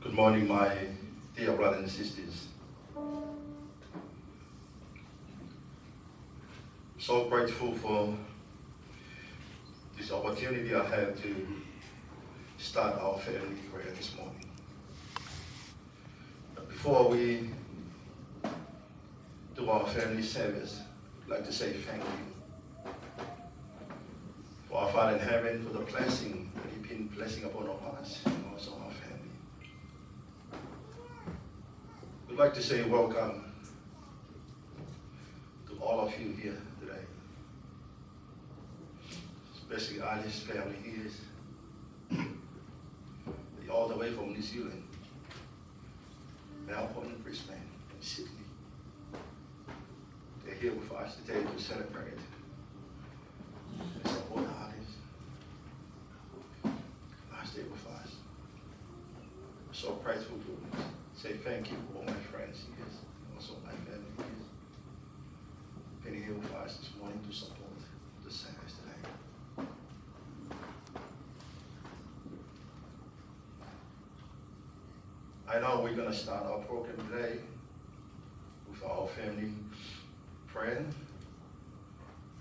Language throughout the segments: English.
Good morning, my dear brothers and sisters. So grateful for this opportunity I have to start our family prayer this morning. But before we do our family service, I'd like to say thank you for our Father in heaven, for the blessing that He's been blessing upon us and also our family. We'd like to say welcome to all of you here today, especially Ali's family here, all the way from New Zealand, Melbourne, Brisbane, and Sydney. They're here with us today to celebrate and support Ali's last day with us. I'm so grateful to say thank you to all my friends here, and also my family here. Been here with us this morning to support the service today. I know we're going to start our program today with our family prayer.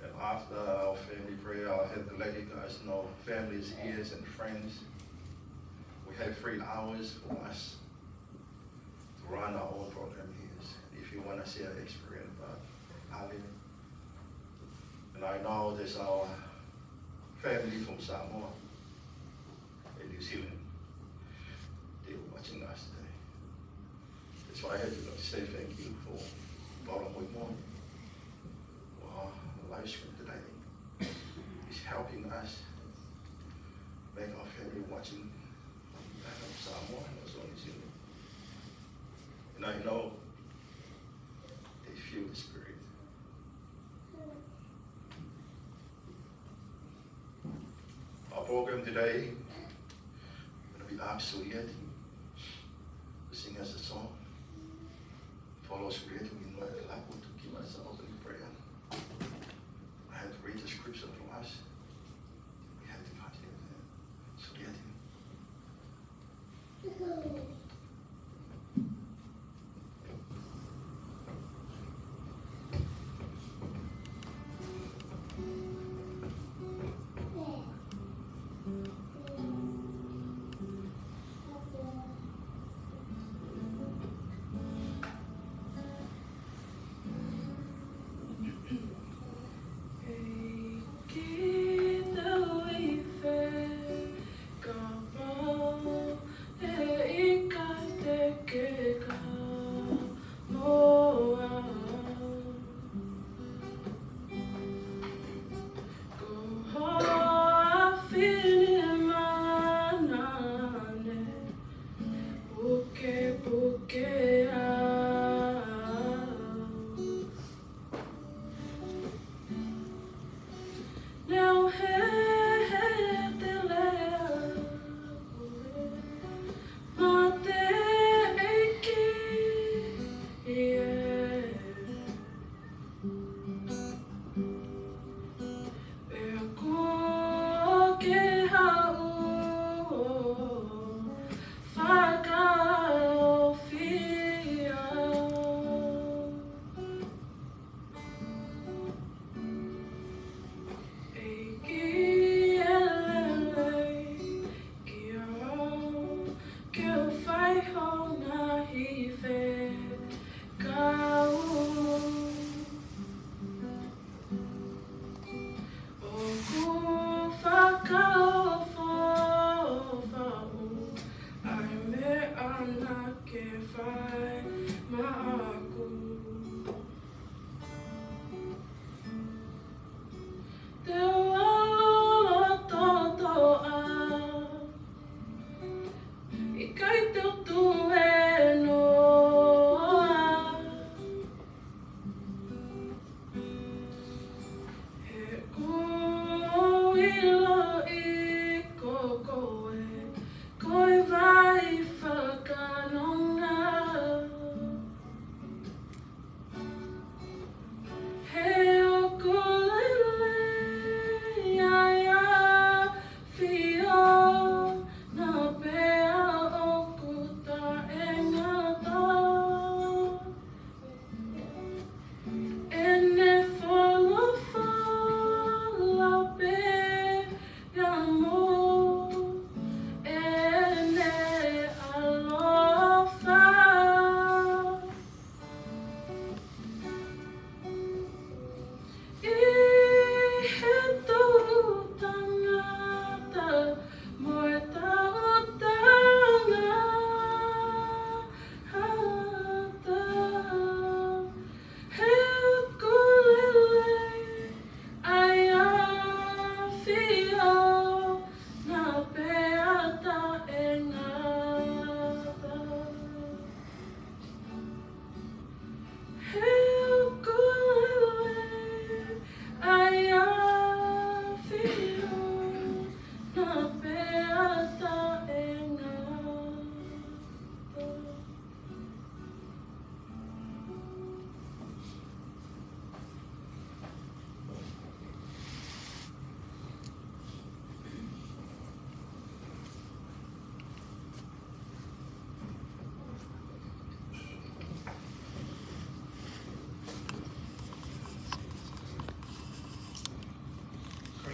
And after our family prayer, I'll have to let you guys know families, ears, and friends. We have 3 hours for us to run our own program here. If you want to share experience about Ali. And I know there's our family from Samoa and New Zealand. They were watching us today. That's why I had to say thank you for following morning. For our live stream today. It's helping us make our family watching Samoa and also New Zealand. And I know they feel the spirit. Our program today will be absolutely to sing us a song. Follow spirit, we invite the Lord to give us an opening prayer. I have to read the scripture from us. We have to continue that. So get him. Hey,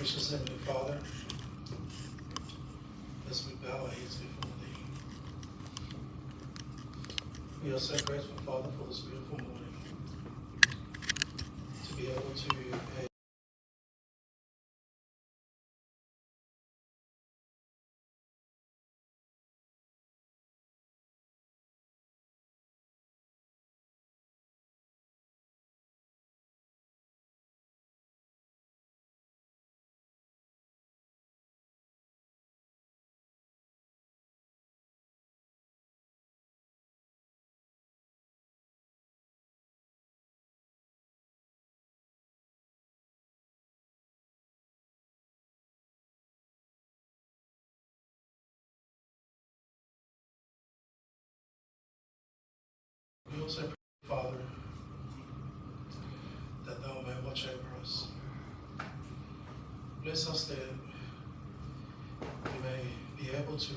Gracious Heavenly Father, as we bow our heads before Thee, we are so grateful, Father, for this beautiful morning, to be able to pay we also pray, Father, that Thou may watch over us. Bless us that we may be able to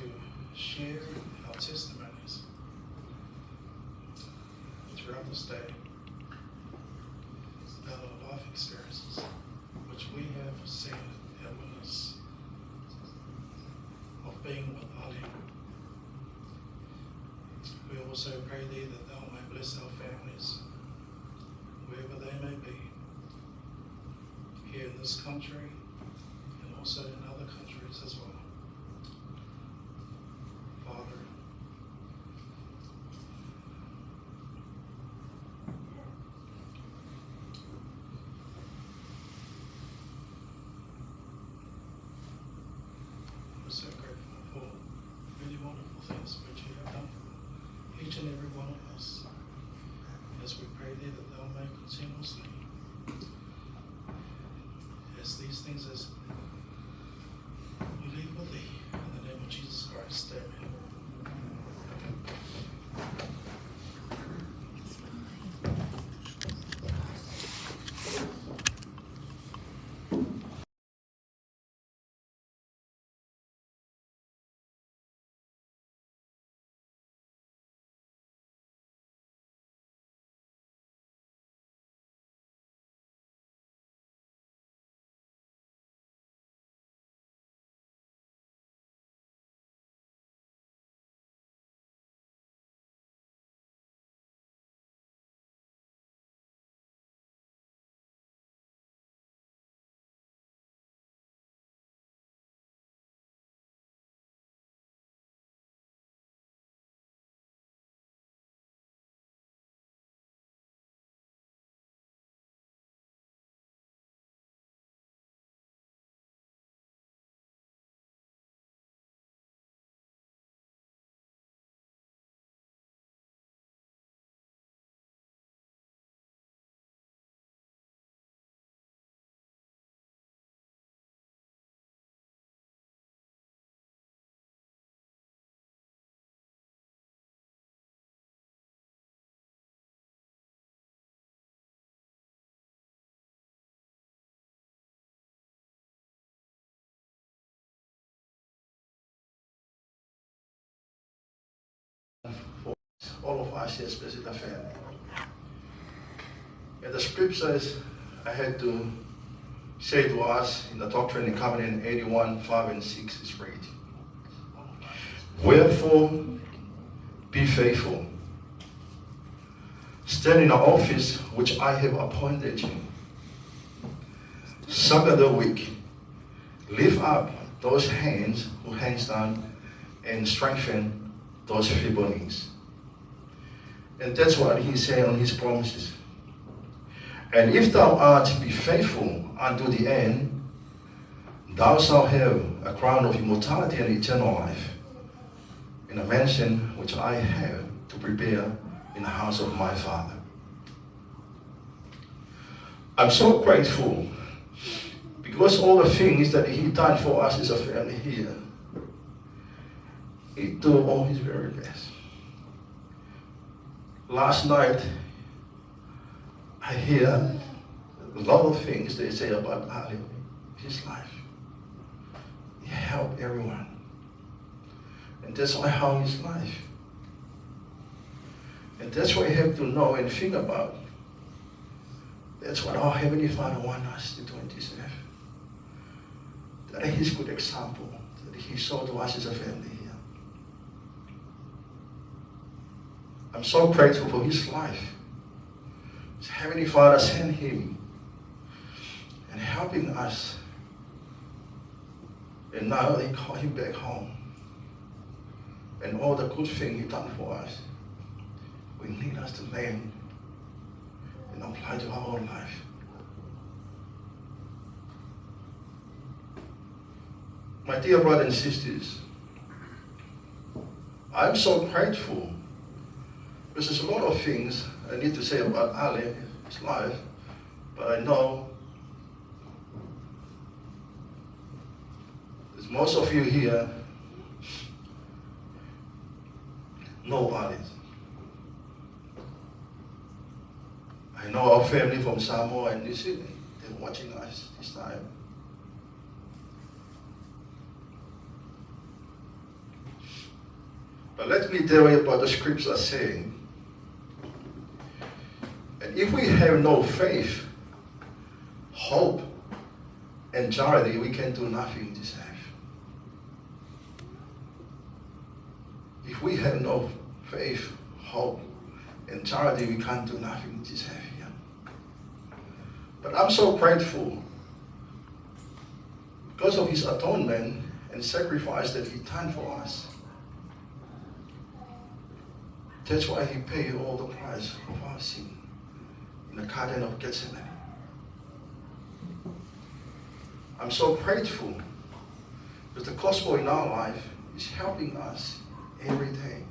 share our testimonies throughout this day about our life experiences, which we have seen and witnessed of being with Ali. We also pray Thee that Thou may bless our families, wherever they may be, here in this country and also in other countries as well. Father, we're so grateful for many wonderful things which You have done for each and every one of us, as we pray Thee that Thou may continuously, as these things as we leave with Thee, in the name of Jesus Christ, amen. For all of us here, especially the family. And the scriptures I had to say to us in the Doctrine and Covenant 81, 5 and 6 is read. Wherefore, be faithful. Stand in the office which I have appointed you. Succor the weak. Lift up those hands who hangs down, and strengthen those feeble knees. And that's what He said on His promises. And if thou art be faithful unto the end, thou shalt have a crown of immortality and eternal life, in a mansion which I have to prepare in the house of my Father. I'm so grateful because all the things that He done for us as a family here, He did all His very best. Last night, I hear a lot of things they say about Ali, his life. He helped everyone. And that's why how his life. And that's what you have to know and think about. That's what our Heavenly Father wants us to do in this life. That is good example that he showed to us as a family here. I'm so grateful for his life. His Heavenly Father sent him and helping us. And now they call him back home. And all the good things he done for us, we need us to learn and apply to our own life. My dear brothers and sisters, I'm so grateful because there's a lot of things I need to say about Ali, his life, but I know there's most of you here know Ali. I know our family from Samoa and New Zealand, they're watching us this time. But let me tell you about the scripture saying, and if we have no faith, hope, and charity, we can do nothing in this life. If we have no faith, hope, and charity, we can't do nothing in this life here. But I'm so grateful because of his atonement and sacrifice that he done for us. That's why he paid all the price of our sin in the Garden of Gethsemane. I'm so grateful because the gospel in our life is helping us every day.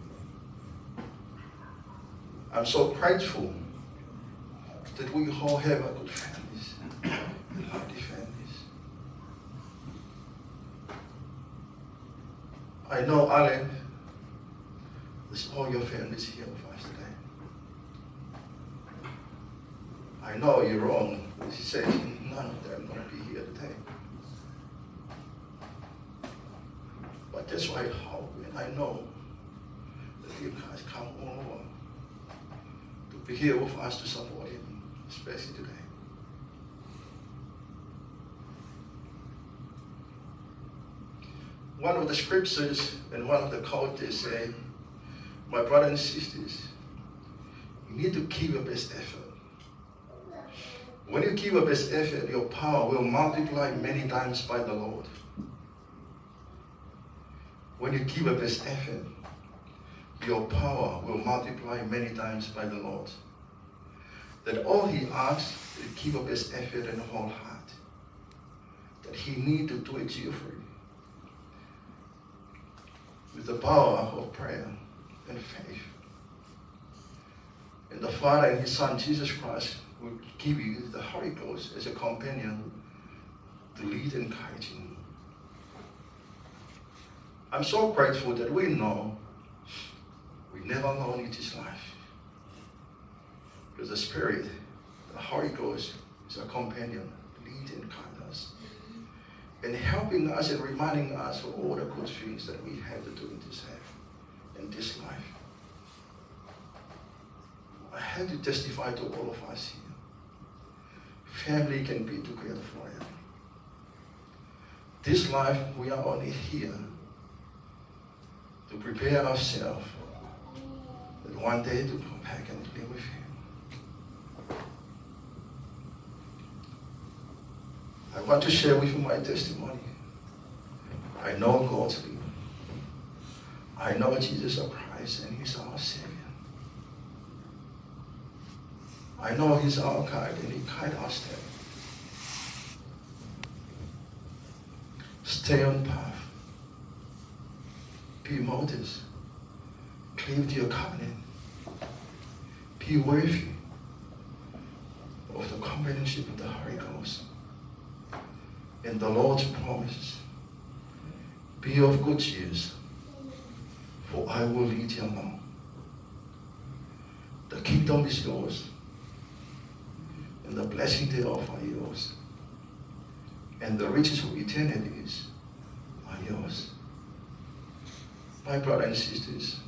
I'm so grateful that we all have a good families, and healthy families. I know Alan, there's all your families here with us today. I know you're wrong. She said none of them going to be here today. But that's why I hope and I know that you guys come all over to be here with us to support him, especially today. One of the scriptures and one of the quotes say, my brothers and sisters, you need to keep your best effort. When you keep your best effort, your power will multiply many times by the Lord. When you keep your best effort, your power will multiply many times by the Lord. That all he asks is to keep your best effort and whole heart. That he need to do it cheerfully. With the power of prayer and faith. And the Father and his Son, Jesus Christ, will give you the Holy Ghost as a companion to lead and guide you. I'm so grateful that we know we never alone in this life. Because the Spirit, the Holy Ghost, is a companion, lead and guide us. And helping us and reminding us of all the good things that we have to do in this life, in this life. I have to testify to all of us here. Family can be together forever. This life, we are only here to prepare ourselves that one day to come back and live with him. I want to share with you my testimony. I know God's will. I know Jesus Christ and he's our Savior. I know he's our guide and he guides our step. Stay on path. Be modest. Cleave to your covenant. Be worthy of the companionship of the Holy Ghost. And the Lord's promises. Be of good cheer, for I will lead you along. The kingdom is yours, and the blessing thereof are yours, and the riches of eternity are yours. My brothers and sisters,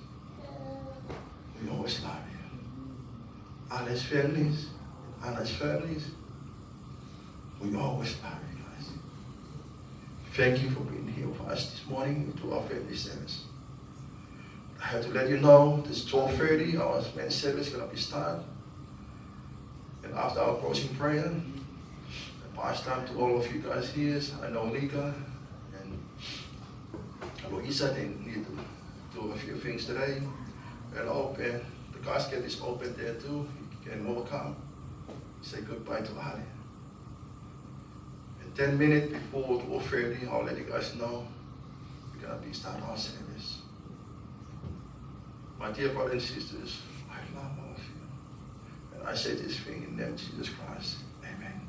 we always love you. Ali's families, Anna's families, we always love you guys. Thank you for being here with us this morning to our family service. I have to let you know this 12:30, our men's service is going to be started. And after our closing prayer, I pass time to all of you guys here. I know Nika and Aloisa, they need to do a few things today. And open, the casket is open there too. You can welcome, say goodbye to Ali. 10 minutes before 12:30, I'll let you guys know we're going to be starting our service. My dear brothers and sisters, I love all of you. And I say this thing in the name of Jesus Christ. Amen.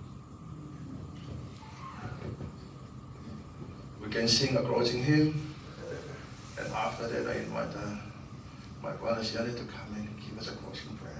We can sing a closing hymn. And after that, I invite my brother Shelley to come in and give us a closing prayer.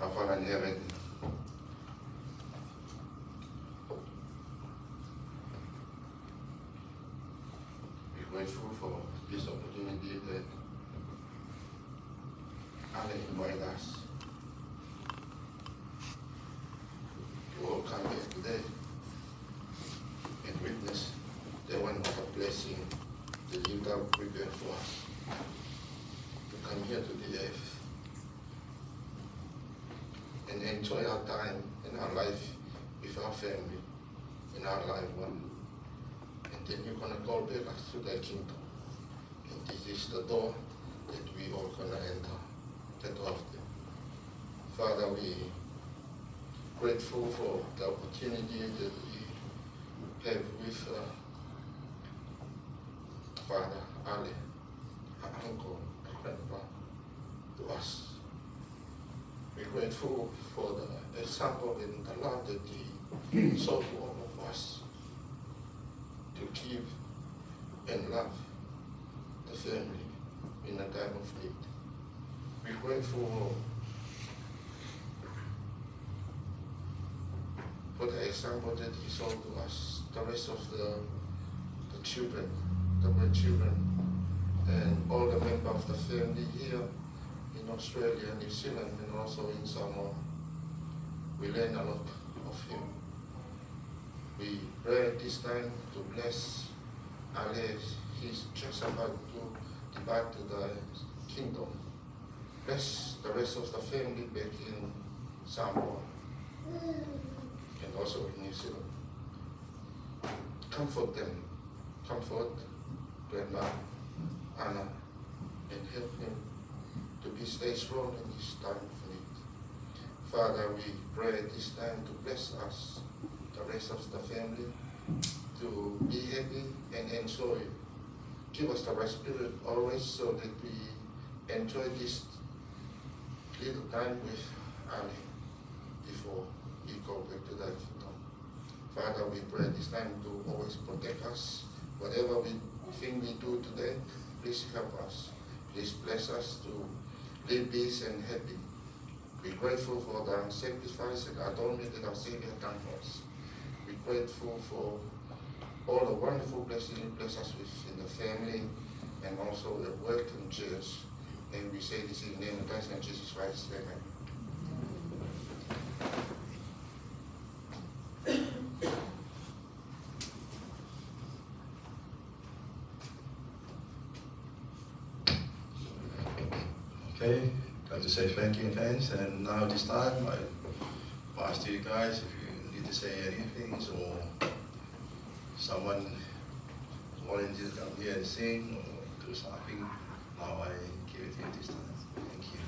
Our Father in heaven, we're grateful for this opportunity that Allah invited us to all come here today and witness the one of a blessing that you have prepared for us to come here to the earth and enjoy our time and our life with our family and our loved one. And then you're going to call back us to the kingdom. And this is the door that we all going to enter, that often. Father, we grateful for the opportunity that we have with Father Ali, our uncle, our grandpa, to us. We're grateful for the example and the love that he showed to all of us to give and love the family in a time of need. We're grateful for the example that he showed to us, the rest of the children, the grandchildren, and all the members of the family here in Australia, New Zealand, and also in Samoa. We learn a lot of him. We pray this time to bless Ale. He's just about to depart to the kingdom. Bless the rest of the family back in Samoa and also in New Zealand. Comfort them, comfort Grandma Anna, and help him to be stay strong in this time of need. Father, we pray this time to bless us, the rest of the family, to be happy and enjoy. Give us the right spirit always so that we enjoy this little time with Ali before we go back to the kingdom. Father, we pray this time to always protect us. Whatever we think we do today, please help us. Please bless us to live peace and happy. We're grateful for the sacrifice and atonement that our Savior done for us. We're grateful for all the wonderful blessings you bless us with in the family and also at work and church. And we say this in the name of Christ and Jesus Christ. Amen. Okay, I'd like to say thank you and thanks. And now this time I pass to you guys if you need to say anything or someone volunteer to come here and sing or do something. Now I give it to you this time. Thank you.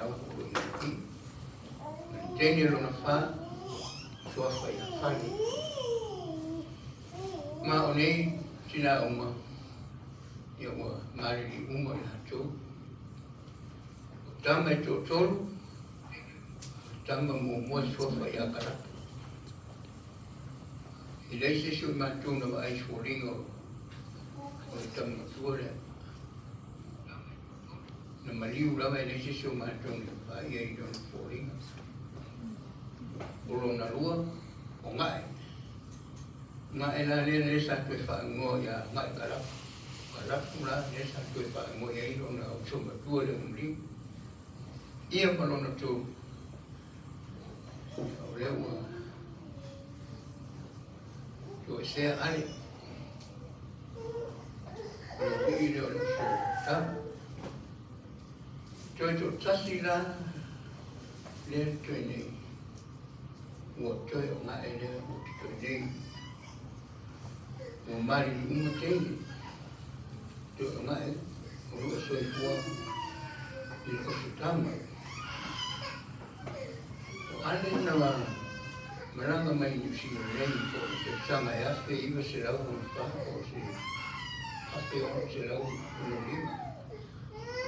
au ko i. Tēne lona wha, sua whai a whare. Mā o nei, tina uma, ia ua mariri uma i hatu. Tama e tō tolu, tama mo mua sua whai a karatu. I leise sui mātuna wa ai sōringa o le tama tuare. Na maliu lama i leise sui mātuna wa ai ai dona sōringa. Olo na rua, o ngai. Ngai la le le sa tue whaangoa ia ngai karapu. Karapu la le sa tue whaangoa ia i rona o toma tua le umliu. Ia malona tō. O le ua. Tō e sea ale. O le ui leo le so ta. Tō e tō tasi la. Le tō e nei. Ua tō e o ngā e lea o ki tō e nei. O mari ni uma teine. Tō e o ngā e. O rua so e kua. I le o tama. Ale na maranga mai ni si nei ko se sanga e aste iwa se lau o pa o se aste o se lau o lima.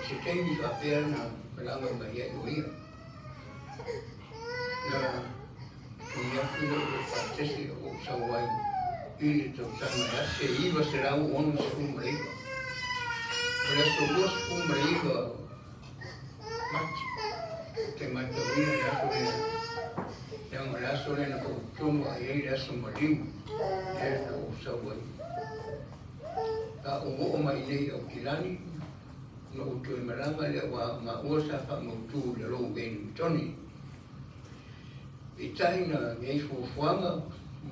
Se tengi fa perna maranga mai e uia. Na ia kuno o pa tesi o sawai ili to sanga e aste iwa se lau o no se umreiva. Por eso los umreiva machi. Te matawina e aso e yang raso le na ko tumo ai raso maliu e ko sawai ta o mai nei o kilani no tu maranga le wa ma osa fa mo tu le lo ben toni itaina nei fu fuanga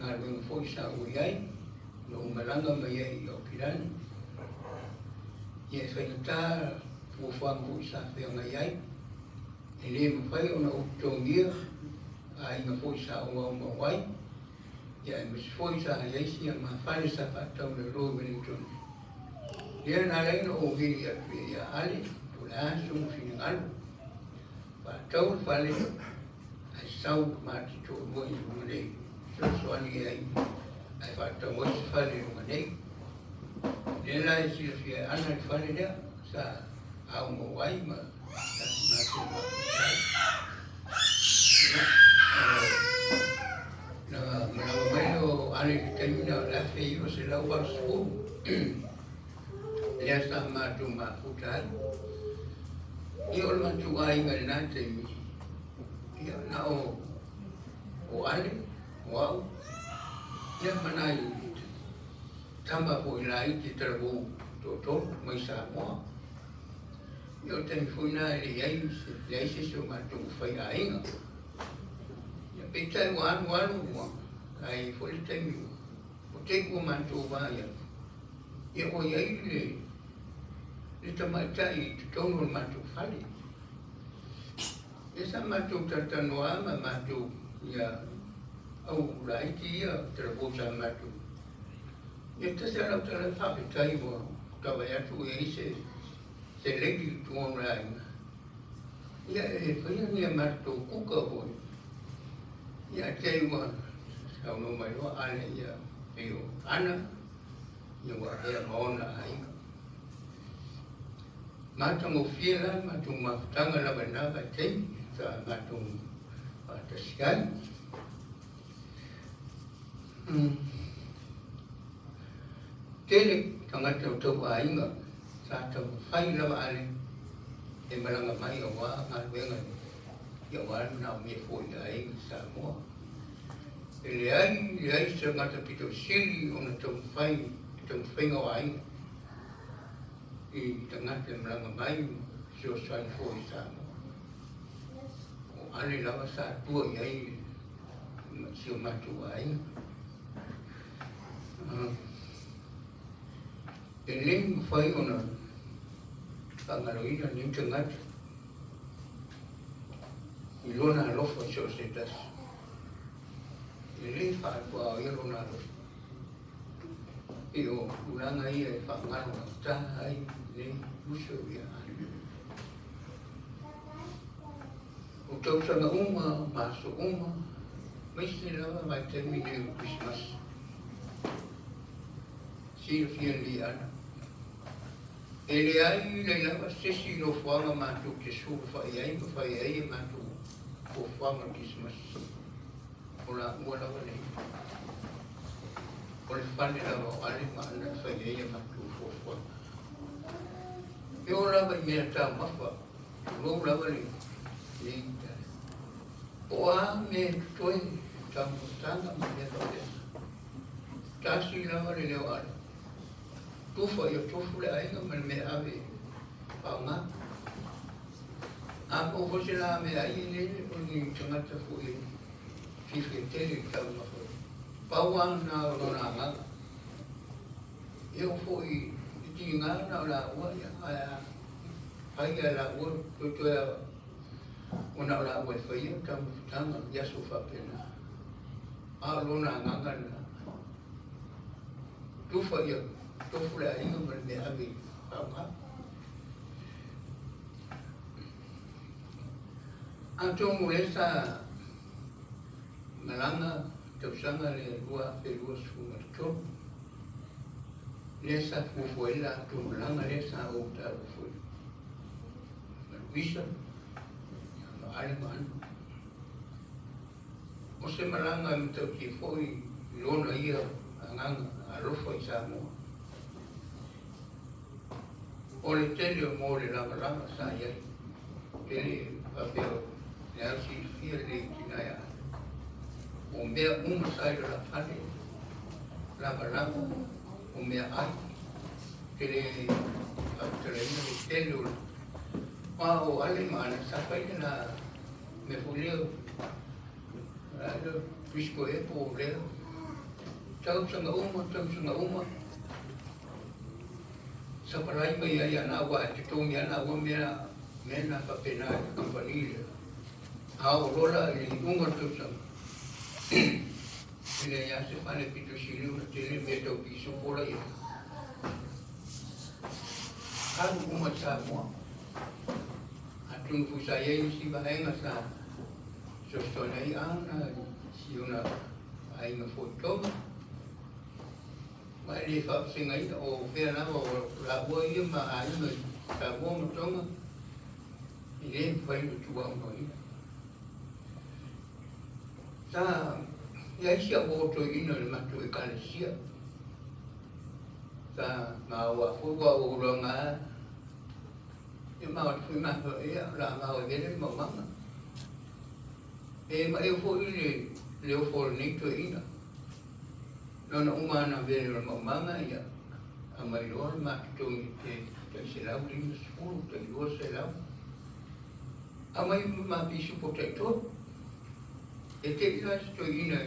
na ring foi sa o ai no maranga mai ai o kilani e feita fu fuanga o sa pe ngai ai ele mo fai ona o tongia ai nga foi sa o mo wai ya me foi sa ai si ma fare sa fatta un ro Wellington dia na le no o vi ya ali pula su fin al pa tau fale ai sau ma ti to mo i mo le so ani ai fatta mo si fale mo ne dia la si fi ana fale dia sa au mo wai ma na malamelo ali termina la fei o se la war su le sta ma tu ma futai io ma tu ai ngal na te mi io na o ali wow ya manai tamba po ilai ti trabu to mai sa mo io te fui na le se so ma tu fai ainga Pita wan ai foi tem o te ko manto vai e o ai le tamatai tono manto fali esa manto tatanoa ma manto ya au lai ti ya trabosa manto e te se la tele fa pitai mo ka vai atu e se legi tu online ya e foi ni manto kuka boy ya te wa au no mai wa ale ya eu ana ya wa ya ona ai mata mo fiela mata ma tanga la bana ba te sa mata pa te skai tele tanga te to ai nga sa to fai la ba ale e malanga mai wa ma wenga ya wa na me foi ai sa mo ele ai se ngata pito sili ona tong fai ngo ai i tangata malanga mai so sai foi sa mo o ale la sa tua ai sio matu ai ele fai ona pangaloina ni tangata ilona lofo societas ele fa kwa ilona lo io ulanga ia fa ngalo ta ai le uso ia O tau sanga uma, maso uma, mesti lava vai te mini o Christmas. Sira fia li ana. Ele ai le lava sesi no whanga mātou te sū whai ai e mātou o whanga Christmas. O la ua lava nei. O le whane lava o ale maana whai ai e mātou o whanga. E o lava i mea tā mawha, o lava le ni o a me toi tamutanga ma le lore. Tasi lava le leo ale. Tufa ia tofu le ainga ma le mea ave paunga. A o hose la me ai nele o ni tangata fu e fifi tele tau ma fu. Pauang na o na nganga. E o fu i ti ngā na o la ua ia ai a la ua tutoea o na o la ua whaia tamutanga yasu whapena. A lona nganga na. Tufa ia tofu le ainga ma le mea ave paunga. A tongu le sa malanga tausanga le rua perua sunga tonu. Le sa fufuela tu malanga le sa o ta fufuela. Maluisa, ma ale maanu. O se malanga mi tau ki foi lona ia anganga alofa i Samoa. O le tele o mo le lama sa iai. Tele papeo le ausi fia le kinaya. O mea sai la fane. Lama o mea ai. Tele apteleina le tele o pa o ale mana sa paina me fuleo. Pisco e po leo. Tau sanga uma. Sa parai mai ai ana wa te tongi ana wa mena papena kampanile. Au rola i unga tusam. Ile ya se pane pito silu na tele me tau piso pola ia. Karu uma sa moa. Atun fusa ye si baenga sa. Sostona i ana si una ainga fotoma. Mai le fa singa i o pera na o la boa i ma ai me ta boa mo tonga. I le fai tu wa mo i. Ta ia sia o to i no le mato e kalesia. Ta ma wa fu wa o ronga. E ma fu ma ia la ma o vele mo mama. E ma e fo i le o fo ni to ina. Nona umana vele o mamanga ia a mai roa ma tongi te se lau ringa skulu te lua se lau. A mai ma pisu protector. E te ila sto ina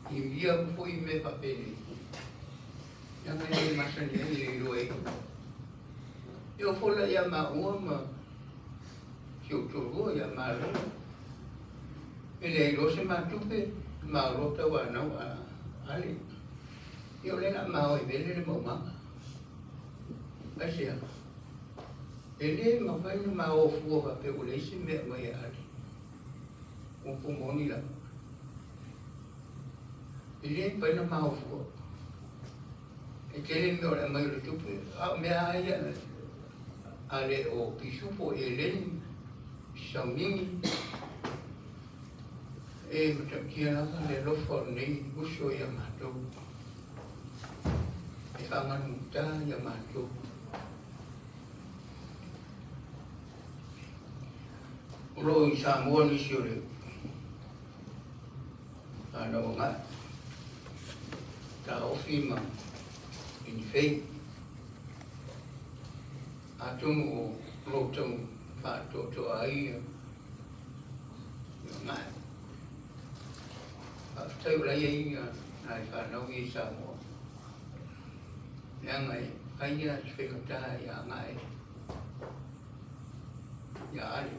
i via ufo i me papele. Ia mai e masani e le roa e. E o fola ia ma ua ma si o torua ia ma roa. E le ilo se ma tupe ma rota wa nau a ali. Io le na mau e vele le mamanga. Asia. E le ma fai na mau fuo va pe ule si me mai ali. Un pumoni la. E le fai na mau fuo. E ke le me ora mai le tupu. A me aia ale o pisupo e le saumingi. E matakia naka le lofo nei uso ia matou. E whanganuta ia matou. Ulo i Samoa ni siore. Ana o ngā. Ta ofima in fei. Atungu o lotau whātoto ai. Ngā. Tau lai ai ai whanau i Samoa. Ia ngai, aia whekata ia ngai. Ia ali.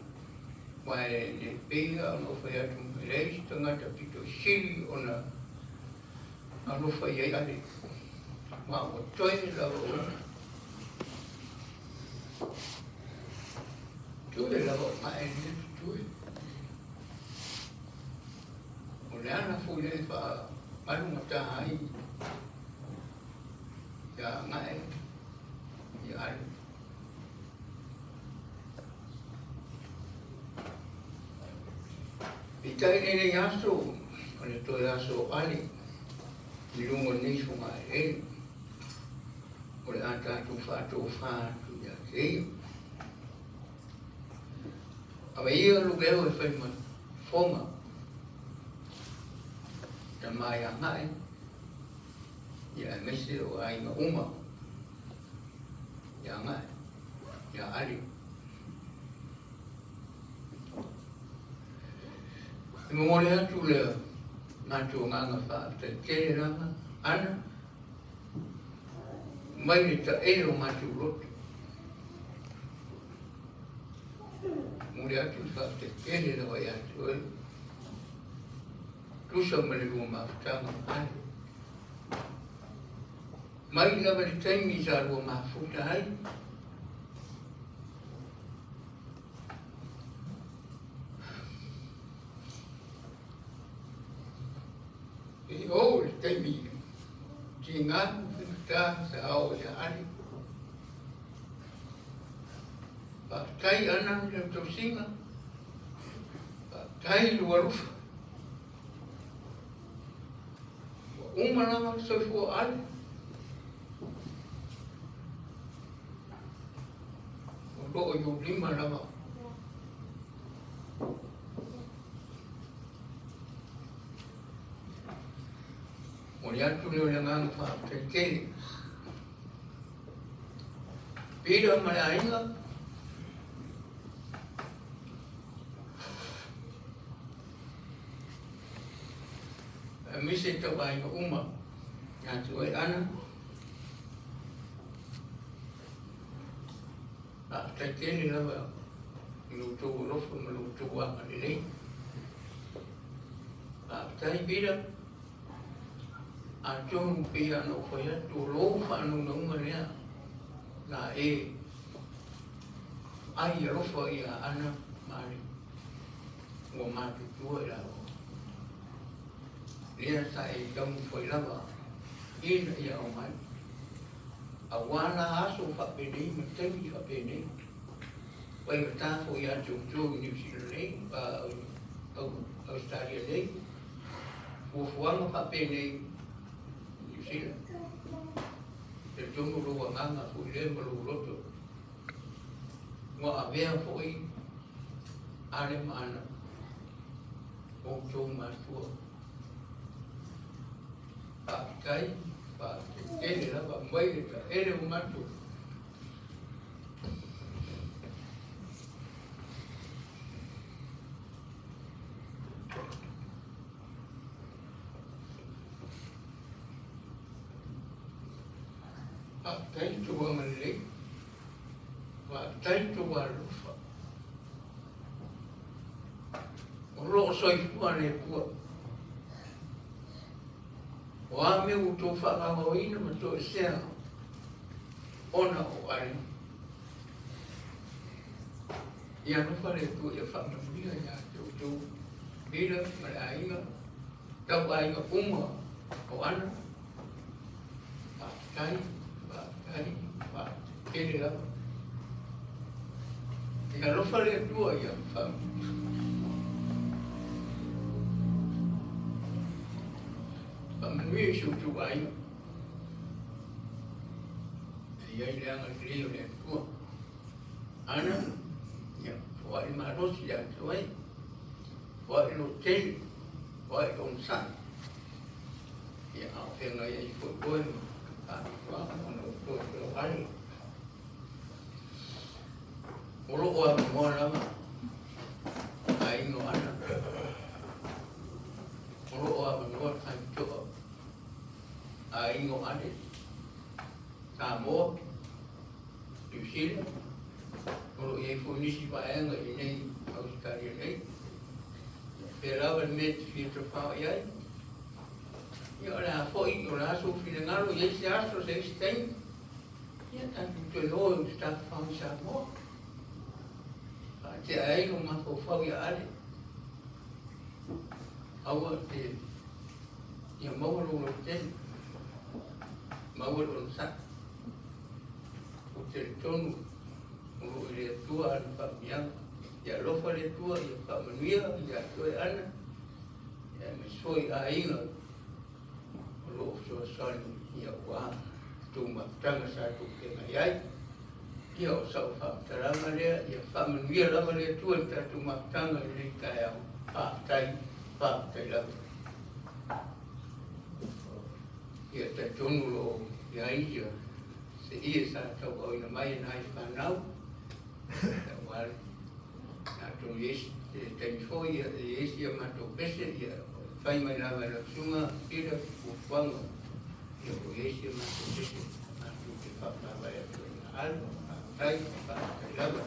Wae le pēga alo whai atu reis tangata pito siri o na alo whai ai ali. Mā o toi lawa o. Tue lawa mai ni tue. pui le fa malu mata ai ya ngai ya ai itai ne yaso ole to yaso ali ni lungo ni sunga e ole ata tu fa tu ya ke ava ia lugeo e fai ma fonga ta mai a ngai ya mesi o ai ma uma ya ngai ya ali mongole atu le ngatu nganga fa te kere ranga ana mai ni ta ero ngatu lot mongole atu fa te kere ranga ya tu tu sa mele ruma tanga ai mai na mele taimi sa ruma futa ai oh, cái gì chị ngán ta sao ya ali và cái anh em trong tôi xin và cái luar mà nó soi phụ ali độ dùng lima nama Kemudian beliau dengan fikir bila melainkan misi terbaik umat yang sesuai anak fikir ni lah melutu roh melutu wang ini tapi bila Ajong pia no koya tulo fa no ngania na e ai ro fa ya ana mari ngo ma tu tu la dia sai dom foi la ba in ya o mai awana asu fa pedi meten fa pedi wai ta fo ya tu tu ni si le ba Australia le fu fuang fa pedi sila. El tungo luwa nganga fuile malu roto. Ngo avea foi ale mana. O chung masua. Pa kai pa ele la pa mai ele o matu. Tay tua malik, wa tay tua lufa. Ro soi fuane tua. Wa me uto fa ka hoina ma to sea. Ona o ai. Ya no fa le tu ya fa ma mira ya tu bila malainga. Tau ai ga uma o ana. Tay ini lah. Kalau fale dua yang faham. Menui suatu ayu. Dia yang beliau yang tua. Anak yang buat marus yang tua, buat hotel, buat onsan. Ya, apa yang ayah ikut pun. Ulu wa mona ai no ana ulu wa mona kan to ai no ane kamo disil ulu ye funi si pa yang ini Australia ni pelawan met filter pa ya la foi la su finangalo ye sia so se stem ya tan tu no sta fan sa mo te ai no ma fo fa ya ale awa te ia maua lo ten maua lo sa o te tonu o le tua al pamiang ia lofa le tua ia pamanuia ia toe ana ia me soi a inga o lo so sani ia wa tu matanga sa tu ke mai ai ia o sa fa taranga le ia pamanuia lava le tua ta tu matanga le kai au pa tai la ia te tonu lo ia ia se ia sa tau au ina mai nai whanau ia wale na tu yes te fo ia yes ia mato pese ia whai mai na wala sunga pira uwhanga ia o yes ia mato pese mato te whapawai atu ina alo tai lava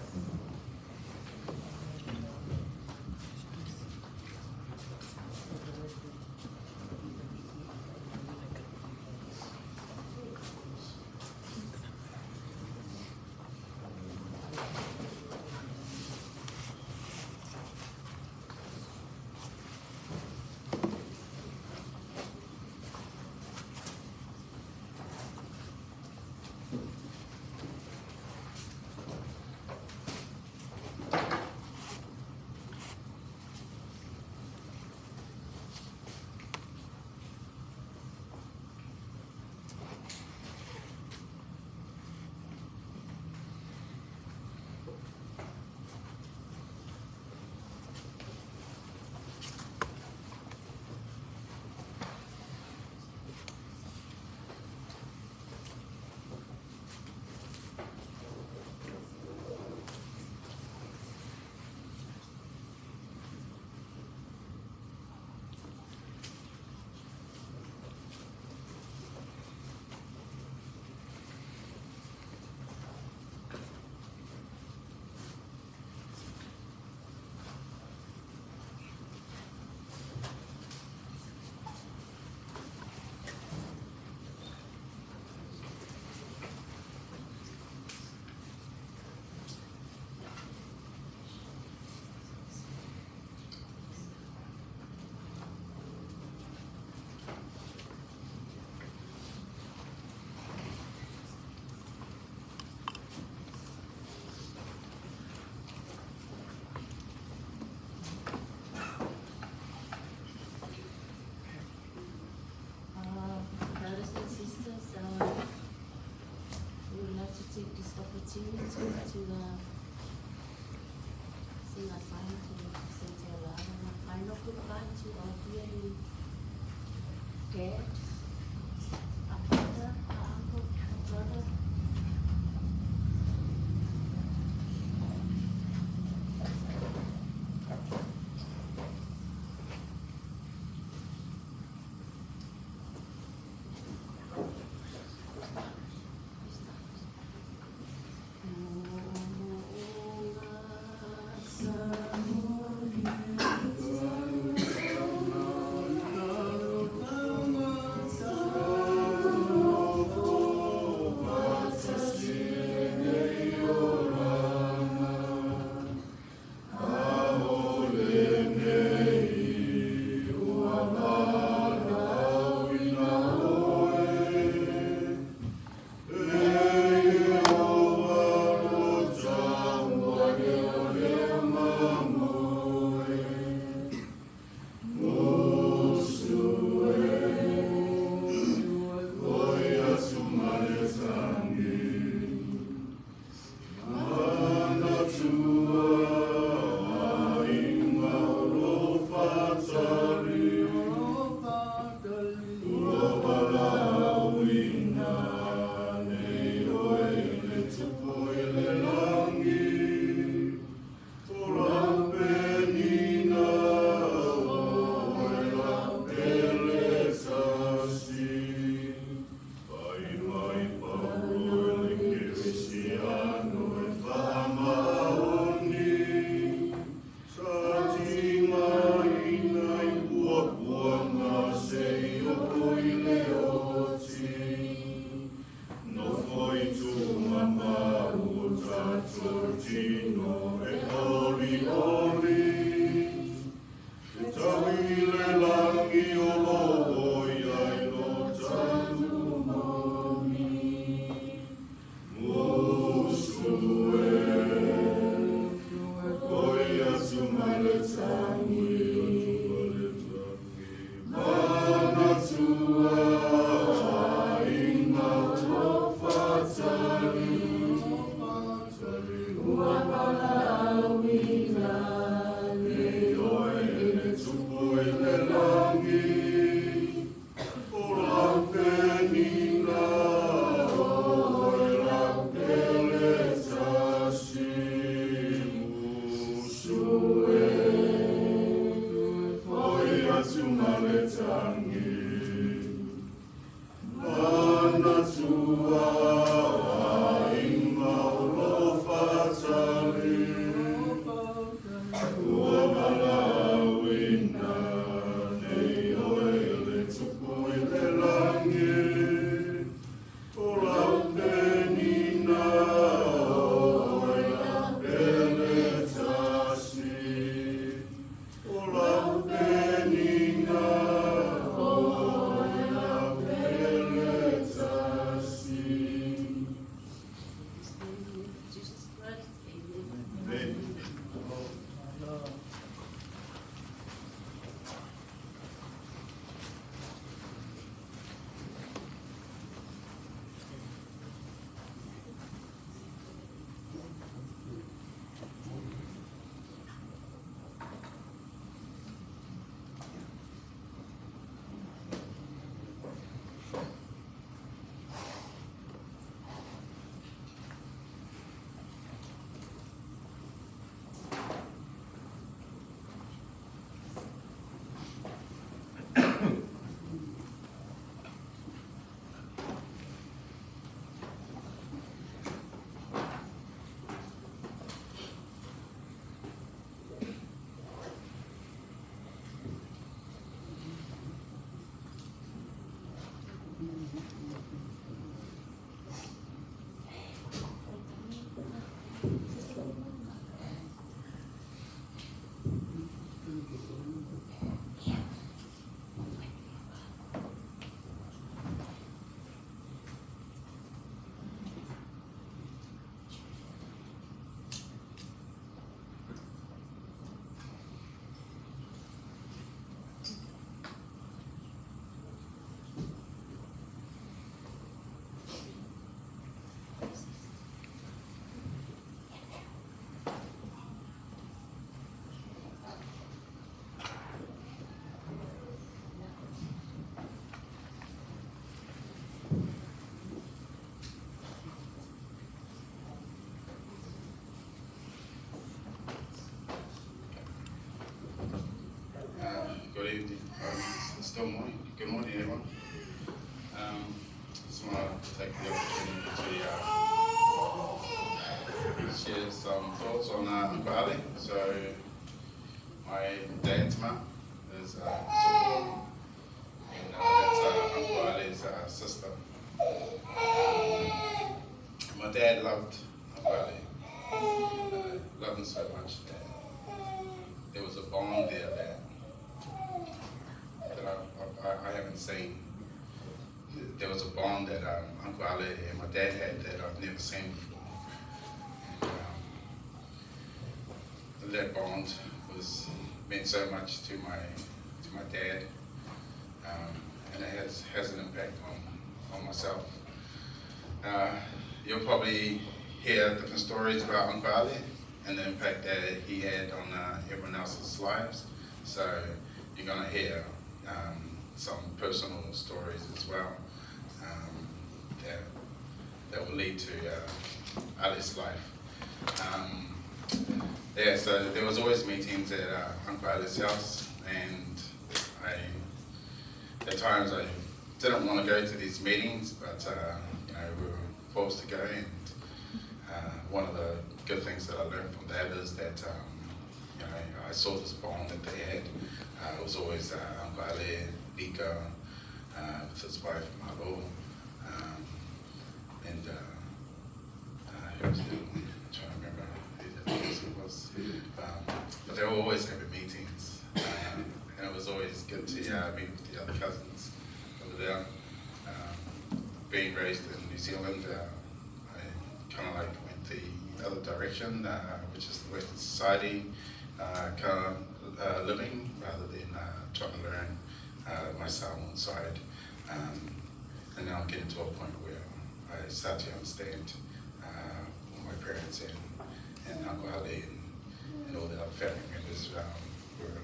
Brothers and sisters, we would like to take this opportunity to sing a song to say our love and a final goodbye to our dearly dead, our father, our uncle, our brother. Thank you. evening. It's still morning. Good morning, everyone. Just want to take the opportunity to share some thoughts on Uncle Ali. So, my dad's mum is Sukul, and that's Uncle Ali's sister. My dad loved Uncle Ali. Loved him so much that there was a bond there that I haven't seen. There was a bond that Uncle Ali and my dad had that I've never seen before. And, that bond meant so much to my dad, and it has an impact on myself. You'll probably hear different stories about Uncle Ali and the impact that he had on everyone else's lives. So you're going to hear some personal stories as well that will lead to Ali's life. So there was always meetings at Uncle Ali's house, and at times I didn't want to go to these meetings, but we were forced to go. And one of the good things that I learned from that is that I saw this bond that they had. It was always Uncle Ali, Vika, with his wife Malo, and who was the other one? I'm trying to remember who it was. But they were always having meetings, and it was always good to meet with the other cousins over there. Being raised in New Zealand, I kind of like went the other direction, which is the Western society kind of living, rather than trying to learn my Samoan side. And now I'm getting to a point where I start to understand what my parents and Uncle Ali and all the other family members were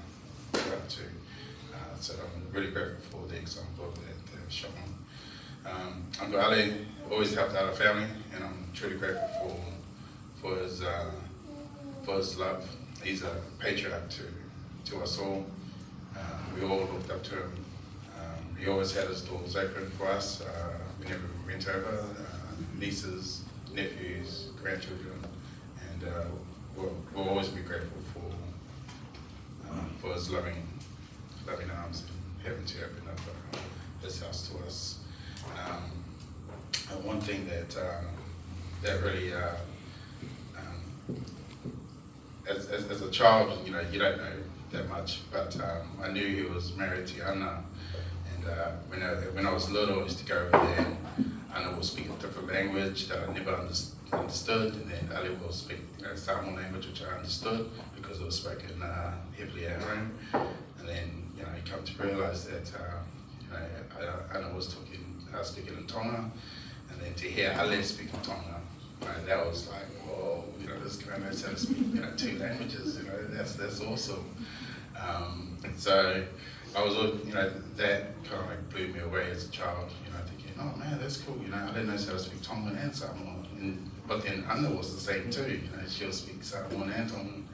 up to. So I'm really grateful for the example that they've shown. Uncle Ali always helped out our family, and I'm truly grateful for his love. He's a patriarch to us all. We all looked up to him. He always had his doors open for us. We never went over, nieces, nephews, grandchildren, and we'll always be grateful for his loving arms and having to open up his house to us. One thing that really, as a child, you don't know that much, but I knew he was married to Anna, and when I was little, I used to go over there, and Anna would speak a different language that I never understood, and then Ali will speak Samoan language, which I understood because it was spoken heavily at home, and then you come to realize that Anna was speaking in Tonga, and then to hear Ali speak in Tonga, that was like, whoa, this guy knows how to speak two languages, that's awesome. So I was, that kind of like blew me away as a child, thinking, oh man, that's cool, Ali knows how to speak Tongan and Samoan, but then Anna was the same too, she'll speak Samoan and Tongan.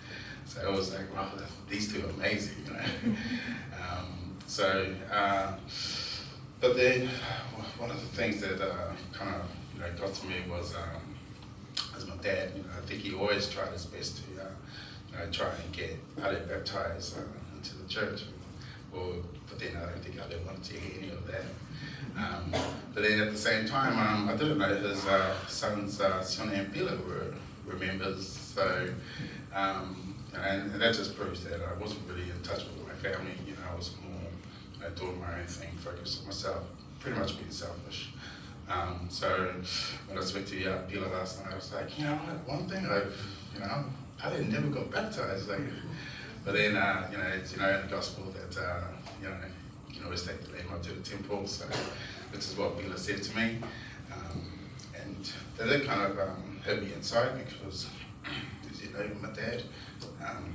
So I was like, wow, these two are amazing, but then one of the things that kind of got to me was as my dad. I think he always tried his best to try and get Ali baptized into the church. But then I don't think Ali wanted to hear any of that. But then at the same time, I didn't know his sons Sione and Pila were members. So and that just proves that I wasn't really in touch with my family. I was more doing my own thing, focused on myself, pretty much being selfish. So when I spoke to Pila last night, I was like, one thing I didn't never got baptized. But then it's in the gospel that you can always take the lamb up to the temple. So this is what Pila said to me, and that kind of hit me inside because, as my dad,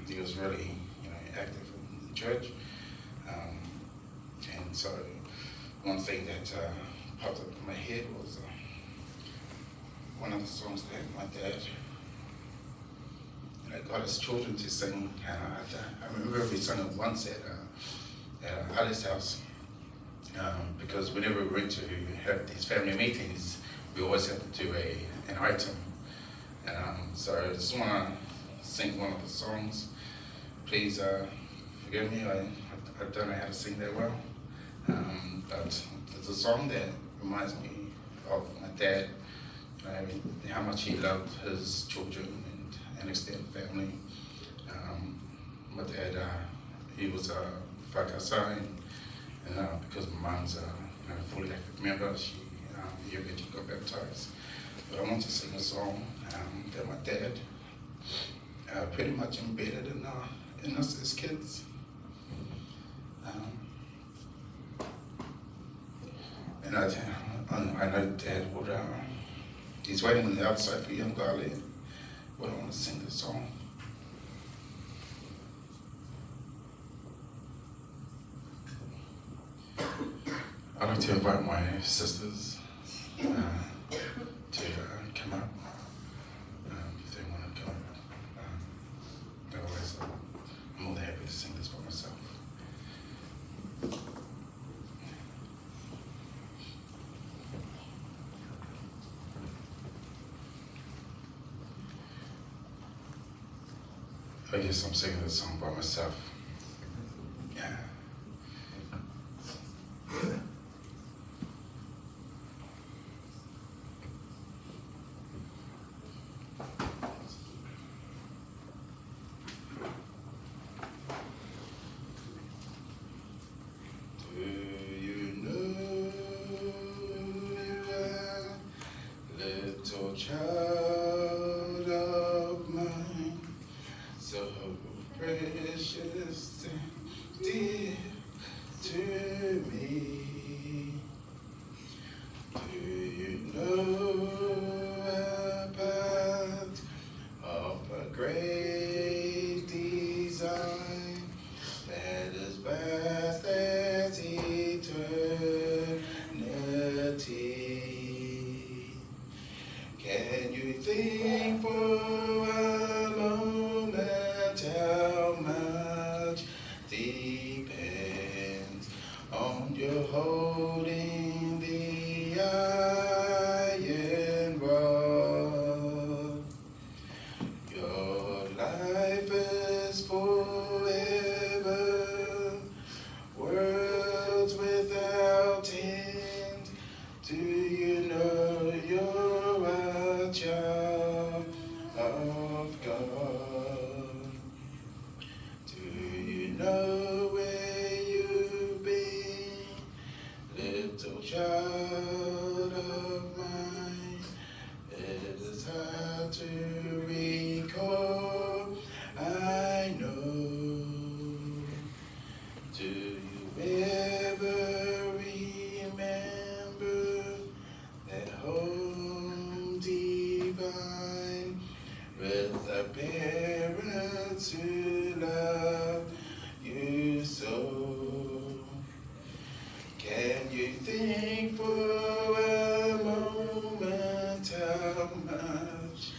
he was really active in the church, and so one thing that popped up in my head was one of the songs that my dad got his children to sing. I remember we sung it once at at Ali's house. Because whenever we went to have these family meetings, we always have to do an item. So I just want to sing one of the songs. Please forgive me, I don't know how to sing that well. But it's a song that reminds me of my dad, how much he loved his children and extended family. My dad, he was a whakasai, and because my mom's a fully active member, she eventually got baptized. But I want to sing a song that my dad pretty much embedded in us as kids. And I know Dad would, he's waiting on the outside for young Garley, but I want to sing this song. I'd like to invite my sisters to come up if they want to come up. Otherwise, I'm more than happy to sing this for myself. I guess I'm singing this song by myself. Yeah. Child of mine, so precious and dear to me. Do you know about of a great design that is vast as eternity? Can you think for a moment how much depends on your holding the iron rod? Your life is forever, worlds without end. Do you know you're a child of God? Do you know where you've been, little child of mine? It is hard to recall, I know. Do you ever remember that home divine with the parents who love you so? Can you think for a moment how much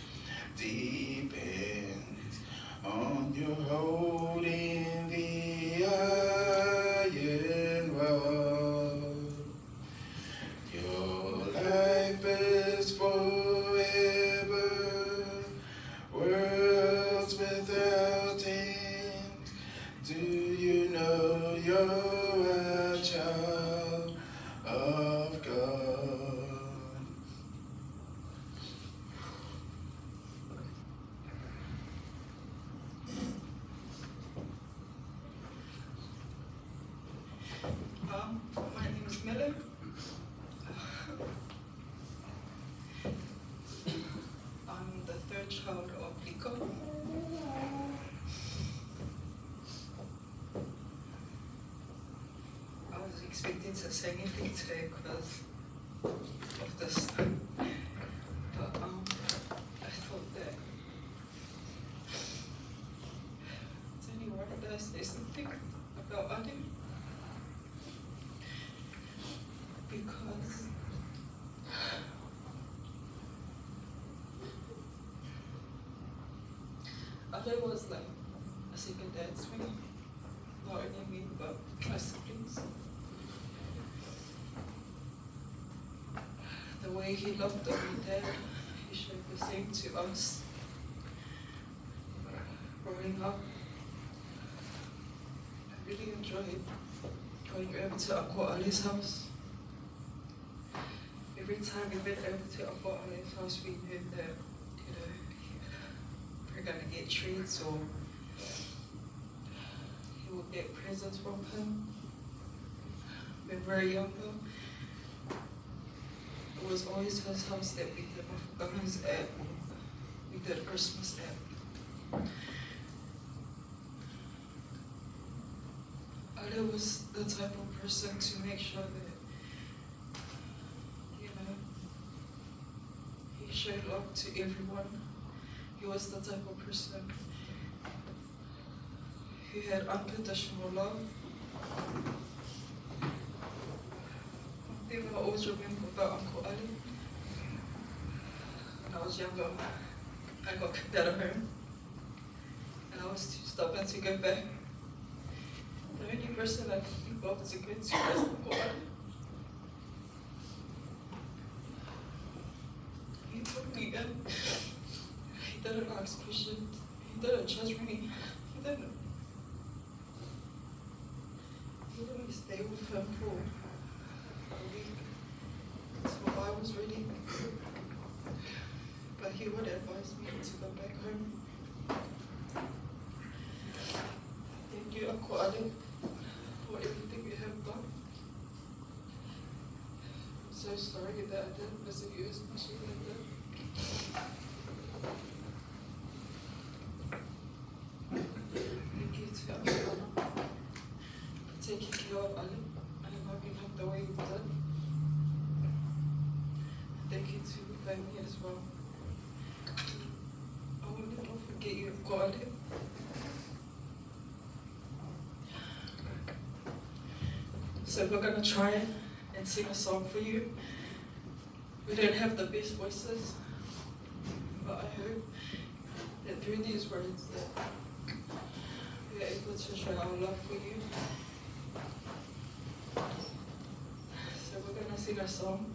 depends on your holding the iron rod? Your life is forever, worlds without end. Do you know you're a child of God? My name is Miller. I'm the third child of Liko. I was expecting to say anything today because of this, but I thought that it's only one of those days to think about Adi. Because Ade was like a second dad to me. not only me, but my siblings. The way he loved every dad, he showed the same to us. Growing up, I really enjoyed going over to Uncle Ali's house. Every time we went over to Uncle Ali's house, we knew that, you know, we're going to get treats or he will get presents from him. When we were younger, it was always his house that we did Afrikaans at. We did Christmas at. Ale was the type of person to make sure that, you know, he showed love to everyone. He was the type of person who had unconditional love. One thing I always remember about Uncle Ali, when I was younger, I got kicked out of home and I was too stubborn to go back. The only person I could think of to go to was Uncle Ali. He took me in. He didn't ask questions. He didn't judge me. He didn't. He let me stay with him for a week until I was ready. But he would advise me to go back home. Thank you, Uncle Ali, for everything you have done. I'm so sorry that I didn't visit you as much as I did. Thank you to Uncle Anna for taking care of Ali and loving him the way you did. Thank you to the family as well. I will never forget you, Uncle Ali. So we're gonna try and sing a song for you. We don't have the best voices, but I hope that through these words that we are able to show our love for you. So we're gonna sing a song.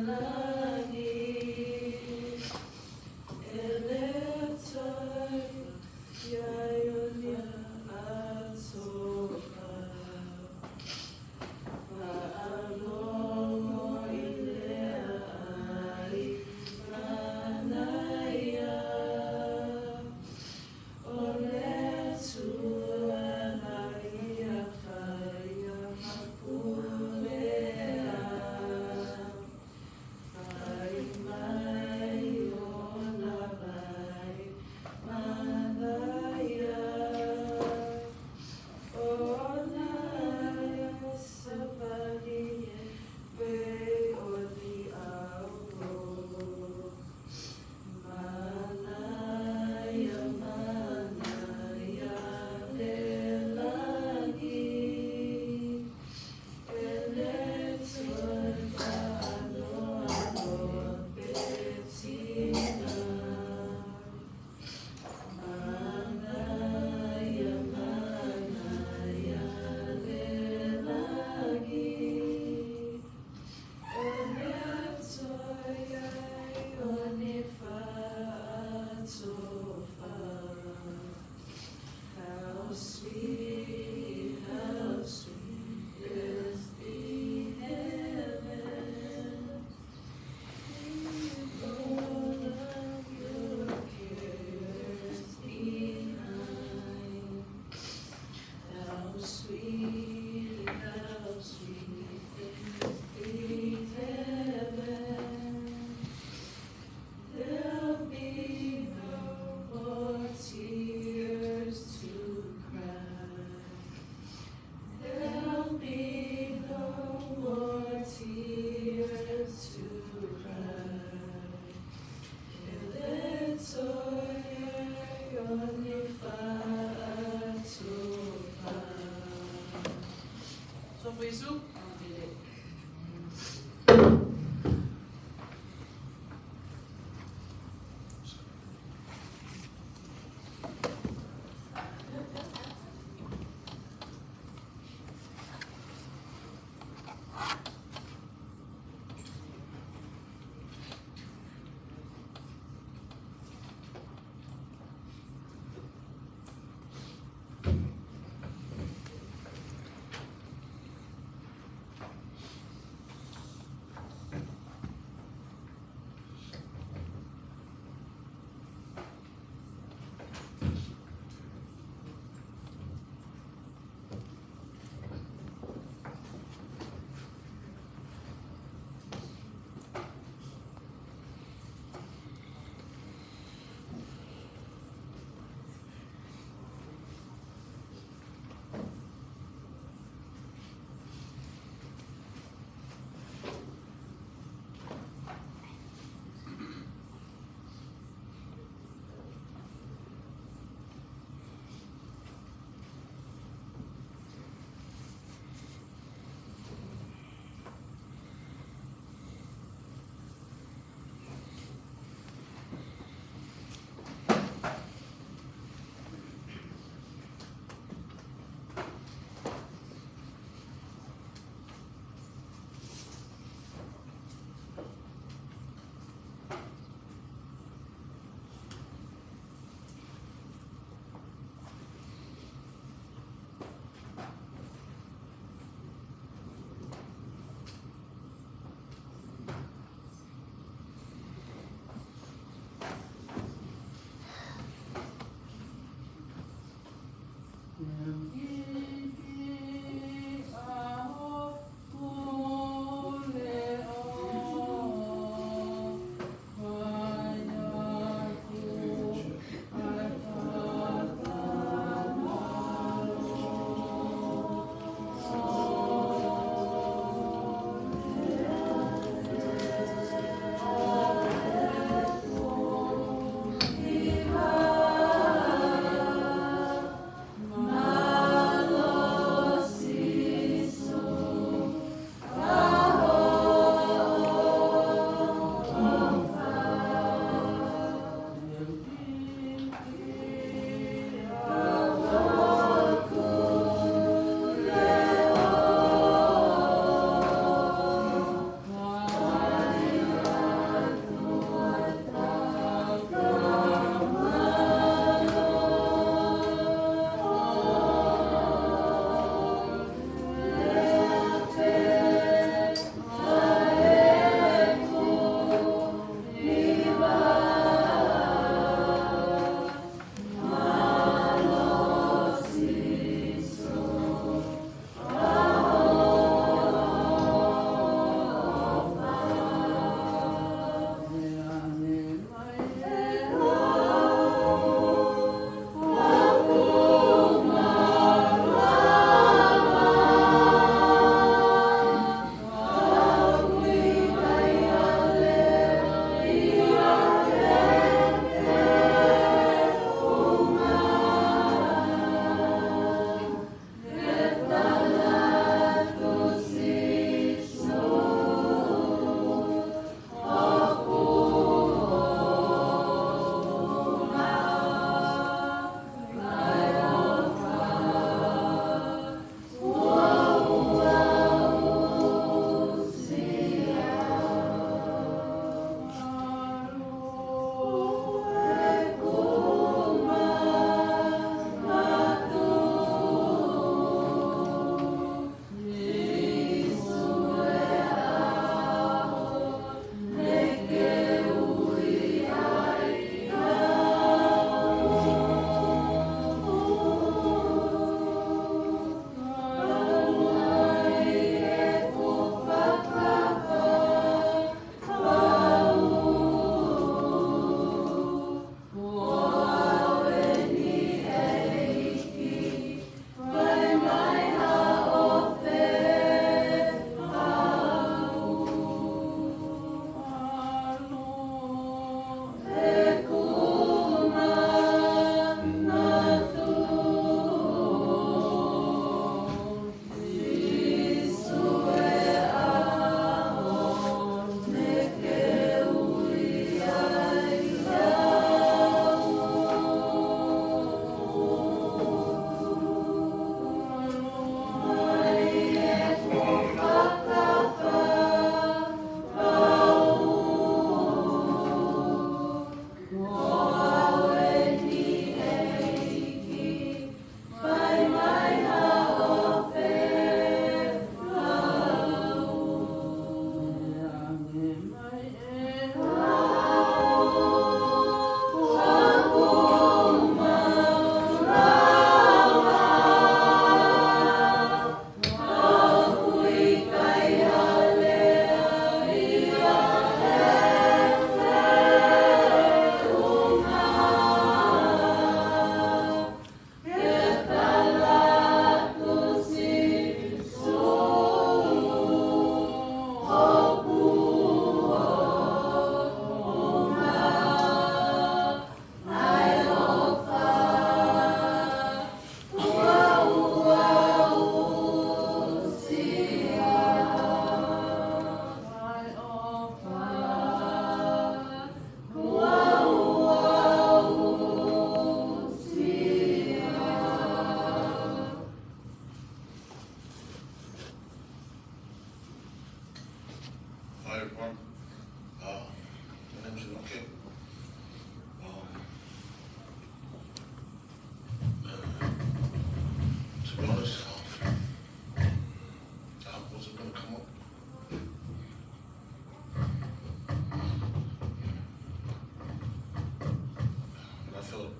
La To be honest, I wasn't going to come up. But I felt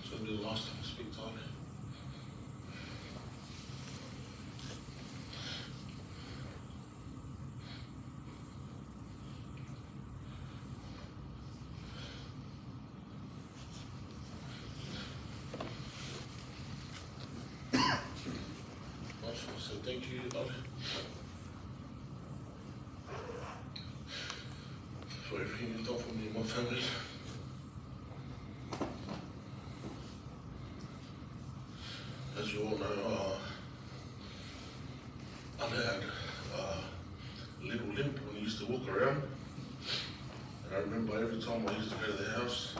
it's going to be the last time I speak to Ali. I just want to say thank you, Ali, for everything you've done for me and my family. As you all know, Ali had a little limp when he used to walk around. And I remember every time I used to go to their house,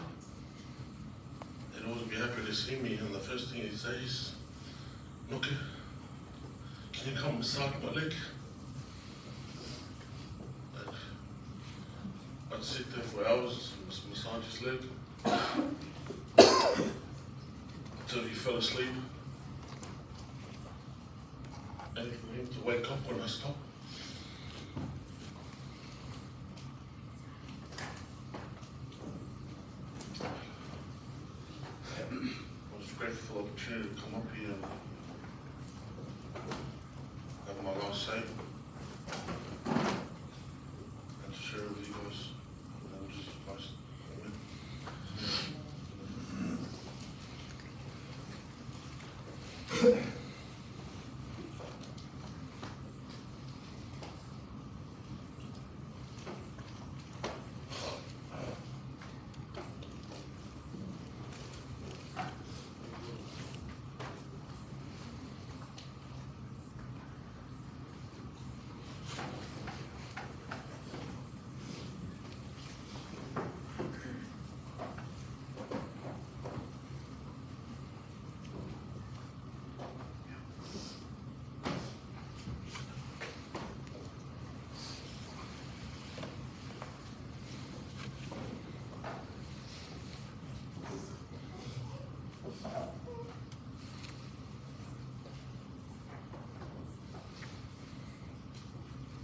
they'd always be happy to see me, and the first thing he'd say is, "Nuki, can you come massage my leg?" And I'd sit there for hours and massage his leg until he fell asleep. And for him to wake up when I stopped. I was grateful for the opportunity to come up here and have my last say and to share with you guys. And just nice.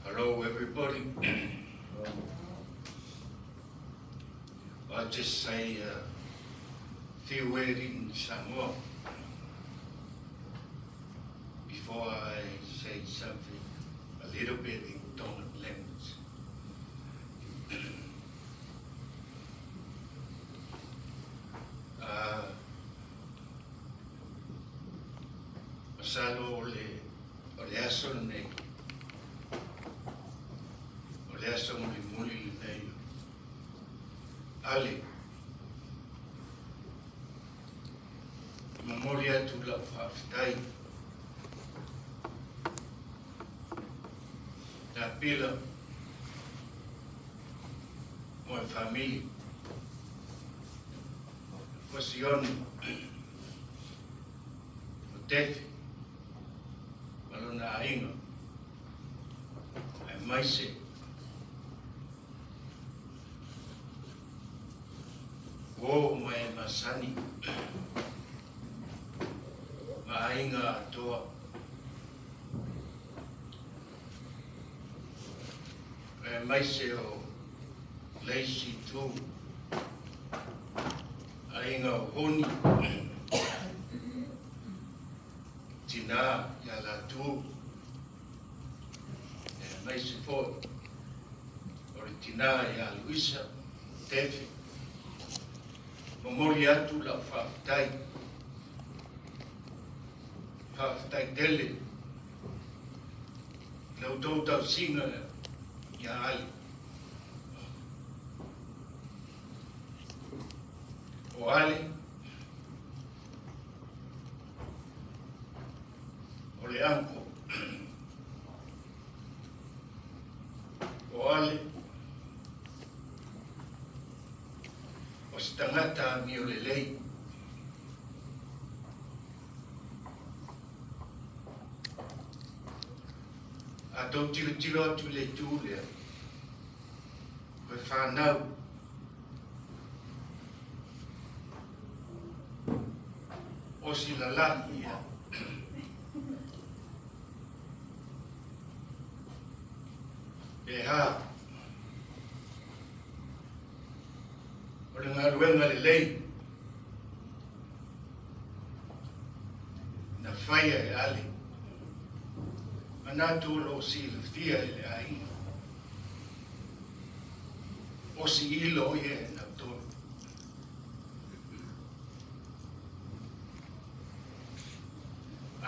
Hello, everybody. I'll just say a few words in Samoa before I say something a little bit in Tongan language. Masalo o le aso nei. Le asa muli nei ale mamori atu la whawhitai na pila mo e whamili wasioni o tefi malona ainga ai maise o mai masani mainga atoa e mai se o leisi tu ainga honi tina ya la tu e mai se fo o tina ya Luisa Tefi Momori atu la whawhitai tele, lau tau tau singa ia ai. O ale, o le anko, o ale, o se tangata mi o le lei. A tau tiro atu le tū lea, koe whanau. o si lalaki ia. E ha, o le ngā ruenga le lei, na whaia e ale, ana tūlo o si le fia e le ai, o si ilo i e na tūlo.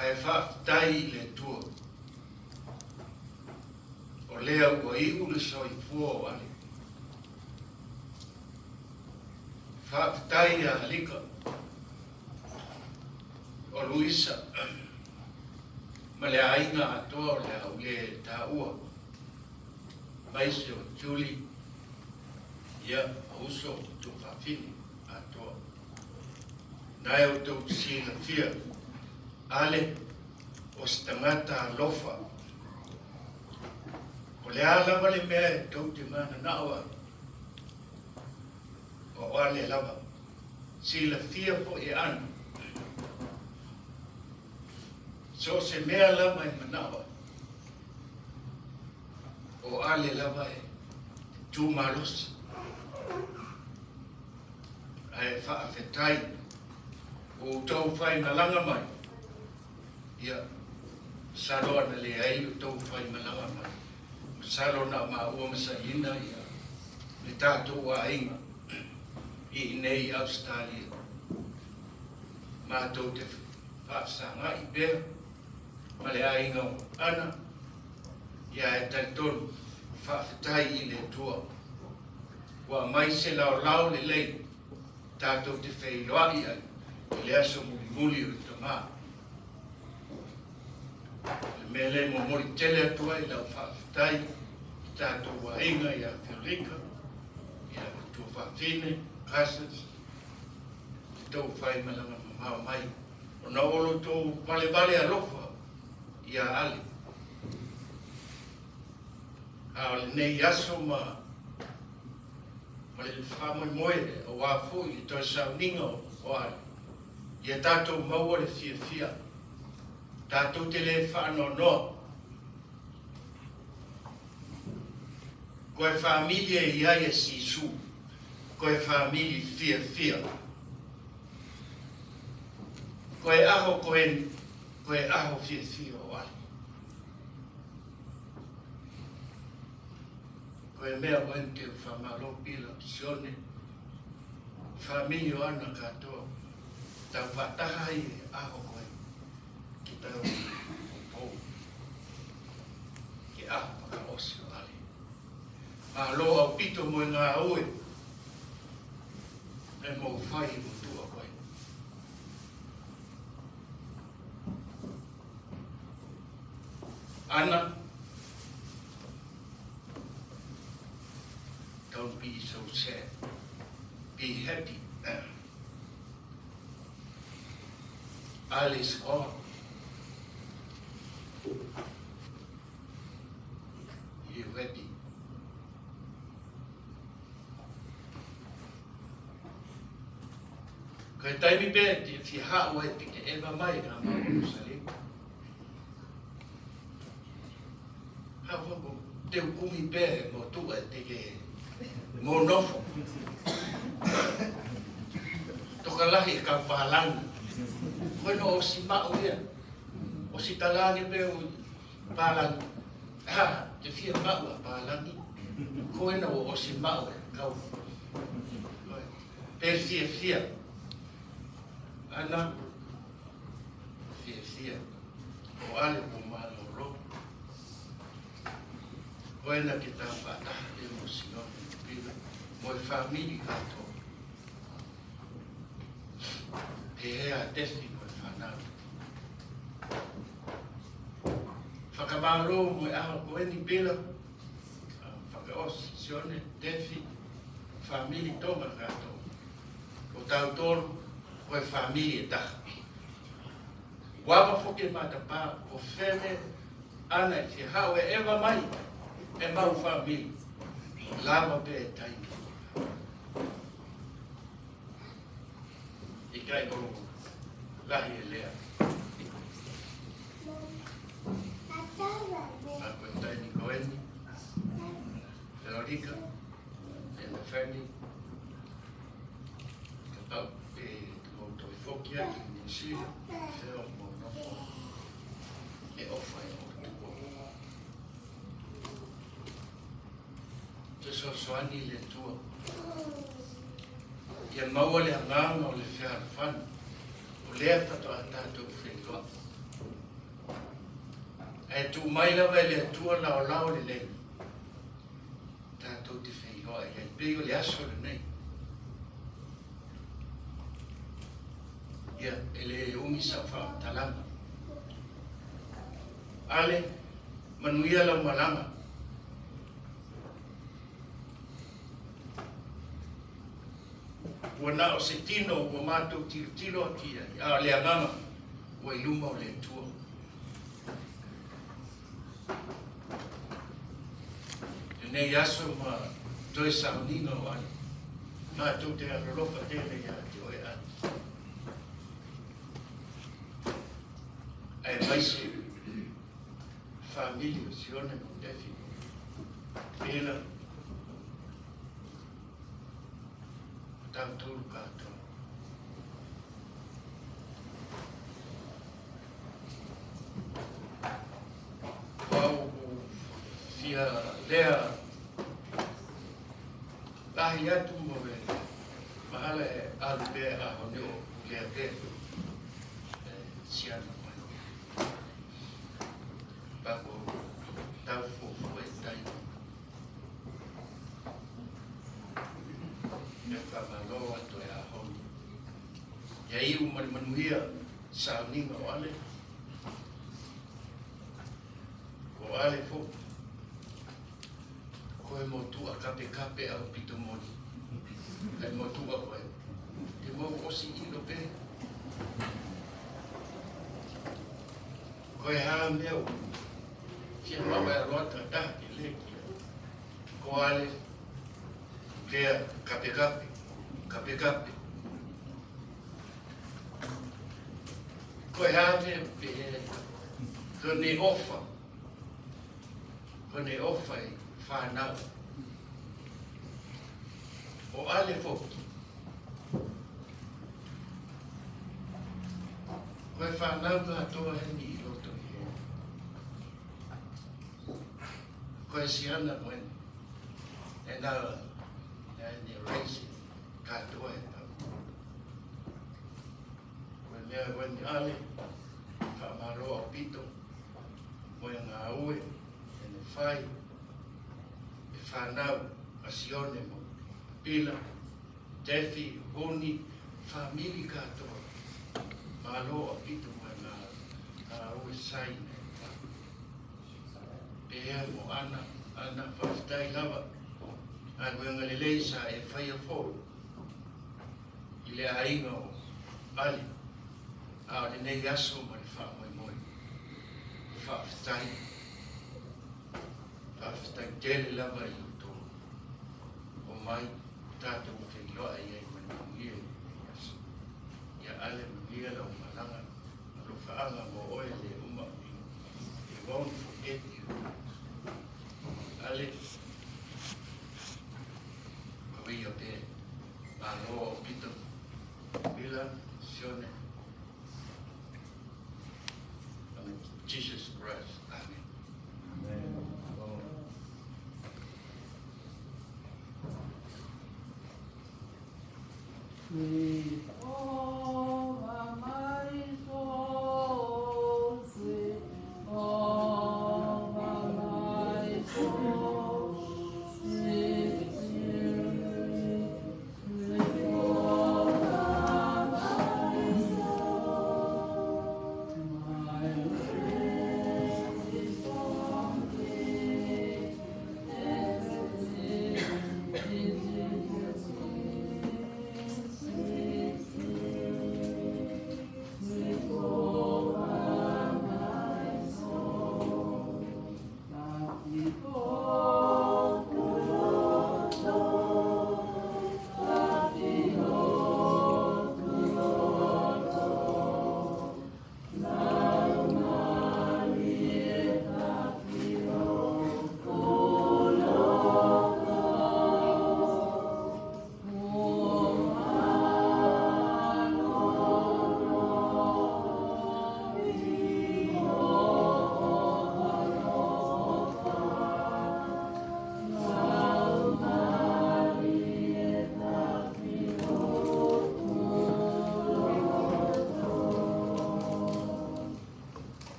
Ai whaftai le tua. O lea ua iu le soi fua o ale. Whaftai a lika. O Luisa. Ma le ainga atoa o le au le ta ua. Maise o Julie. Ia uso tu whawhini atoa. Nai o tau si la fia. Ale o stangata lofa. O le ala wale mea e tau te mana nawa. O ale lava. Si la fia po e anu. So se mea lava e manawa. O ale lava e tu malos. Ai whaafetai. O tau whai malanga mai. Ia, salo ana le ai o tau whai malanga mai. Salo na maua masaina ia, le tātou a inga, i nei Australia. Mātou te whaafsanga i pēr, ma le a inga o ana, ia e taitonu whaafetai i le tua. Wa mai se lau le lei, tātou te whailoai ai, i le aso muli o te maa. Me le mo mori tele atua i lau whaafitai, tātou wa inga i a Whirika, i a tu whaafine, Casas, i tau whai malanga mamau mai, o na olo tō vale alofa i a ale. A le nei aso ma le whamoi moere o wafu i toi sauninga o ale. I a tātou maua le fia. Tātou te le whāno noa. Koe whāmilia i aia sisu. Koe whāmili fia. Koe aho koe aho fia o ale. Koe mea wen te whamalo pila sione. Whāmilio ana katoa. Tau whataha i aho koe. Ki tau o ki aho paka osio ale. Ma lo au pito mo ngā oe. E mo whai mo tua koe. Ana, don't be so sad. Be happy. All is gone. You happy? Kai taimi pe te whiha o e pike ewa mai ngā maungu sale. Hawako te ukumi pe mo tua e teke mo nofo. Toka lahi ka whalangi. Koe no o si mao ia. O si talangi pe o pālangi. Ha, te whia mao a pālangi. Koe no o si mao e kau. Per whia. Ana, whia. O ale po malo ro. Koe na ki tā whataha emosione. Mo e whamiri kato. E hea tefi mo e whanau. Whakamaro mo e aho koe ni pila. Whakaosi, sione, tefi, whamiri tonga kato. O tau toro, ko e whamiri e taha. Wapa whoke matapā, o whene, ana e te hao e ewa mai, e mau whamiri. Lama pe e taiki. I kai koro lahi e lea. A koe taini koeni, Veronica, and the family. Ka tau e mauto i whoki aki ni sila, whio mo nofo. E ofa e o tuko. Te so soani le tua. Ia maua le anganga o le whiara whanu. O lea tato a tātou whenua. E tu mai lawa e le tua lao lao le lei. Tātou te whenua e pego le aso le nei. Ia, e le ungi sa wha talanga. Ale, manuia lau malanga. Ua na o se tino ua mātou tiro akia, a le anganga, ua iluma o le tua. E nei aso ma toe sauninga o ane. Mātou te arolofa tēne ia te oe ane. Ai maise, familia, sione mo defi, pēla, tau tūru kātou. Wau fia lea, lahi atu mo e, mahala e alu pēr a hone o lea pēr, siana mai. Pako tau fōfō e tai. E whamaloa to e ahoni. Ia iu manuia sauninga o ale. O ale fō. Koe motua kape kape au pito moni. E motua koe. Te mau osi ilo pe. Koe haa meo. Kia maua e roata tahi le kia. Ko ale. Kea kape kape. Kape kape. Koe haa meo pe e. Kone ofa. Kone ofa e whanau. O ale foki. Koe whanau ka toa heni i loto i he. Koe siana koe. E nara, ni reisi, ka toa e tau. Koe mea koe ni ale, whamaroa pito, moe ngā ue, e ne whai, e whanau, a sione mo, pila, tefi, honi, whamili ka toa. Māloa pito moe ngā ue sai ne. Pea mo ana whaftai lawa. Ai koe ngalelei sa e whaia fōu. I le ainga o ali. A o le nei aso ma le wha moe moe. Whaftai. Whaftai tele lawa i uto. O mai tātou whenioa i ei manuia i aso. Ia ale manuia lau malanga. Alo whaanga mo oe le uma i won't forget you. Ale. Ia pe alo pito bila sione. Amen. Jesus Christ. Amen. Amen.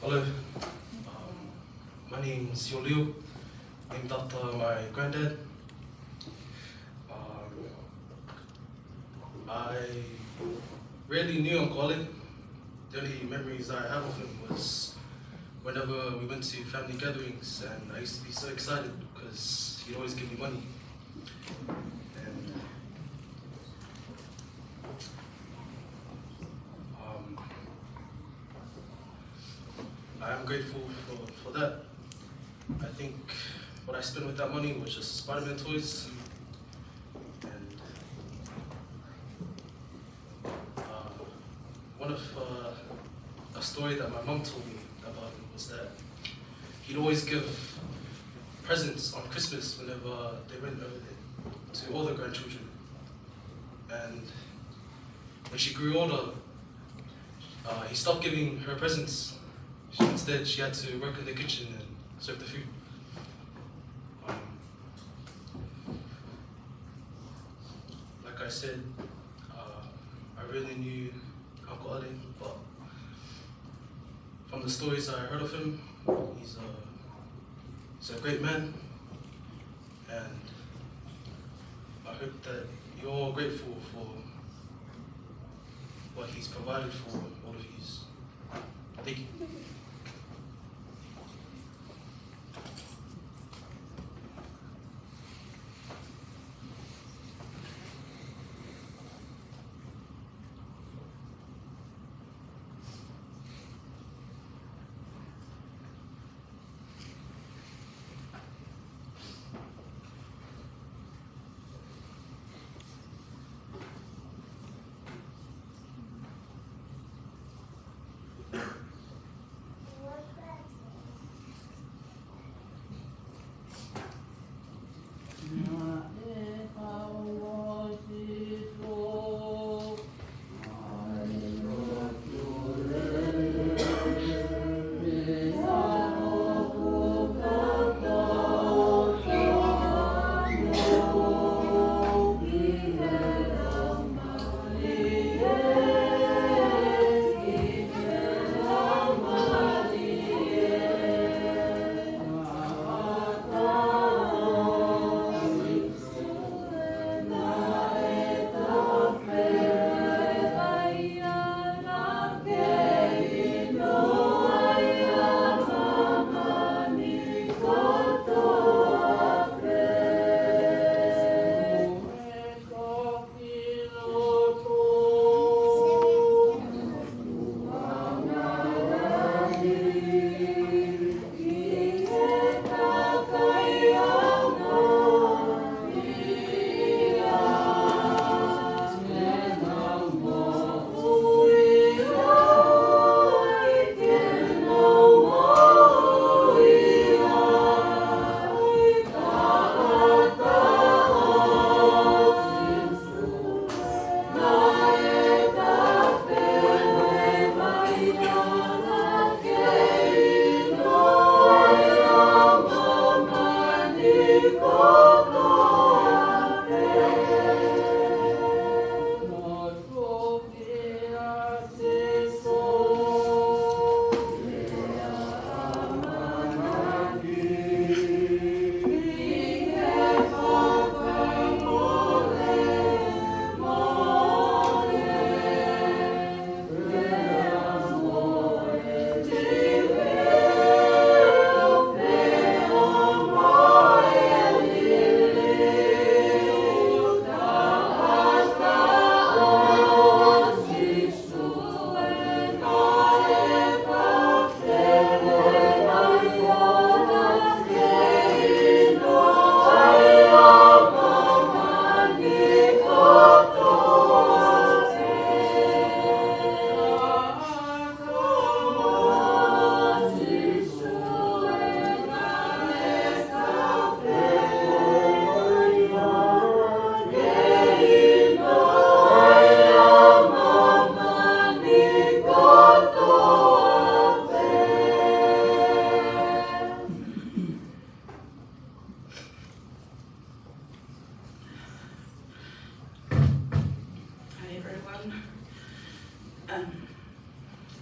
Hello, my name's Yolio, named after my granddad. I rarely knew Uncle Ollie. The only memories I have of him was whenever we went to family gatherings, and I used to be so excited because he'd always give me money. And I am grateful for that. I think what I spent with that money was just Spider-Man toys. And one of a story that my mom told me about him was that he'd always give presents on Christmas whenever they went over there to all the grandchildren. And when she grew older, he stopped giving her presents. Instead, she had to work in the kitchen and serve the food. Like I said, I really knew Uncle Ollie, but from the stories I heard of him, he's a great man, and I hope that you're all grateful for what he's provided for all of you. Thank you.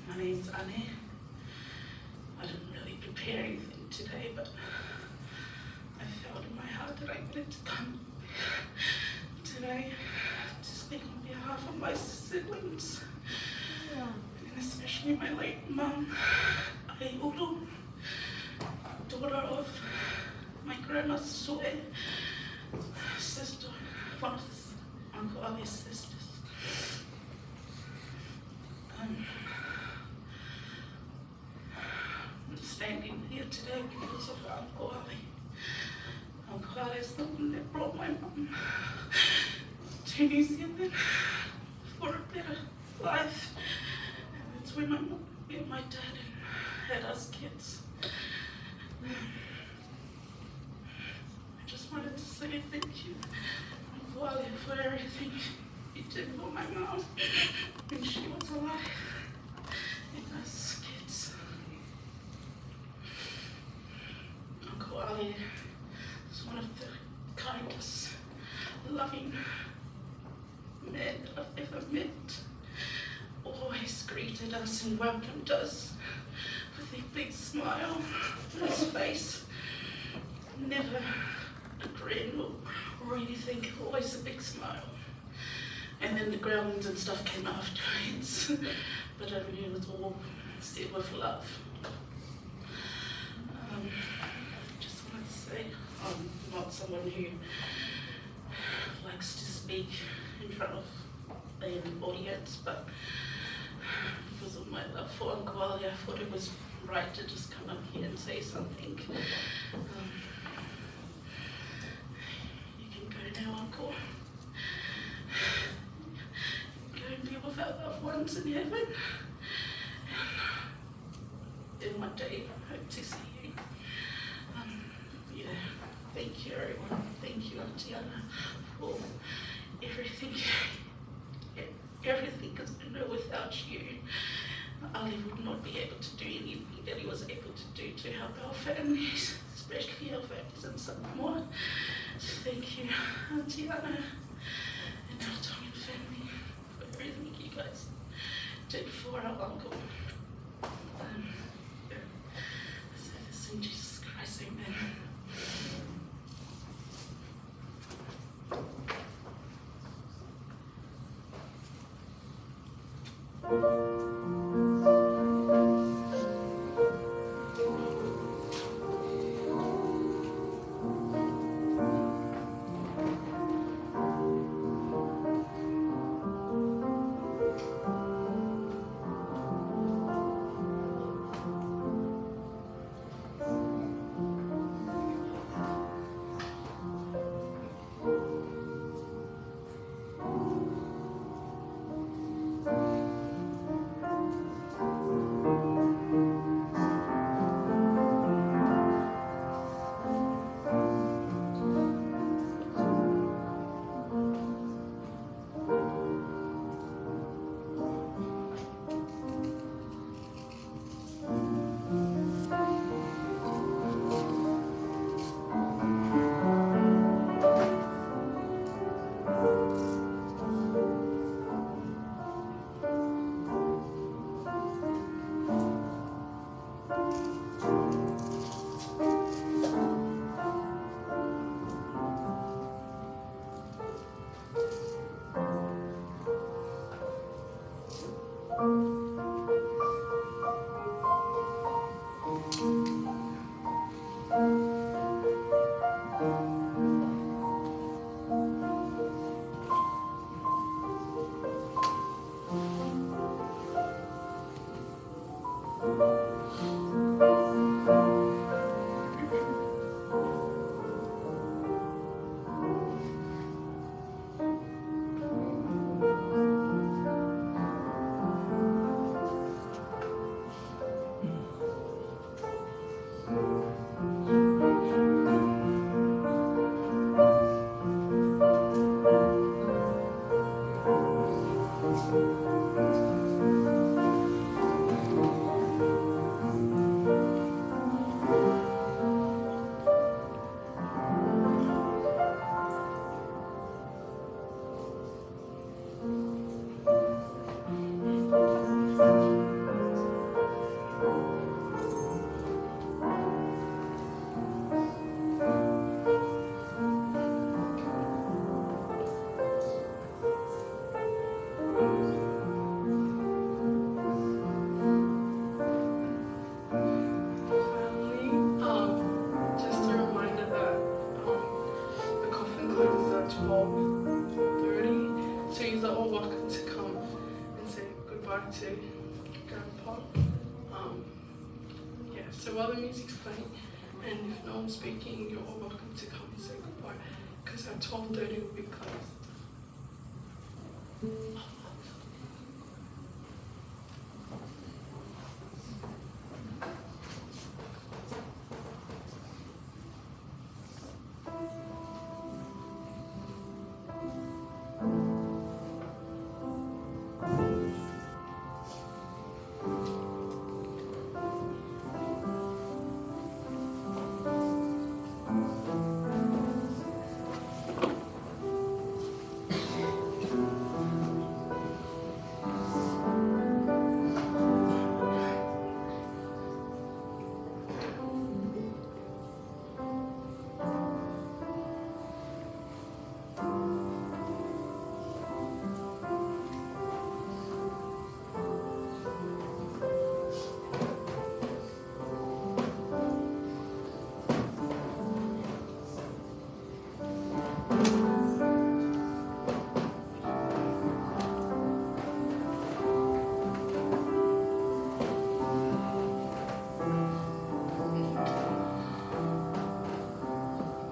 My name's Annie. prepare anything today, but I felt in my heart that I wanted to come today to speak on behalf of my siblings, and especially my late mum, Aiulu, daughter of my grandma Sue, sister, one of Uncle Ali's sisters. I'm standing here today because of Uncle Ali. Uncle Ali is the one that brought my mum to New Zealand for a better life. And that's where my mum met my dad and had us kids. I just wanted to say thank you, Uncle Ali, for everything you did for my mom when she was alive and us kids. Uncle Ali is one of the kindest, loving men I've ever met. Always greeted us and welcomed us with a big smile on his face. Never a grin or anything, always a big smile. And then the grounds and stuff came afterwards, but I mean, it was all said with love. Just wanted to say, I'm not someone who likes to speak in front of an audience, but because of my love for Uncle Ali, I thought it was right to just come up here and say something. You can go now, Uncle. Go and be with our loved ones in heaven. And one day, I hope to see you. Yeah, thank you, everyone. Thank you, Auntie Anna, for everything. Everything, because I know without you, Ali would not be able to do anything that he was able to do to help our families, especially our families in Samoa. So thank you, Auntie Anna, and our Tongan family, for everything you guys did for our uncle. So this in Jesus Christ, amen. 12:30. So you're all welcome to come and say goodbye to Grandpa. Yeah, so while the music's playing, and if no one's speaking, you're all welcome to come and say goodbye, because at 12:30 we'll be closed.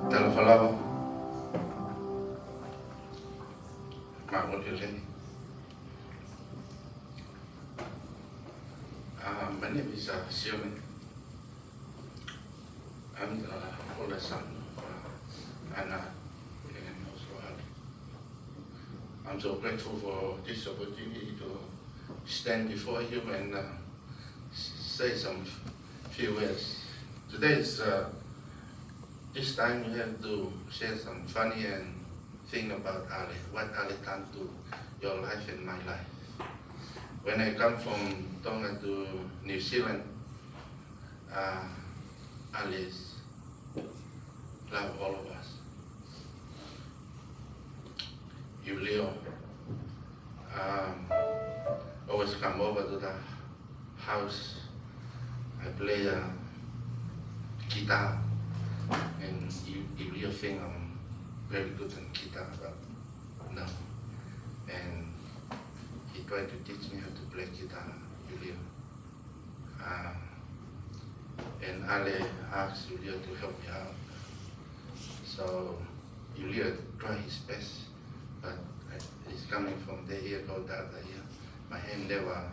Tala whalawa. Mā ori reni. My name is Sione. I'm the older son of Anna and also Ali. I'm so grateful for this opportunity to stand before you and say some few words. Today is this time we have to share some funny and thing about Ali, what Ali done to your life and my life. When I come from Tonga to New Zealand, Ali's love all of us. You, Leo, always come over to the house. I play guitar, and you really think I'm very good on guitar, but no. And he tried to teach me how to play guitar, Julio. And Ale asked Julio to help me out. So Julio tried his best, but it's coming from the ear go the other ear. My hand never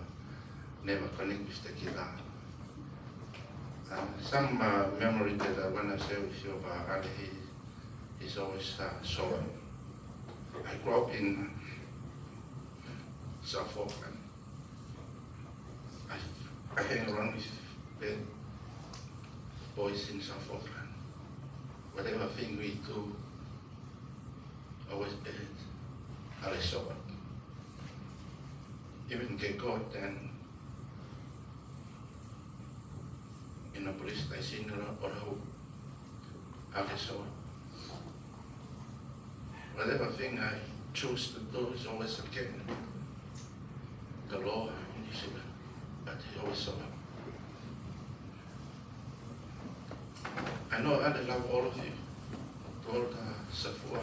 connect with the guitar. Some memory that I want to share with you about Ali, he's always short. I grew up in South Auckland. I hang around with bad boys in South Auckland. Whatever thing we do, always bad. Ali short. Even get caught and in a police station or who Ali short. Whatever thing I choose to do is always against the law in New Zealand, but he always saw it. I know I love all of you, all the Safua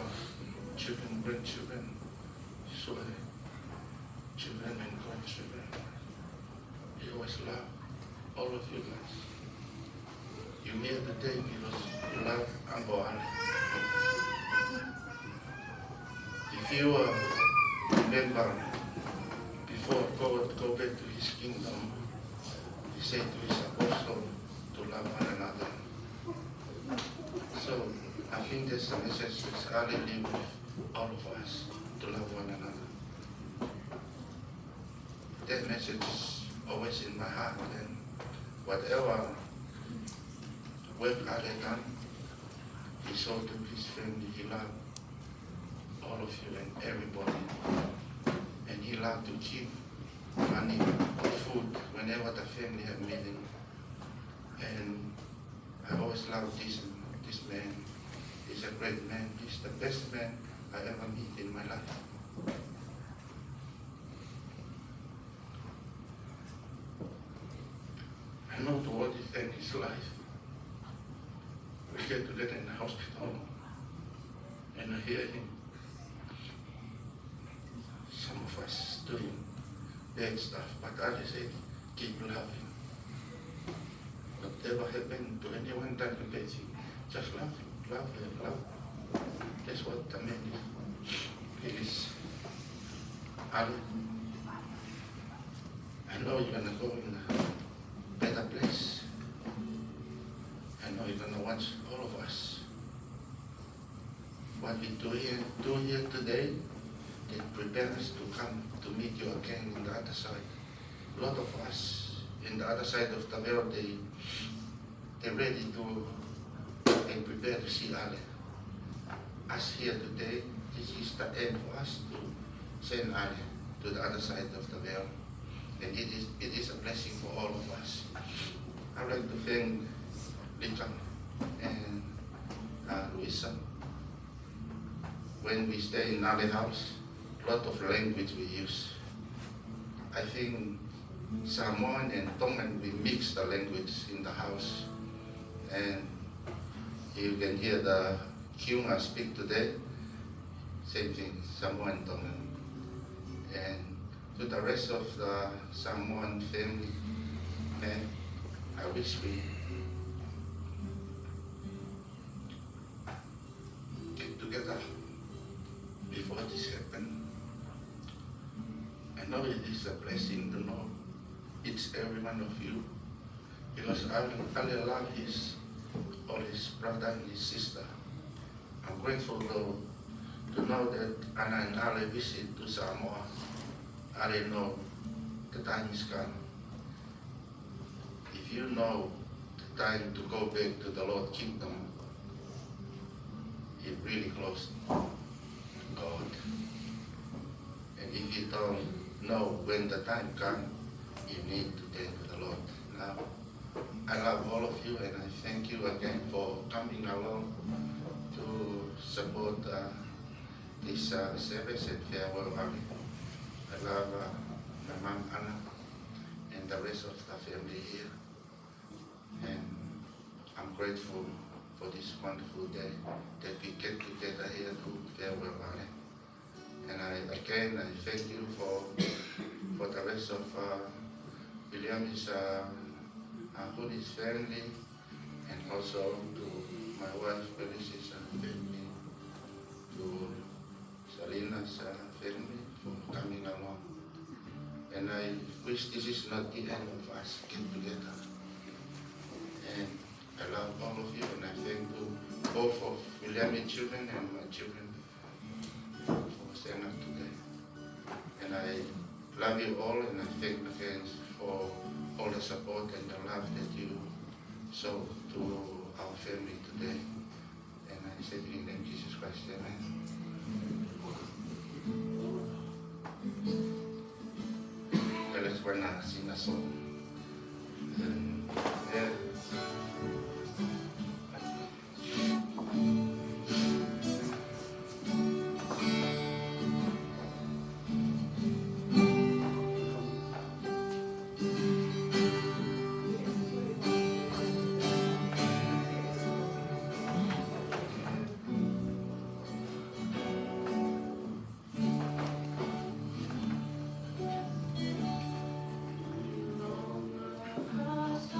children, grandchildren, children and grandchildren. He always love all of you guys. You hear the day because you love Uncle Ali. If you remember, before God go back to his kingdom, he said to his apostle to love one another. So I think there's a message which Ali live with all of us to love one another. That message is always in my heart, and whatever work Ali done, he showed to his family he loved all of you and everybody. And he loved to keep money, food, whenever the family had meeting. And I always loved this man. He's a great man. He's the best man I ever meet in my life. I know the world is end his life. We get together in the hospital, and I hear him doing bad stuff, but Ali said, keep laughing. Whatever happened to anyone done a bad thing, just laughing, laugh and laugh. That's what the man is. He is Ali. I know you're gonna go in a better place. I know you're gonna watch all of us. What we do here today, it prepares us to come to meet you again on the other side. A lot of us in the other side of the world, they're ready to and prepare to see Ali. Us here today, this is the end for us to send Ali to the other side of the world. And it is a blessing for all of us. I'd like to thank Licham and Luisa. When we stay in Ali house, a lot of language we use. I think Samoan and Tongan, we mix the language in the house. And you can hear the Kiunga speak today, same thing, Samoan and Tongan. And to the rest of the Samoan family, man, I wish we get together before this happened. I know it is a blessing to know it's every one of you, because Ali love all his brother and his sister. I'm grateful to know that Anna and Ali visit to Samoa. Ali know the time is come. If you know the time to go back to the Lord's kingdom, you're really close to God. And if you don't know when the time comes, you need to turn to the Lord now. I love all of you, and I thank you again for coming along to support this service and farewell. I love my mom Anna and the rest of the family here, and I'm grateful for this wonderful day that we get together here to farewell Ali. And I thank you for the rest of William's Hoodie's family, and also to my wife Felicia's family, to Salina's family for coming along. And I wish this is not the end of us get together. And I love all of you, and I thank you both of William's children and my children for staying up today. And I love you all, and I thank again for all the support and the love that you show to our family today. And I say in the name of Jesus Christ, amen. Let's sing a song. Yeah. Across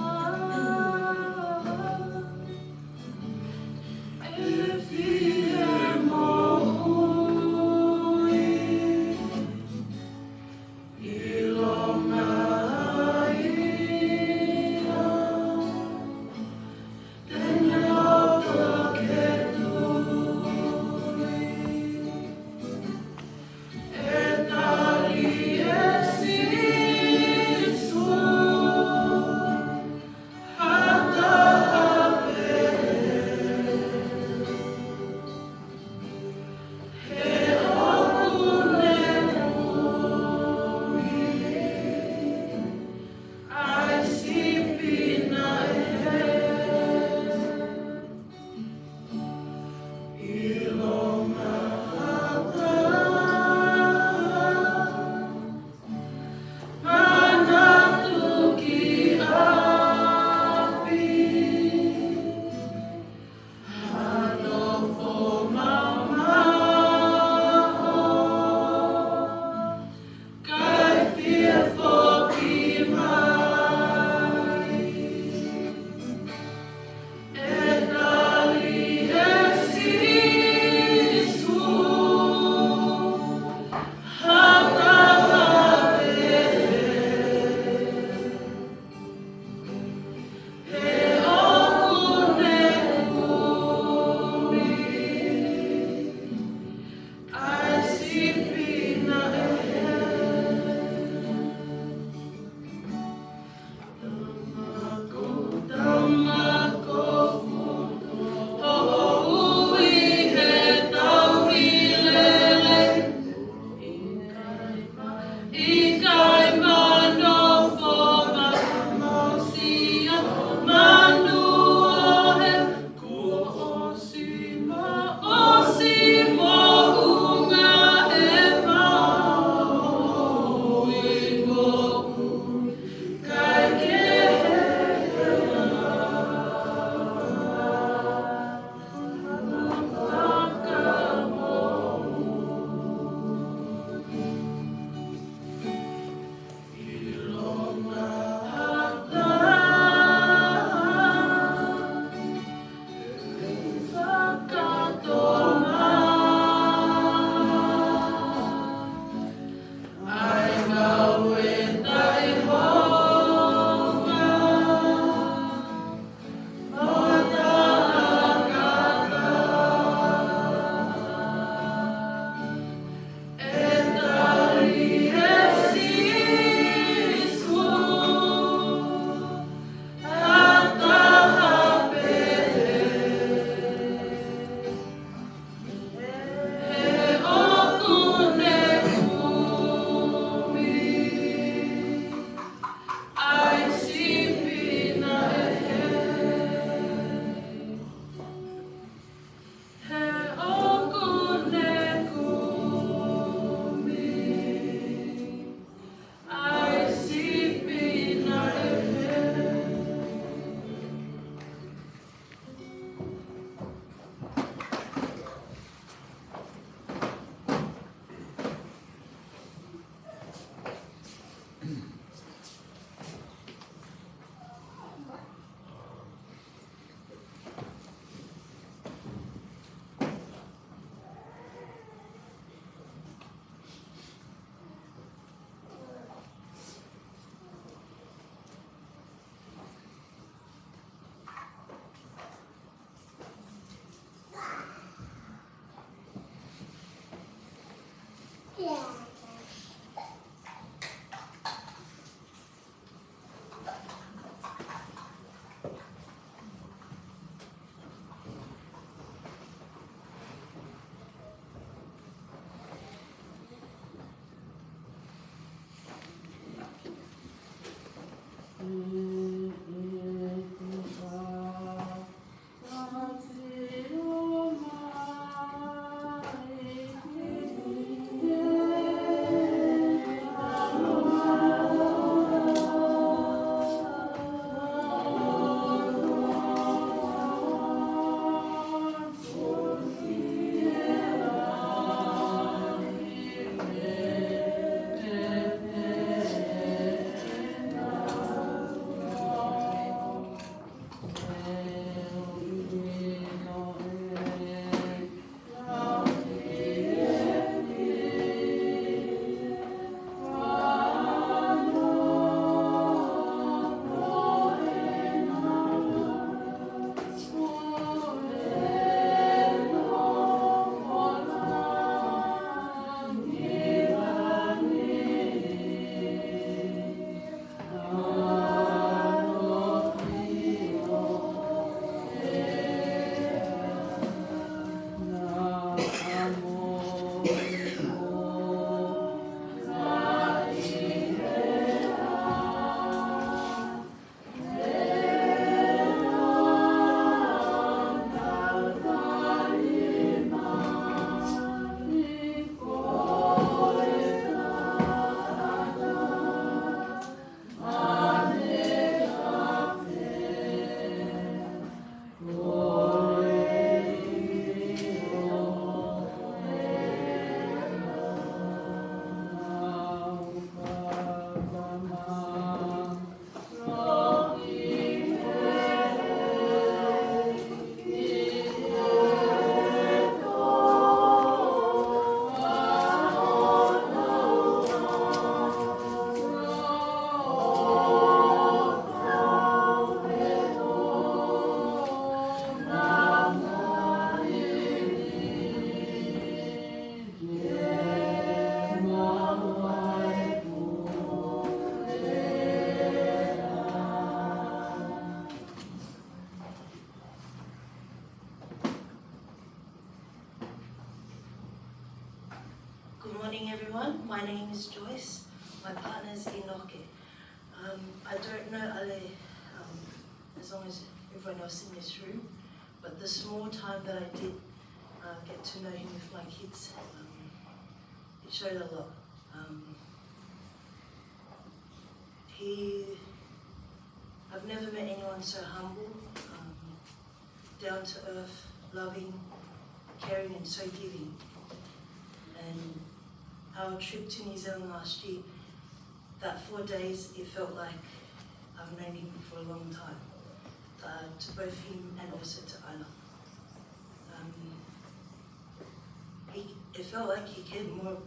Good morning, everyone. My name is Joyce. My partner is Enoke. I don't know Ale as long as everyone else in this room, but the small time that I did get to know him with my kids, it showed a lot. I've never met anyone so humble, down to earth, loving, caring, and so giving. And our trip to New Zealand last year, that 4 days, it felt like I've known him for a long time, to both him and also to Anna. It felt like he cared more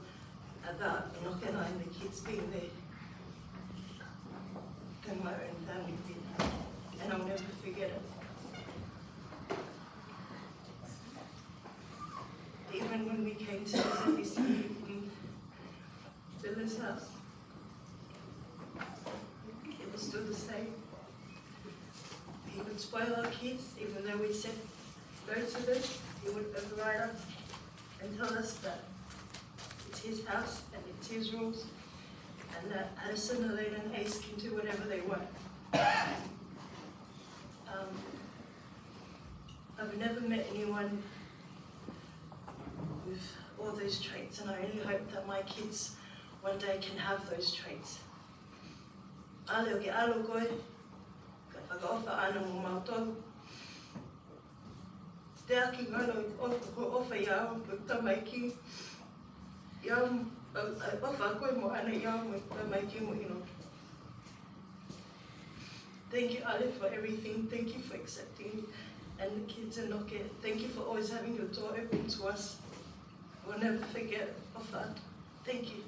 about Enoke and I and the kids being there than my own family did, and I'll never forget it. Even when we came to visit in Billa's house, it was still the same. He would spoil our kids, even though we said no to them. He would override us and tell us that it's his house and it's his rules, and that Addison, Elaine, and Ace can do whatever they want. I've never met anyone with all those traits, and I really hope that my kids one day can have those traits. Ale o ke alo koe, ka whakaofa ana mo mautau. Te aki ngano ko ofa iau, ko tamaiki. Iau, ofa koe mo ana iau mo tamaiki mo ino. Thank you, Ale, for everything. Thank you for accepting me and the kids in Noke. Thank you for always having your door open to us. We'll never forget of that. Thank you.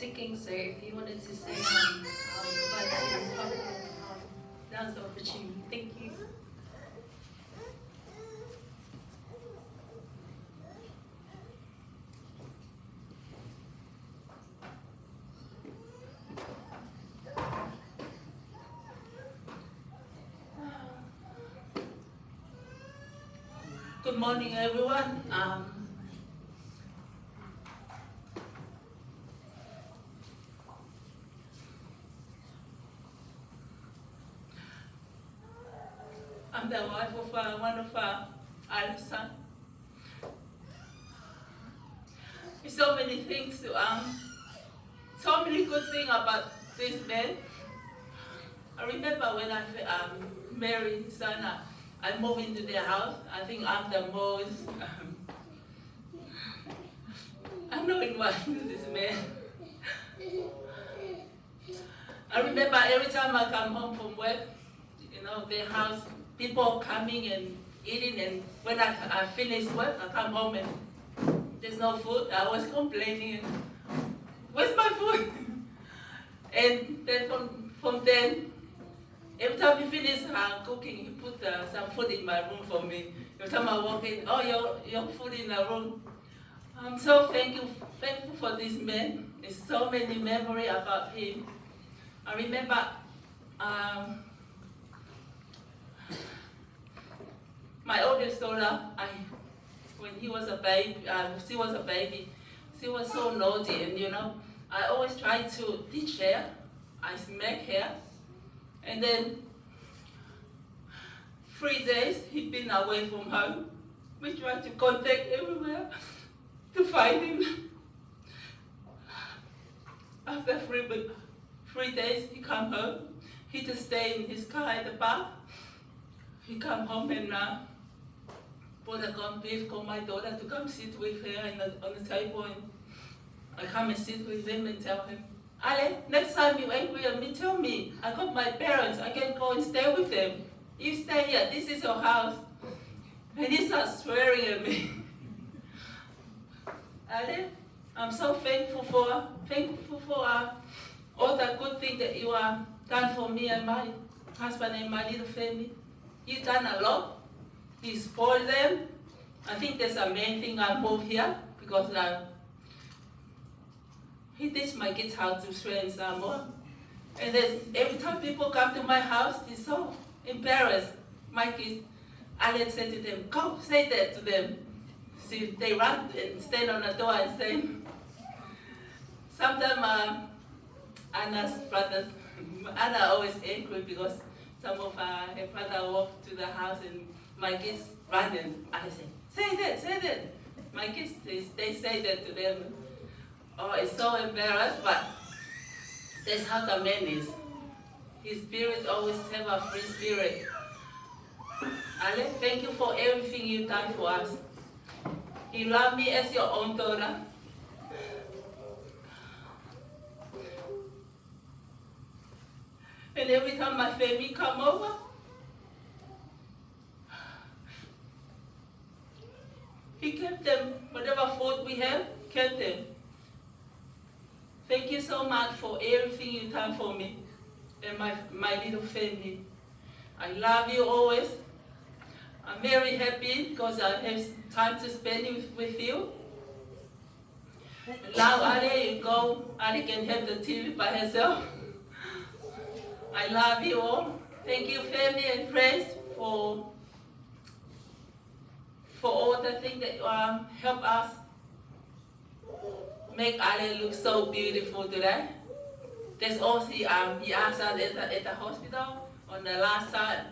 thinking, so if you wanted to say, now's the opportunity. Thank you. Good morning, everyone. I'm the wife of one of Alice's son. There's so many things so many good things about this man. I remember when I married his son, I moved into their house. I think I'm the most annoying one to this man. I remember every time I come home from work, you know, their house, people coming and eating, and when I finish work, I come home and there's no food. I was complaining, where's my food? And then from then, every time he finished cooking, he put some food in my room for me. Every time I walk in, oh, your food in the room. I'm so thankful for this man. There's so many memories about him. I remember my oldest daughter, when he was a baby, she was a baby, she was so naughty, and you know, I always try to teach her. I smack her, and then 3 days he'd been away from home. We tried to contact everywhere to find him. After 3 days, he come home. He just stay in his car at the park. He come home and put a corned beef, call my daughter to come sit with her on the table, and I come and sit with him and tell him, Ale, next time you angry at me, tell me. I got my parents, I can go and stay with them. You stay here, this is your house. And he starts swearing at me. Ale, I'm so thankful for all the good things that you have done for me and my husband and my little family. You've done a lot. You spoiled them. I think that's the main thing I moved here, because he teach my kids how to swear in Samoa. And then every time people come to my house, they're so embarrassed. My kids, Alex said to them, go say that to them. See, they run and stand on the door and say, sometimes Anna's brothers, Anna always angry because some of her brother walk to the house and my kids run and I say that. My kids, they say that to them. Oh, it's so embarrassed, but that's how the man is. His spirit always have a free spirit. Ale, thank you for everything you've done for us. You love me as your own daughter. And every time my family come over, he kept them, whatever food we have, kept them. Thank you so much for everything you've done for me and my little family. I love you always. I'm very happy because I have time to spend with you. Now Ale, you go, Ale can have the TV by herself. I love you all. Thank you, family and friends, for all the things that help us make Ale look so beautiful today. There's also he asked us at the hospital on the last side.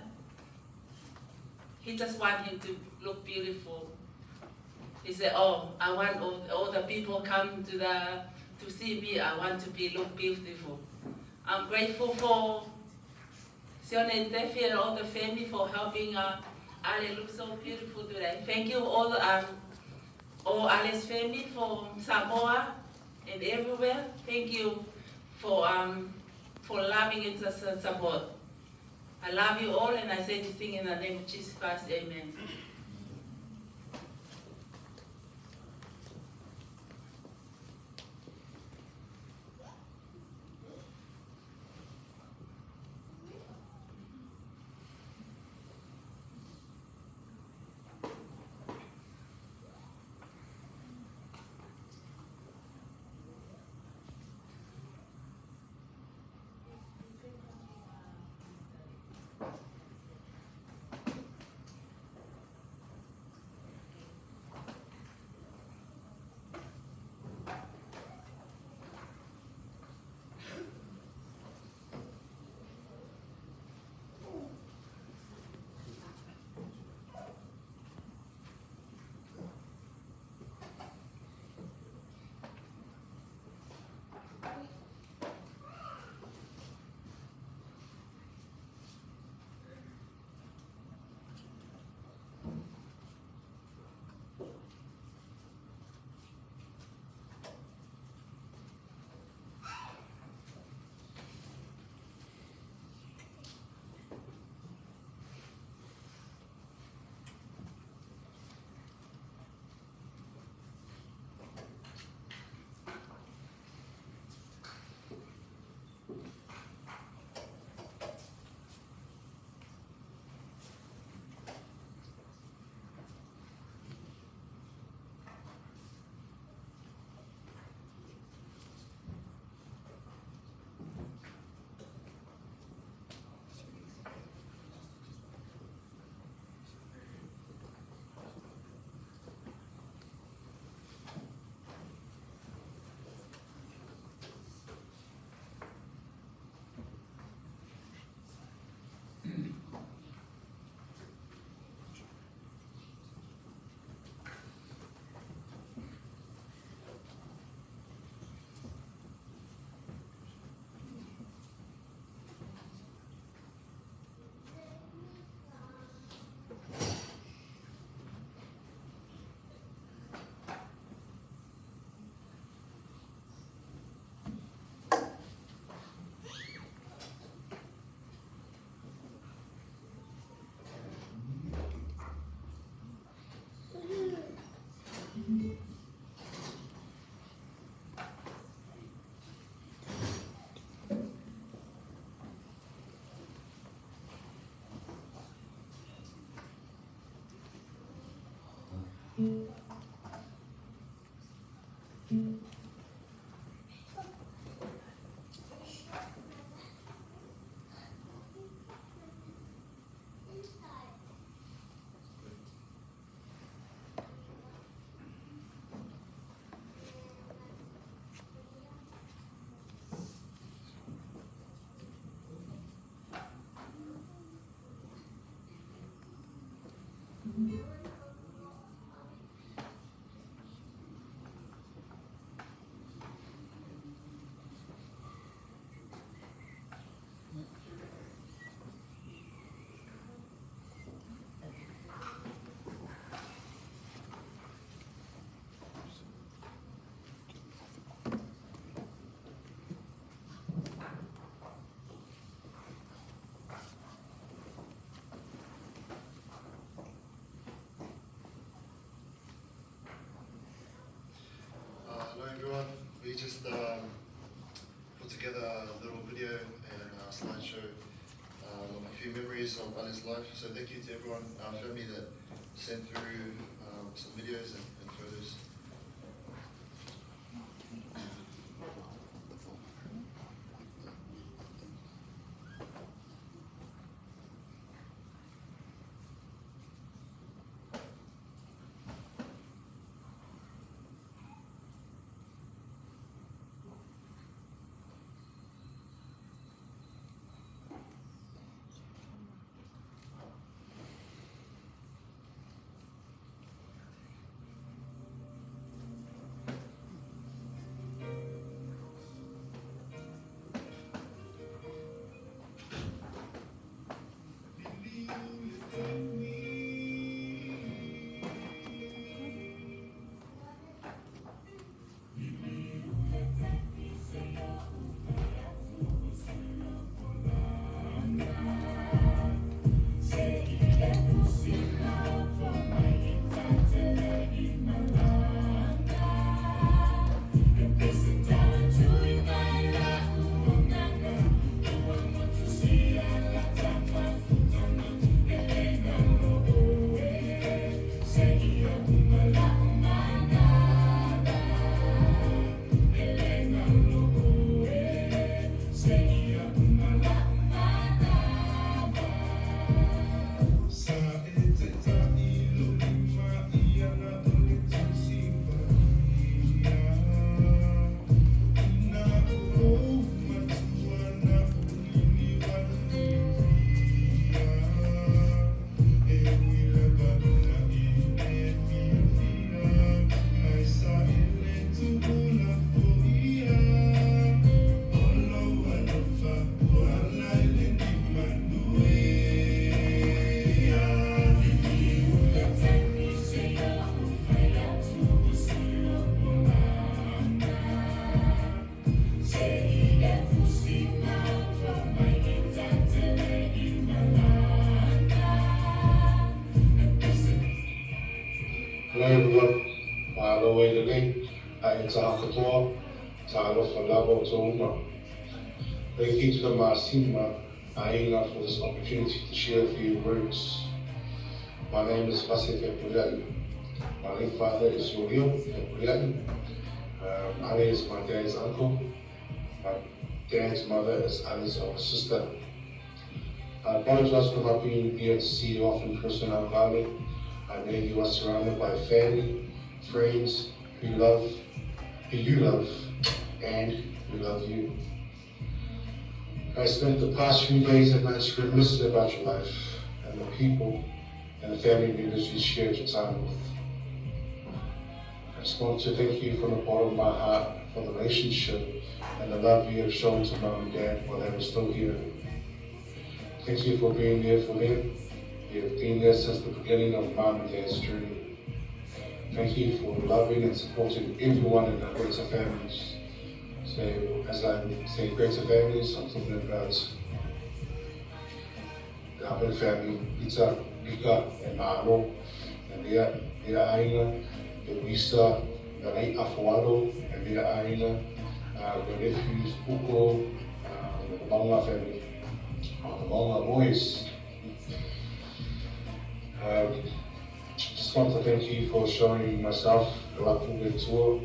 He just wants him to look beautiful. He said, "Oh, I want all the people come to see me. I want to look beautiful." I'm grateful for Sion and Tefi and all the family for helping Ale look so beautiful today. Thank you all Ale's family from Samoa and everywhere. Thank you for loving and support. I love you all, and I say this thing in the name of Jesus Christ. Amen. Hello everyone, we just put together a little video and a slideshow of a few memories of Ali's life. So thank you to everyone, our family that sent through some videos and photos. Hello everyone, mahalo e lelei, a e taha katoa, taha lofa lava o tō uma. Thank you to the Ma'asima Ainga for this opportunity to share a few words. My name is Vase Fepuriai. My late father is Yorio Fepuriai. Ali is my dad's uncle. My dad's mother is Ali's older sister. I apologize for not being here to see you off in person on Valley. I know you are surrounded by family, friends who you love, and who love you. I spent the past few days and nights reminiscing about your life and the people and the family members you shared your time with. I just want to thank you from the bottom of my heart for the relationship and the love you have shown to Mom and Dad while they were still here. Thank you for being there for them. You have been there since the beginning of Mom and Dad's journey. Thank you for loving and supporting everyone in the Greater families. So, as I say Greater families, I'm talking about the Abel family, Peter, Mika, and Mahalo, and their Aina, the Wisa, the late Afuado, and their Aina, the nephews, Uko, the Maunga family, the Maunga boys. just want to thank you for showing myself the Lapuke tour,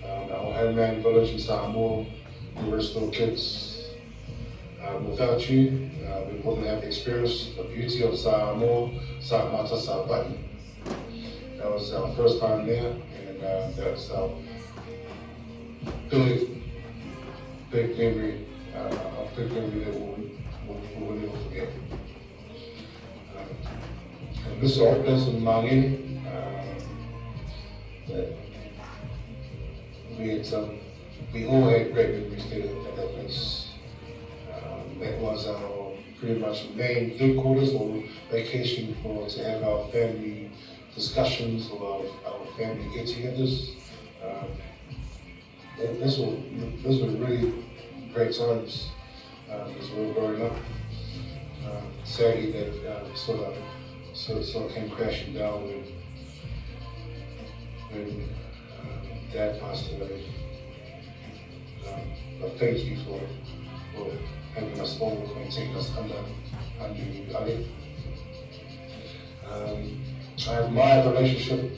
our Handman Village in Samoa, we were still kids. Without you, we wouldn't have experienced the beauty of Samoa, Saamata, Saabani. That was our first time there, and that's our big memory, a big memory that we'll never forget. And this all place in Mangini, we all had great memories there at that place. That was our pretty much main headquarters or vacation to have our family discussions or our family get-togethers. Those were really great times as we were growing up. Sadly, that sort of came crashing down when Dad passed away. But thank you for having us over and taking us under Ali. I admire the relationship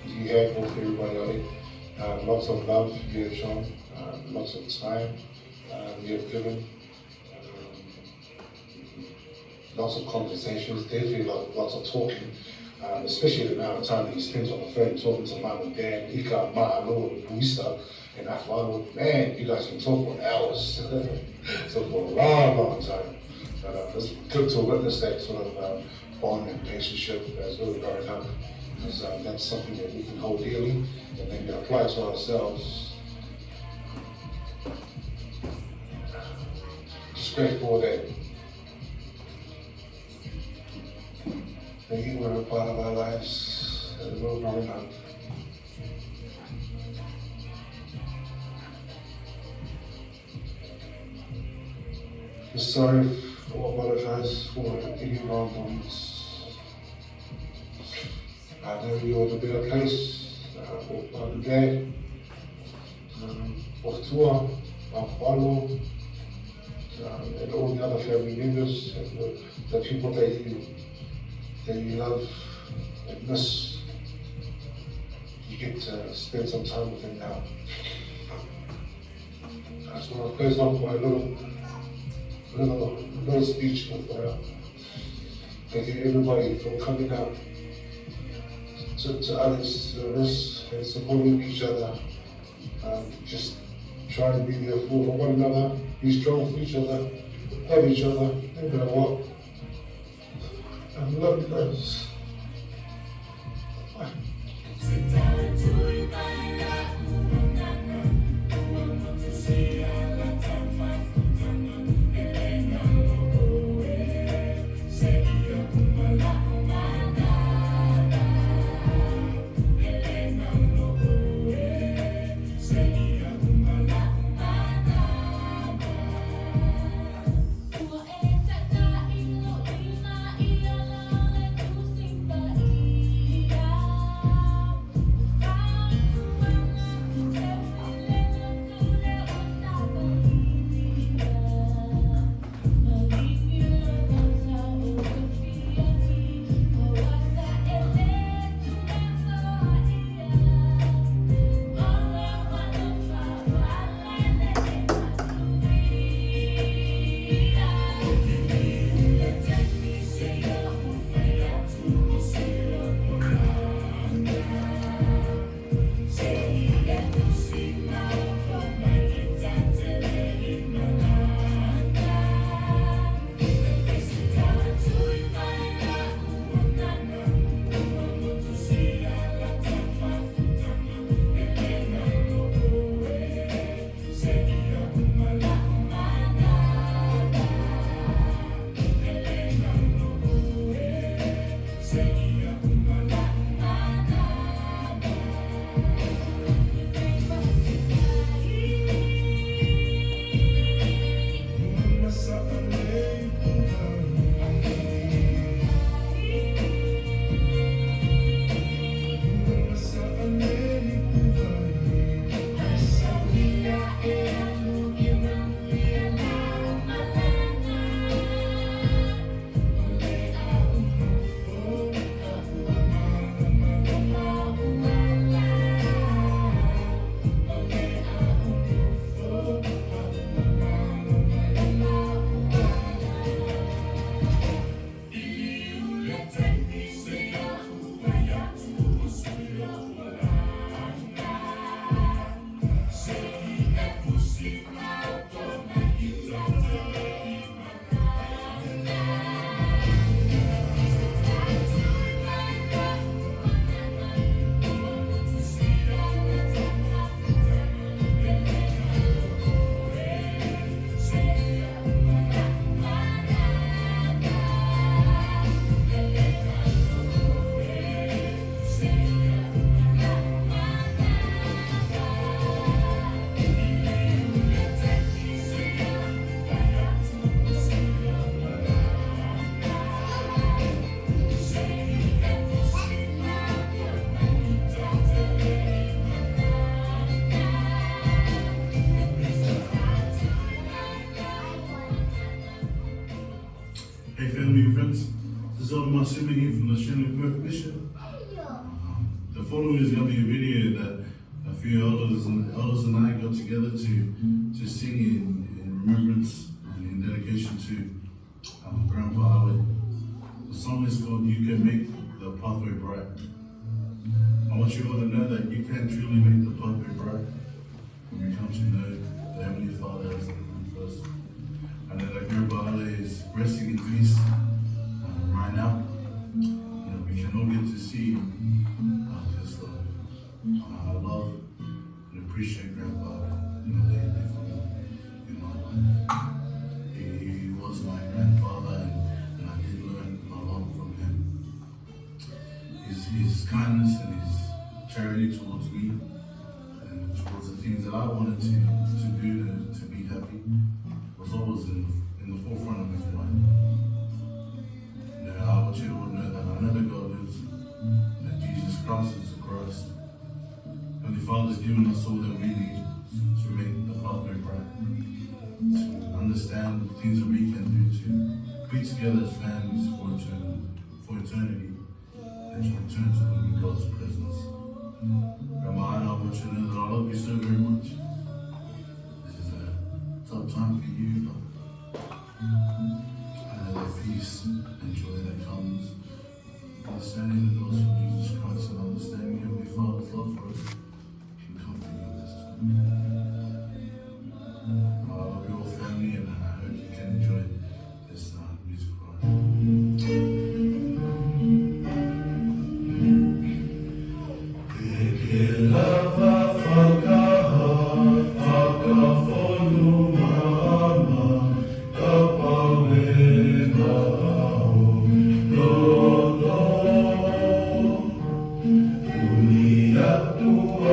you have with everybody, Ali. Lots of love you have shown, lots of time you have given, lots of conversations, definitely lots of talking, especially the amount of time that you spend on the phone talking to mom and dad, Ika, Ma, Alo, and Luisa, and Afano. Man, you guys can talk for hours. So for a long time. It's good to witness that sort of bond and relationship as we're growing up. Because that's something that we can hold dearly and then apply to ourselves. Just grateful that you were a part of our lives as we were growing up. I'm sorry, I apologize for any wrongdoings. I know you're in a better place with Mother Dad, with Tua, Palo, and all the other family members, and the people that you love and miss. You get to spend some time with them now. I just want to close off my little speech with thank you everybody for coming out to Ali's service and supporting each other. Just try to be there for one another, be strong for each other, love each other, no matter what. I love you guys. Hey family and friends, this is Elder Masimi here from the Shannon Perth Bishop. The following is going to be a video that a few elders and I got together to sing in remembrance and in dedication to Grandpa Ali. The song is called You Can Make the Pathway Bright. I want you all to know that you can truly make the pathway bright when we come to know the Heavenly Father as the first. I know that Grandpa Ali is resting in peace right now. We can all get to see his love and appreciate Grandpa that he did for me in my life. He was my grandfather, and I did learn a lot from him. His kindness and his charity towards me and towards the things that I wanted to do to be happy was always in the forefront of his mind. I want you to know that I know that God lives, that Jesus Christ is the Christ. And the Father has given us all that we need to make the pathway bright, to understand the things that we can do to be together as families for eternity, and to return to them in God's presence. Grandma, I want you to know that I love you so very much. This is a tough time for you, but I know that peace and joy that comes, understanding the gospel of Jesus Christ and understanding Heavenly Father's love for us can comfort you in this time. I love your family, and I hope you can enjoy this music ride. Tua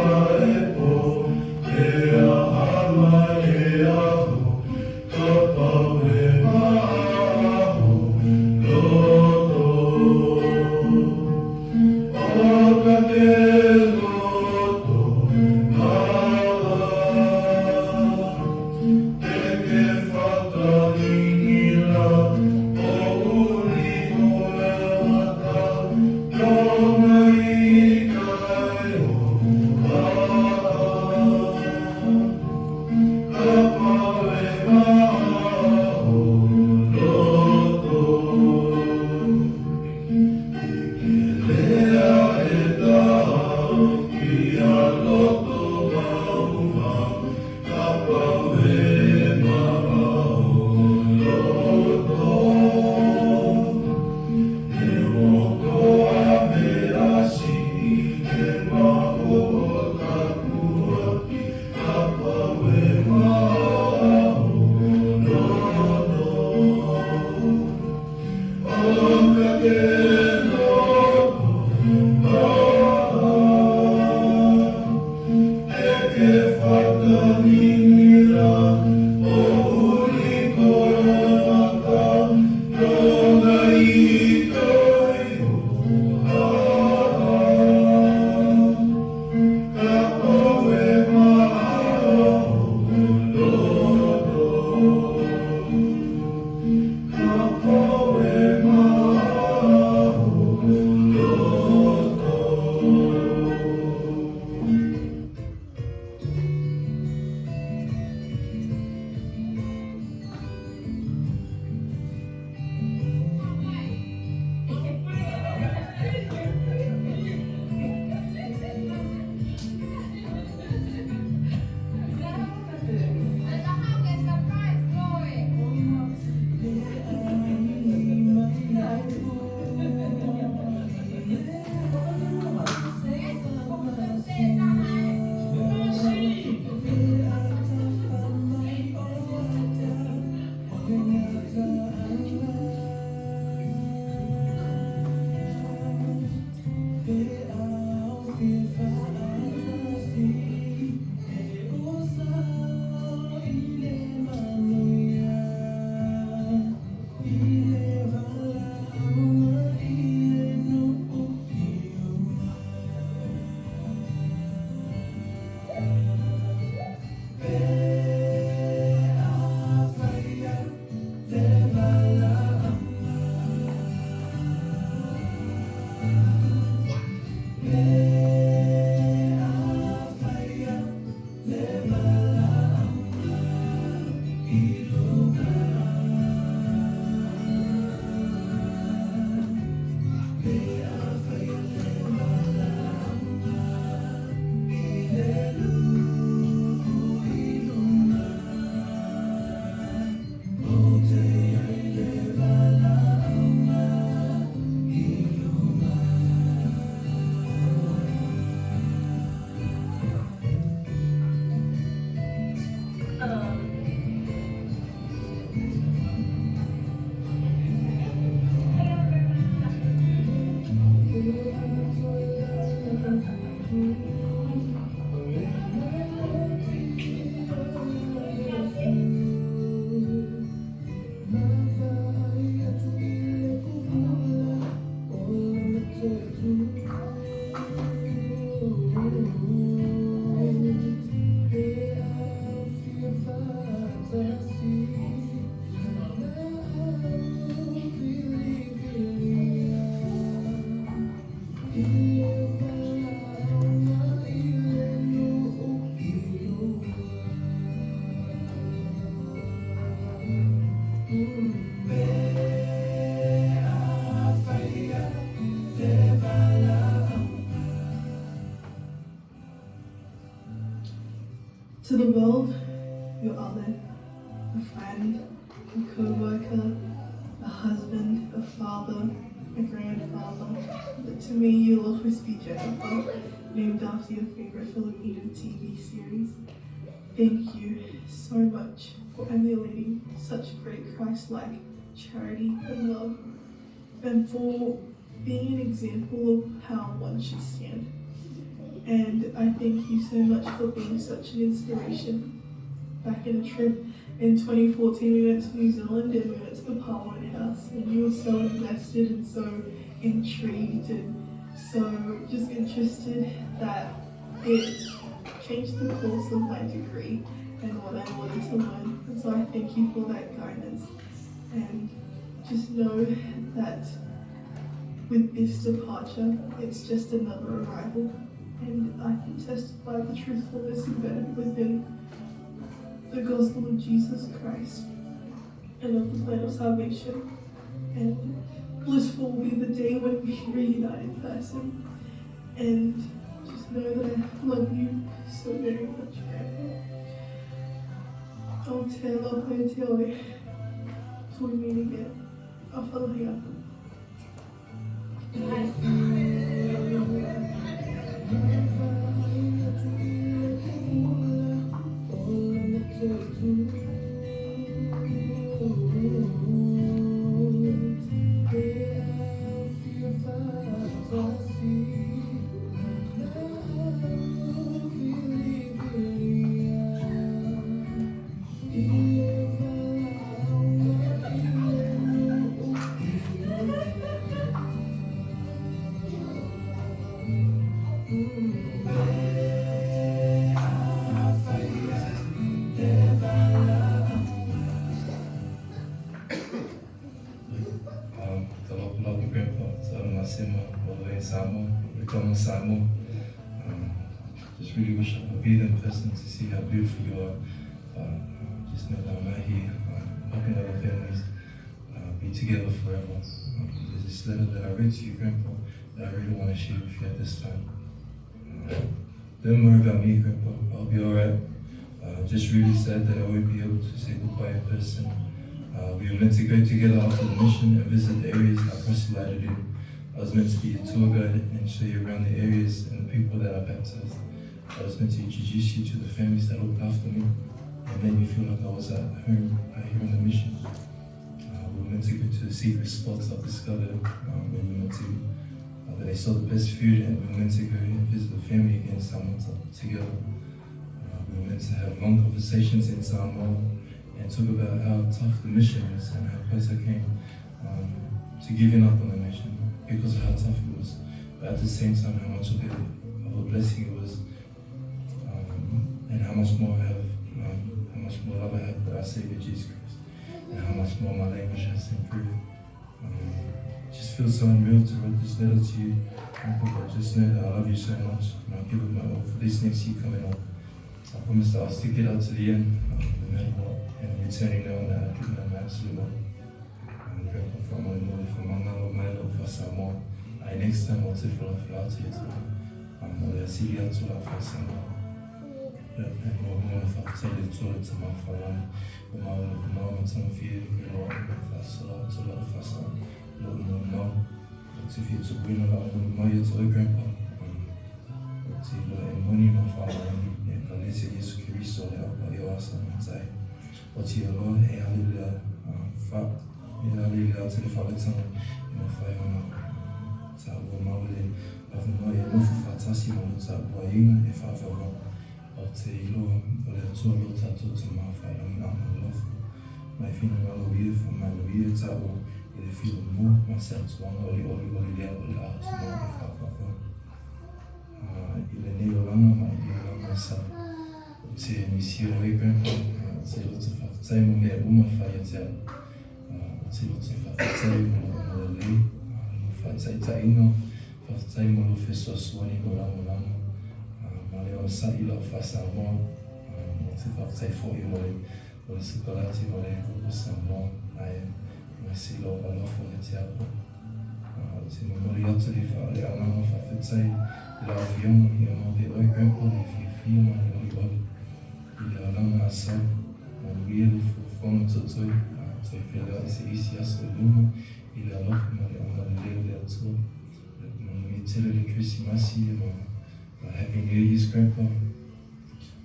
the world, you're other. A friend, a co-worker, a husband, a father, a grandfather. But to me, you'll always be Jennifer, named after your favorite Filipino TV series. Thank you so much for emulating such great Christ-like charity and love, and for being an example of how one should stand. And I thank you so much for being such an inspiration. Back in a trip in 2014, we went to New Zealand and we went to the Parliament House, and you were so invested and so intrigued and so just interested that it changed the course of my degree and what I wanted to learn. And so I thank you for that guidance. And just know that with this departure, it's just another arrival. And I can testify the truthfulness embedded within the gospel of Jesus Christ and of the plan of salvation. And blissful will be the day when we reunite in person. And just know that I love you so very much, Grandpa. Aotearoa koe te oe. Till we meet again. Awhalahi Samoa. Just really wish I could be there in person to see how beautiful you are. Just know that I'm out here helping other families be together forever. There's this letter that I read to you, Grandpa, that I really want to share with you at this time. Don't worry about me, Grandpa. I'll be alright. Just really sad that I won't be able to say goodbye in person. We were meant to go together after the mission and visit the areas I proselyted in. I was meant to be a tour guide and show you around the areas and the people that I baptized. I was meant to introduce you to the families that looked after me and made me feel like I was at home out here on the mission. We were meant to go to the secret spots I've discovered. We were meant to, where they saw the best food, and we were meant to go and visit the family again in Samoa together. We were meant to have long conversations in Samoa and talk about how tough the mission is and how close I came to giving up on the mission because of how tough it was, but at the same time how much of a blessing it was, and how much more I have, how much more love I have for our Savior Jesus Christ, and how much more my language has improved. It just feels so unreal to write this letter to you, but just know that I love you so much, and I'll give it my all for this next year coming up. I promise that I'll stick it out to the end, no matter what, and returning knowing that I've given them my absolute all. Grandpa from my mother, from my mother, my love for Samoa. Next time I'll take for a to you. I'm going to see you to our first Samoa. And we're going to tell you to my father. We're going to tell you, we're going to fast a lot, to love fast a lot more now. But if you're to win a lot, I'm going to my grandpa. But to money, my father, and Kalesi Yesu Kiristo, I'll be awesome inside. But to your Lord, hallelujah. Hallelujah to the Father, Son, and the Fire on Tabu Mawle, of Noya, Mufa Tasi, Mamuta, Boying, if I've ever, or Taylor, or the Tolo Tato to my father, and I'm love. My funeral with my Louis Tabu, with a few more, myself, one only there, all out, no, if I've ever. Il est né au lendemain, my dear, myself. C'est Monsieur Weber, c'est l'autre fait, mon mère, ou ma fire. C'est l'autre fait, mon lait, fait, taïno, fait, mon fait, soigné, mon Maleo sa il a face à moi, c'est fait, for you, mon séparati, mon sanglant, merci, l'or, alors, for the diable. C'est mon moriot to the father, I'm fait, il a fait, il m'a fait, grandpa, if you feel my body. le alanga asa, mauielu fuafonga tutoi, toi whelea ese isi aso luma, i le alofa ma le ama le leo le atua. Me tele le Krismasi, ma Happy New Year's Grandpa.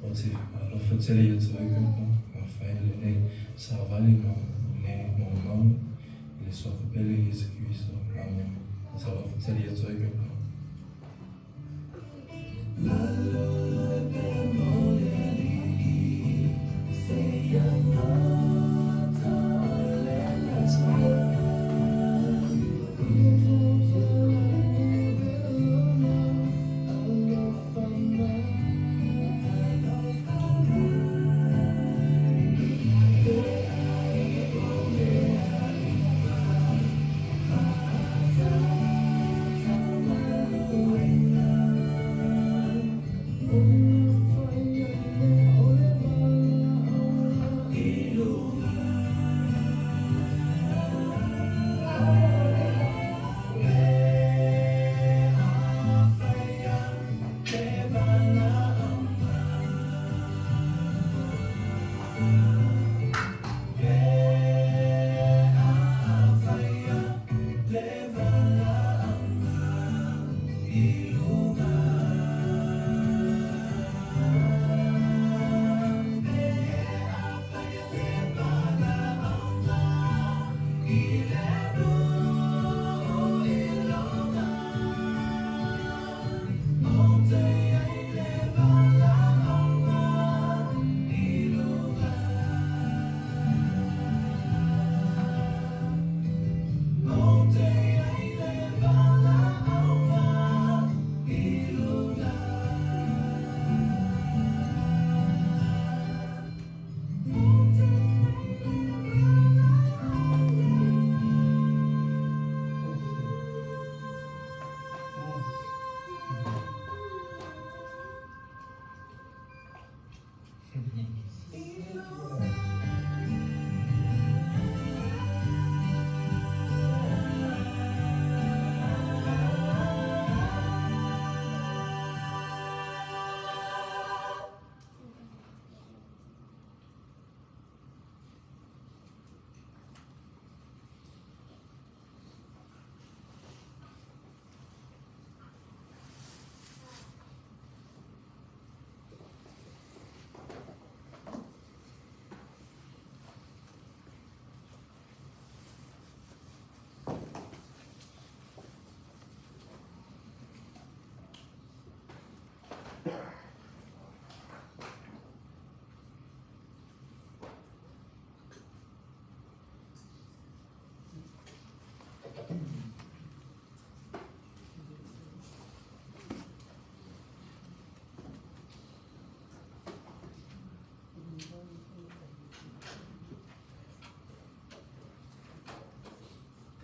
O te alofa tele ia tu ai Grandpa, ma whaia le nei sa vali ma nei mau, i le sofa pele i Yesu Christo. Amen. O te alofa tele ia tu ai Grandpa.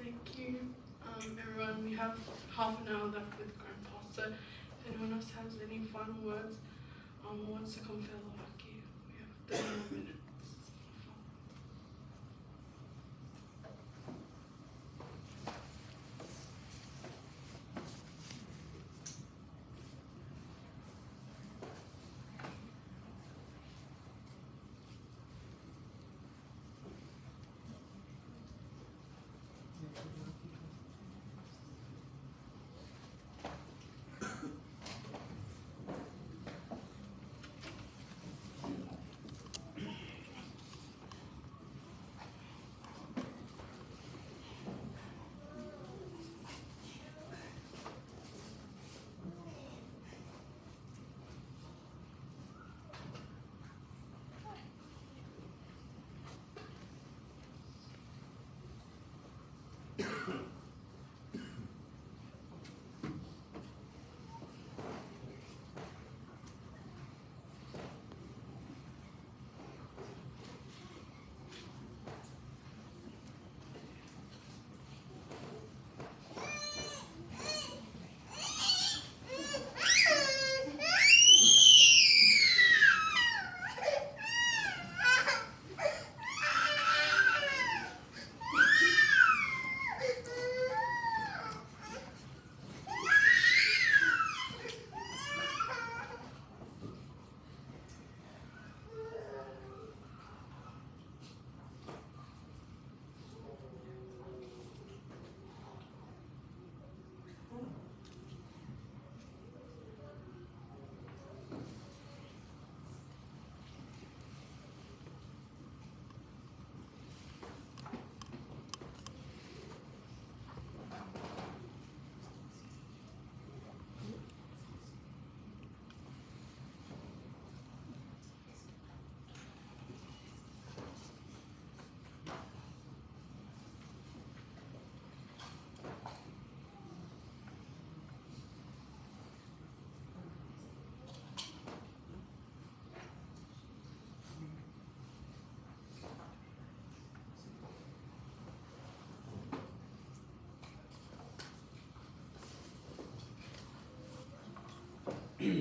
Thank you, everyone. We have half an hour left with Grandpa. So if anyone else has any final words, wants to come fellow Aki, we have 30 more minutes. Hello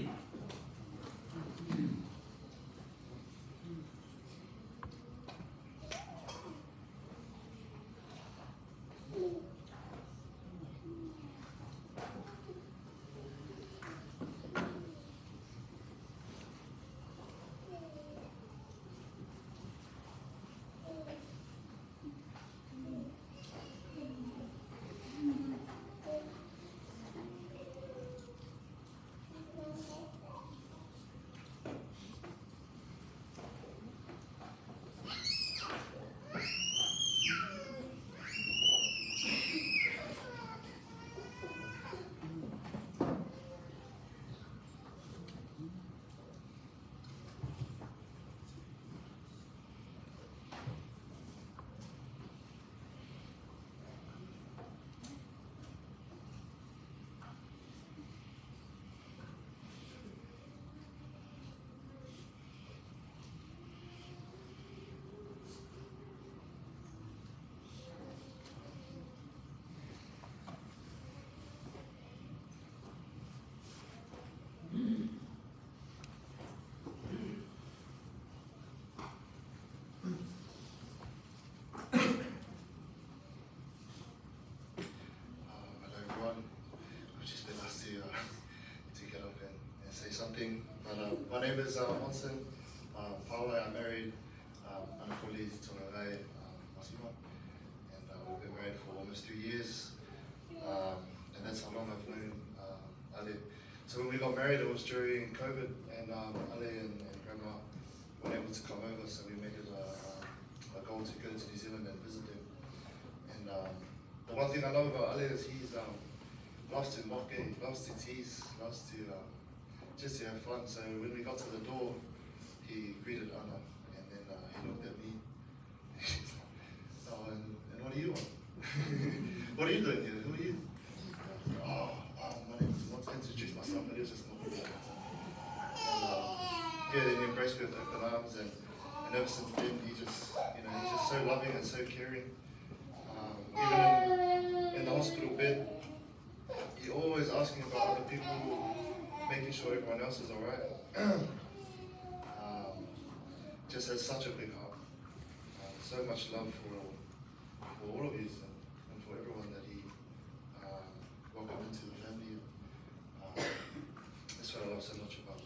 everyone, I've just been asked to get up and say something. But my name is Monson Paula. I'm married Anakoli Tongarai Masima, and we've been married for almost 2 years. And that's how long I've known Ale. So when we got married, it was during COVID, and Ale and Grandma weren't able to come over, so we made it a goal to go to New Zealand and visit him. And the one thing I love about Ale is he's loves to mock it, loves to tease, loves to just to have fun. So when we got to the door, he greeted Anna, and then he looked at me. Oh, and what do you want? What are you doing here? Who are you? My name is Monson. Introduce myself, but it was just not good. And yeah, then he embraced me with open arms, and ever since then, he's just so loving and so caring. Even in the hospital bed, he always asking about other people, making sure everyone else is alright. Just has such a big heart. So much love for all of you and for everyone that he welcomed into the family. That's what I love so much about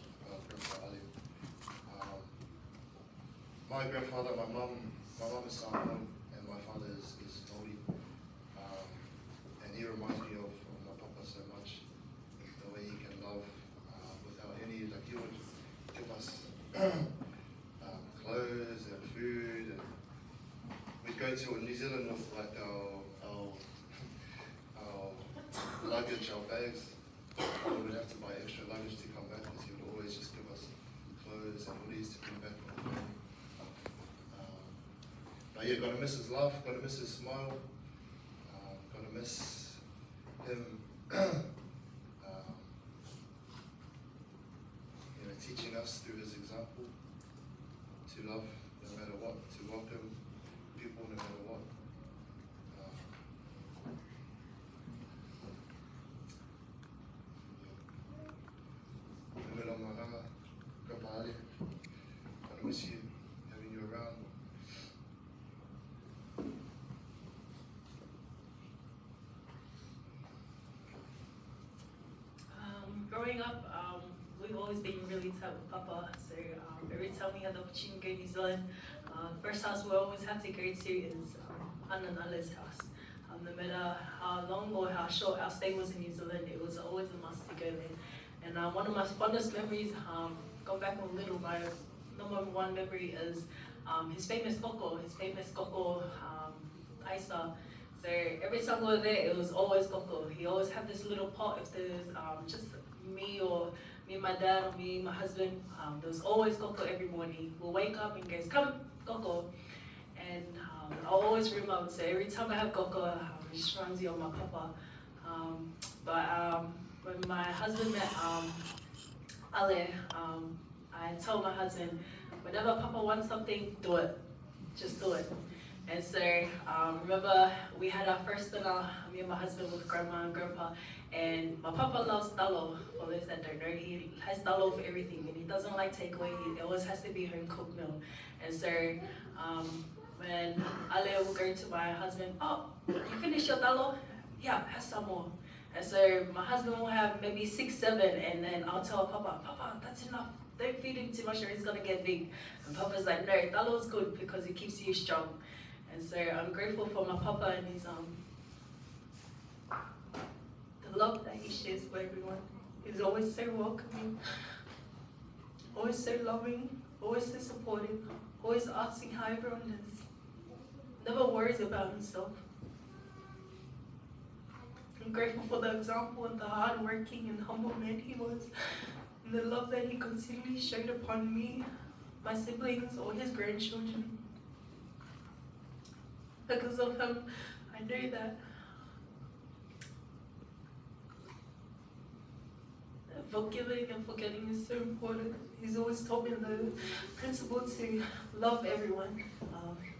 Grandpa Ali. My grandfather, my mum is Samoan, and my father is Māori. And he reminds me of my papa so much, the way he can love without any, like he would give us clothes and food, and we'd go to New Zealand with like our luggage, our bags. We would have to buy extra luggage to come back, because he would always just give us clothes and hoodies to bring back from home. But yeah, gonna miss his laugh, gonna miss his smile, gonna miss him teaching us through his example to love no matter what, to welcome people no matter what. Grandpa Ali, gonna miss you, having you around. Growing up, we've always been really tight with Papa. So every time we had the opportunity to go to New Zealand, first house we always have to go to is Anna and Ala's house. No matter how long or how short our stay was in New Zealand, it was always a must to go there. And one of my fondest memories, going back when little, my number one memory is his famous koko, Aisa. So every time we were there, it was always koko. He always had this little pot. If there's just me and my dad or me and my husband, there was always koko every morning. We'll wake up and goes, come, koko. And I always remember, so every time I have koko, it just reminds me of my papa. But when my husband met Ale, I told my husband, whenever Papa wants something, do it. Just do it. And so, remember we had our first dinner, me and my husband with grandma and grandpa, and my papa loves talo. For those that don't know, he has talo for everything, and he doesn't like takeaway. It always has to be home cooked meal. And so, when Ale will go to my husband, oh, you finished your talo? Yeah, have some more. And so my husband will have maybe 6, 7, and then I'll tell Papa, Papa, that's enough. Don't feed him too much or he's gonna get big. And Papa's like, no, talo is good because it keeps you strong. And so I'm grateful for my Papa and his the love that he shares with everyone. He's always so welcoming, always so loving, always so supportive, always asking how everyone is. Never worries about himself. I'm grateful for the example and the hardworking and humble man he was, and the love that he continually showed upon me, my siblings, or his grandchildren. Because of him, I know that forgiving and forgetting is so important. He's always told me the principle to love everyone.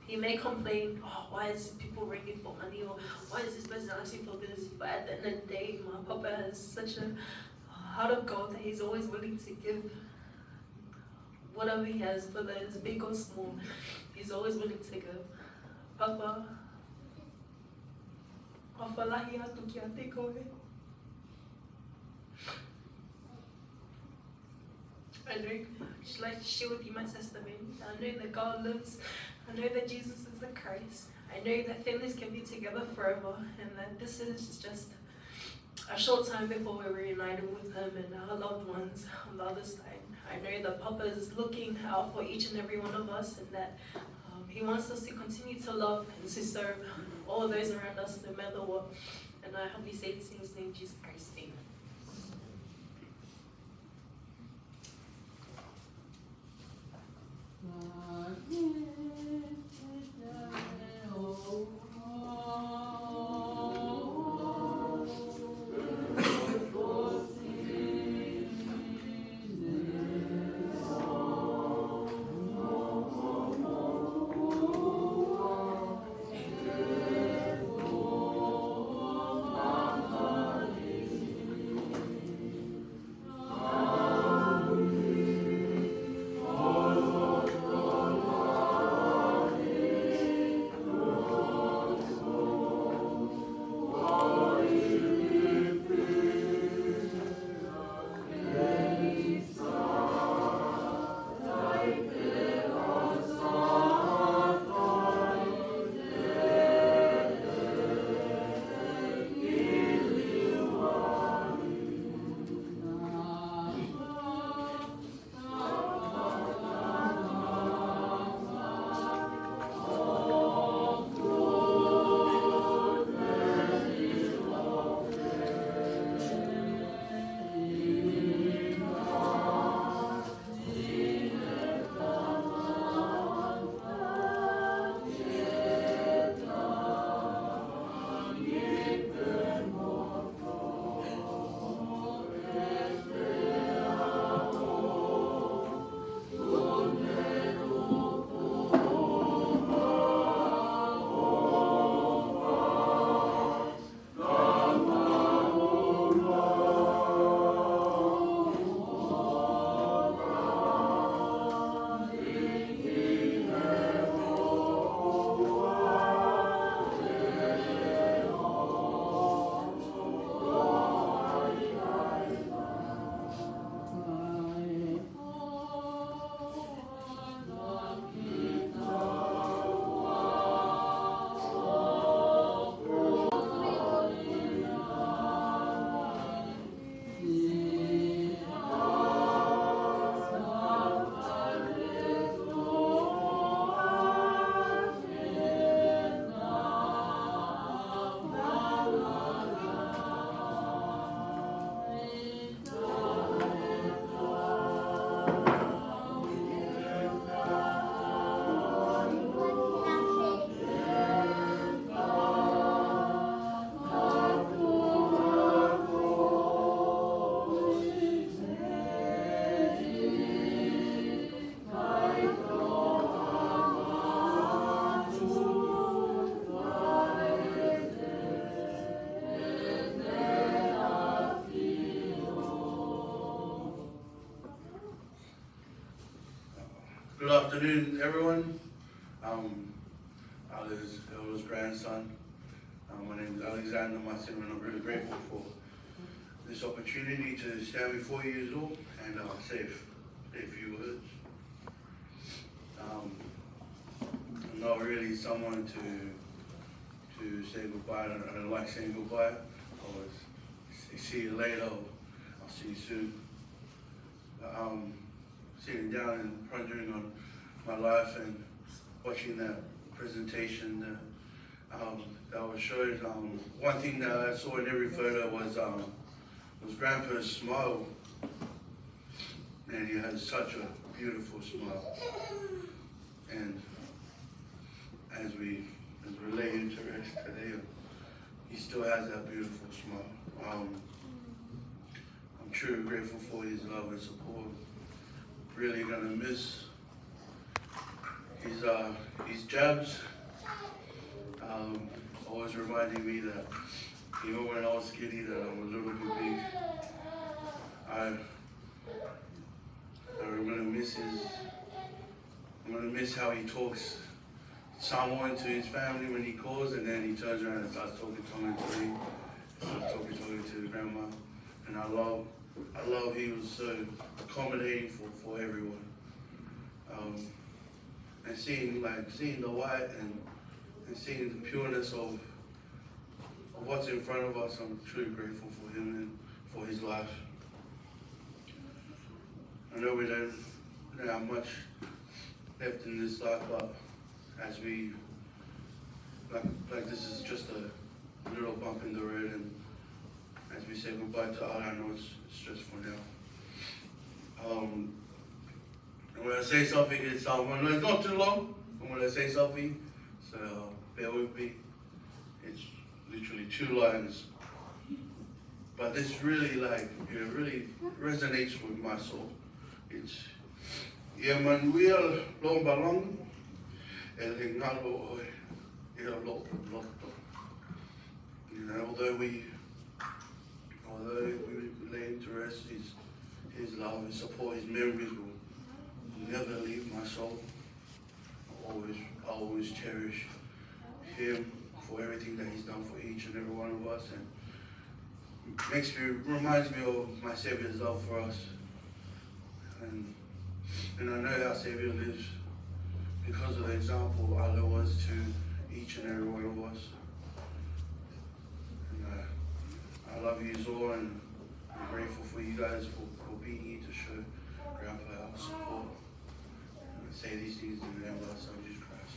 He may complain, oh, why is people ringing for money, or why is this person asking for this? But at the end of the day, my Papa has such a heart of gold that he's always willing to give whatever he has, whether it's big or small. He's always willing to give. Papa, Afalahi Atukia Takeaway. I know, just like to share with you my testimony. I know that God lives. I know that Jesus is the Christ. I know that families can be together forever, and that this is just a short time before we're reunited with Him and our loved ones on the other side. I know that Papa is looking out for each and every one of us, and that He wants us to continue to love and to serve all those around us, no matter what. And I humbly say this in His name, Jesus Christ. Amen. Good afternoon, everyone. Ali's eldest grandson. My name is Alexander Martin, and I'm really grateful for this opportunity to stand before you all and say a few words. I'm not really someone to say goodbye. I don't like saying goodbye. I always say see you later, or I'll see you soon. Sitting down and pondering on my life and watching that presentation that was showing, one thing that I saw in every photo was Grandpa's smile, and he had such a beautiful smile. And as we lay into rest today, he still has that beautiful smile. I'm truly grateful for his love and support. Really gonna miss his jabs. Always reminding me that even when I was skinny, that I'm a little bit big. I'm gonna miss how he talks someone to his family when he calls, and then he turns around and starts talking to me, starts talking to grandma. And I love he was so accommodating for everyone. And seeing the white and seeing the pureness of what's in front of us, I'm truly grateful for him and for his life. I know we don't have much left in this life, but as we, like this is just a little bump in the road, and as we say goodbye to Allah, I know it's just for now. And when I say something, it's not too long. I'm gonna say something, so bear with me. It's literally 2 lines, but this really really resonates with my soul. It's Emmanuel Lombalong El Hingalo Ilolo. Although we lay to rest, his love, his support, his memories will never leave my soul. I always cherish him for everything that he's done for each and every one of us, and reminds me of my Savior's love for us. And I know our Savior lives because of the example Allah was to each and every one of us. And I love you all, and I'm grateful for you guys for being here to show Grandpa our support. And I say these things in the name of our Son, Jesus Christ.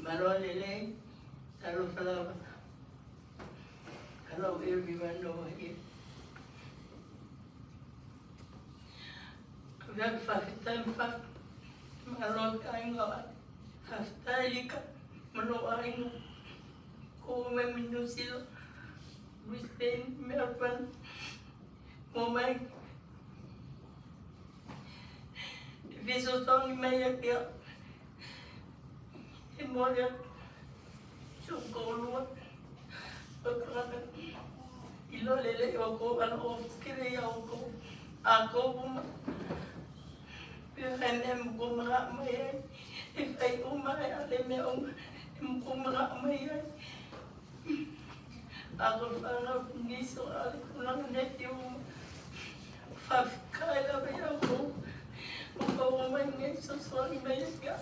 Amen. Malolele, hello, hello everyone over here. Vek fafitan faf, malok ainga, faftalika, malok ainga, ko me minusil, Brisbane, Melbourne, Mumbai. Viso tong maya kia. Moja sungkolua pagkakan ilo lele ako ano kiri ako buma pihanem ko mga mayay if ay umay aleme ko mga mayay ako para niso ako lang net yung fafkala ba ako kung umay ngayon sa suwang mayay ka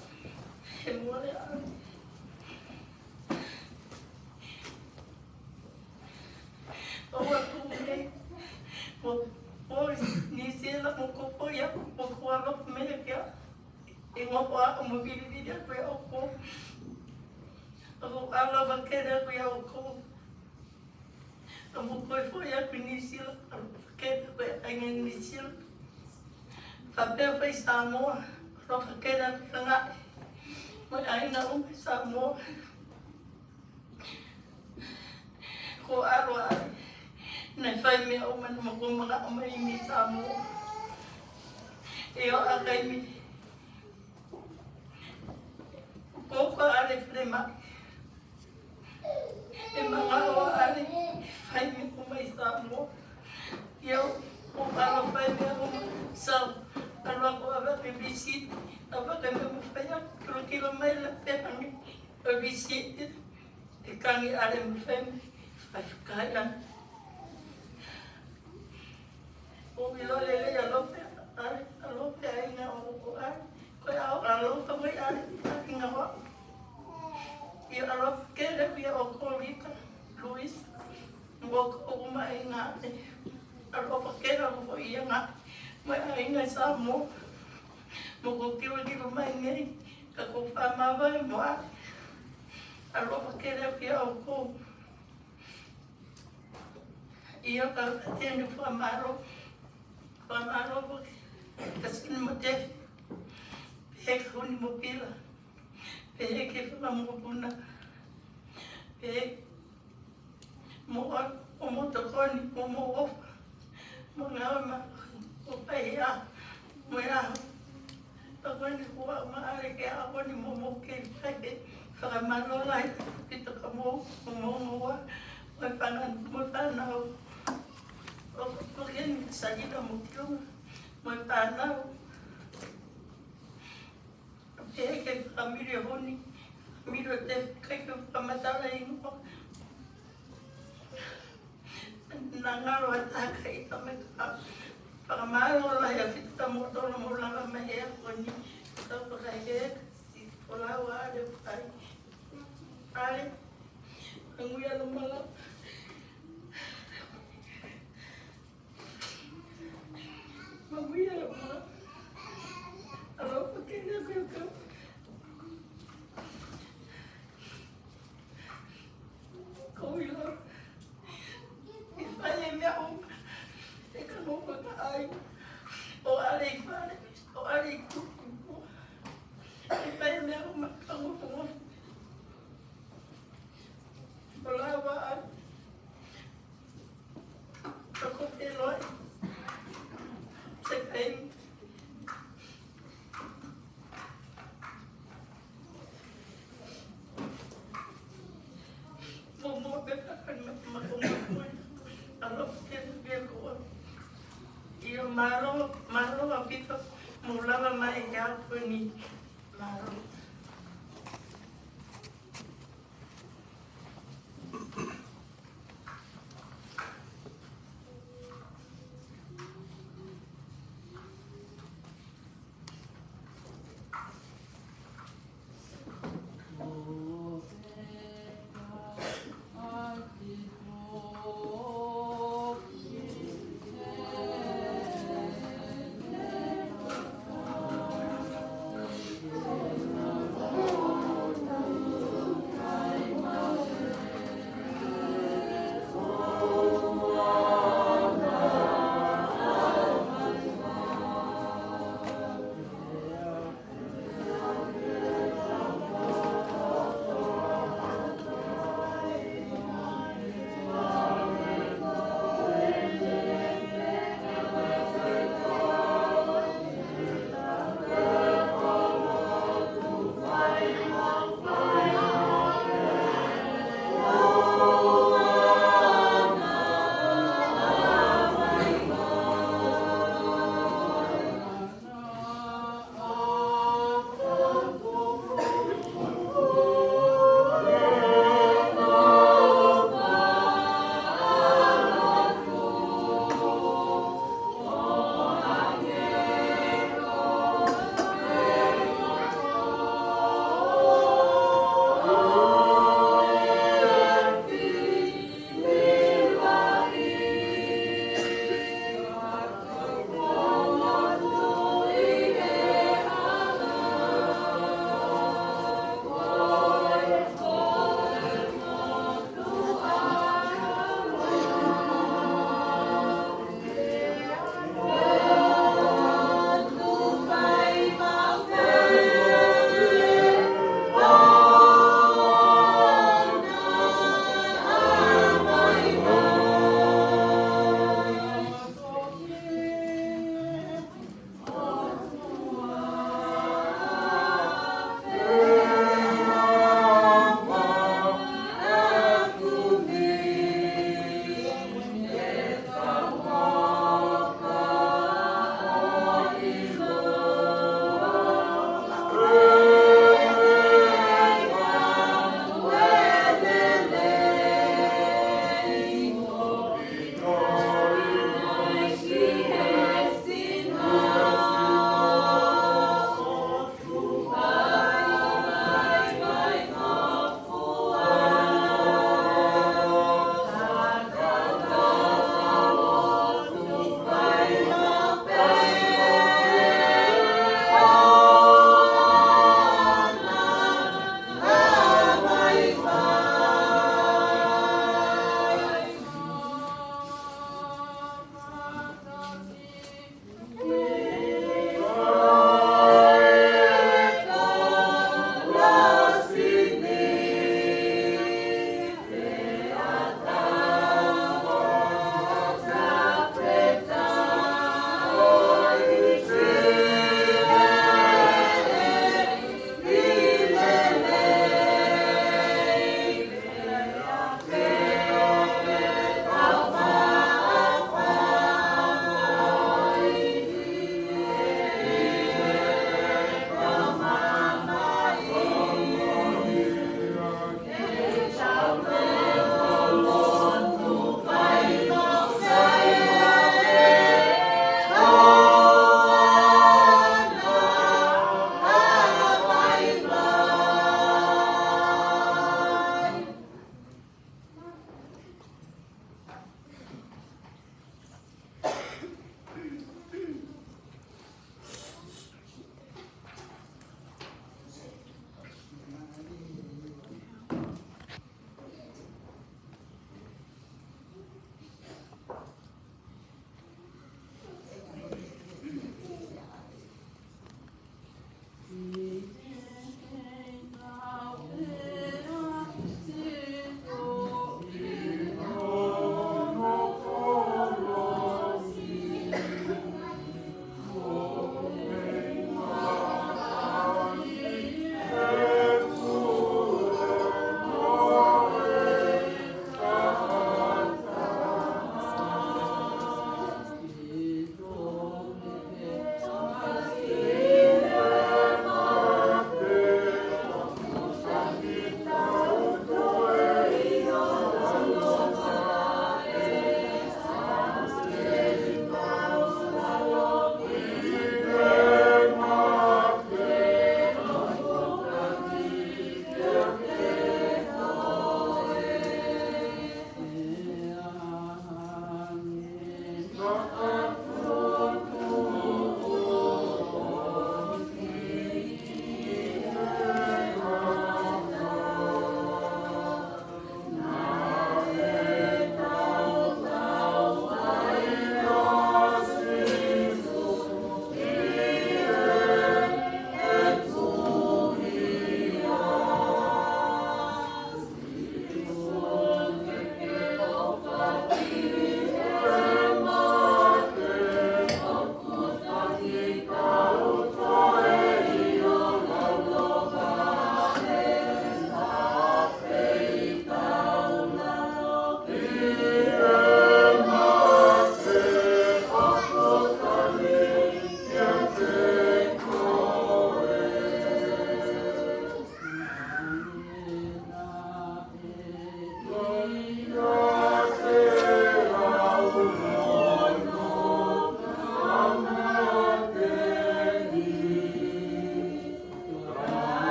ni sila mo ya mo Amerika ingo pa mobility dia ko ako ala bakeda ko ya ko ko ya ni sila ke ko angin ni sila tapi apa Samoa ro bakeda nga may ay na Samoa ko araw na fay me o man mo mga amay ni Samoa e o a kai mi. Koko ale frema. E mga o ale, fai mi kumai sa mo. Yo, o palo fai mi ako sa alo ako aba ke visit. Aba ke me mo fai kilo mai la pepa mi. O visit. E kangi ale mo fai mi. Fai kaya. O milo lele ya lope. Alope ai nga o ko ai. Ko au alope mai ai nga wa. I alope kere pia o kolika Luis. Ngo ko mai nga. Alope kere o ia nga. Mai ai nga sa mo. Mo ko kilo mai ngai. Ka ko fa ma vai mo. Alope kere pia o ko. Ia ka tenu fa maro. Fa maro ko. Kasi mo te pek huni mo pila pek ke fa mo puna pek mo to koni mo of mo ngama o pa ya mo ya to koni ko ma ale ke a koni mo ke pek fa ma lo lai pito ka mo wa mo pa na o ko ken sa ni mo tio Moi panau. Que família honi, família te que pamatala ingo. Nangalo ataka itame ka. Para malo la ya fita moto no mola ma he honi. To ka he pola wa de pai. Ale. Anguya no mala. Mamãe, alô, porque não é como eu e falei minha roupa, é que eu não vou dar ou além ou além tudo, e falei minha roupa, como falava, eu comprei loja. Tem vamos ver e o malo a pita mulava mais já foi ni malo Oh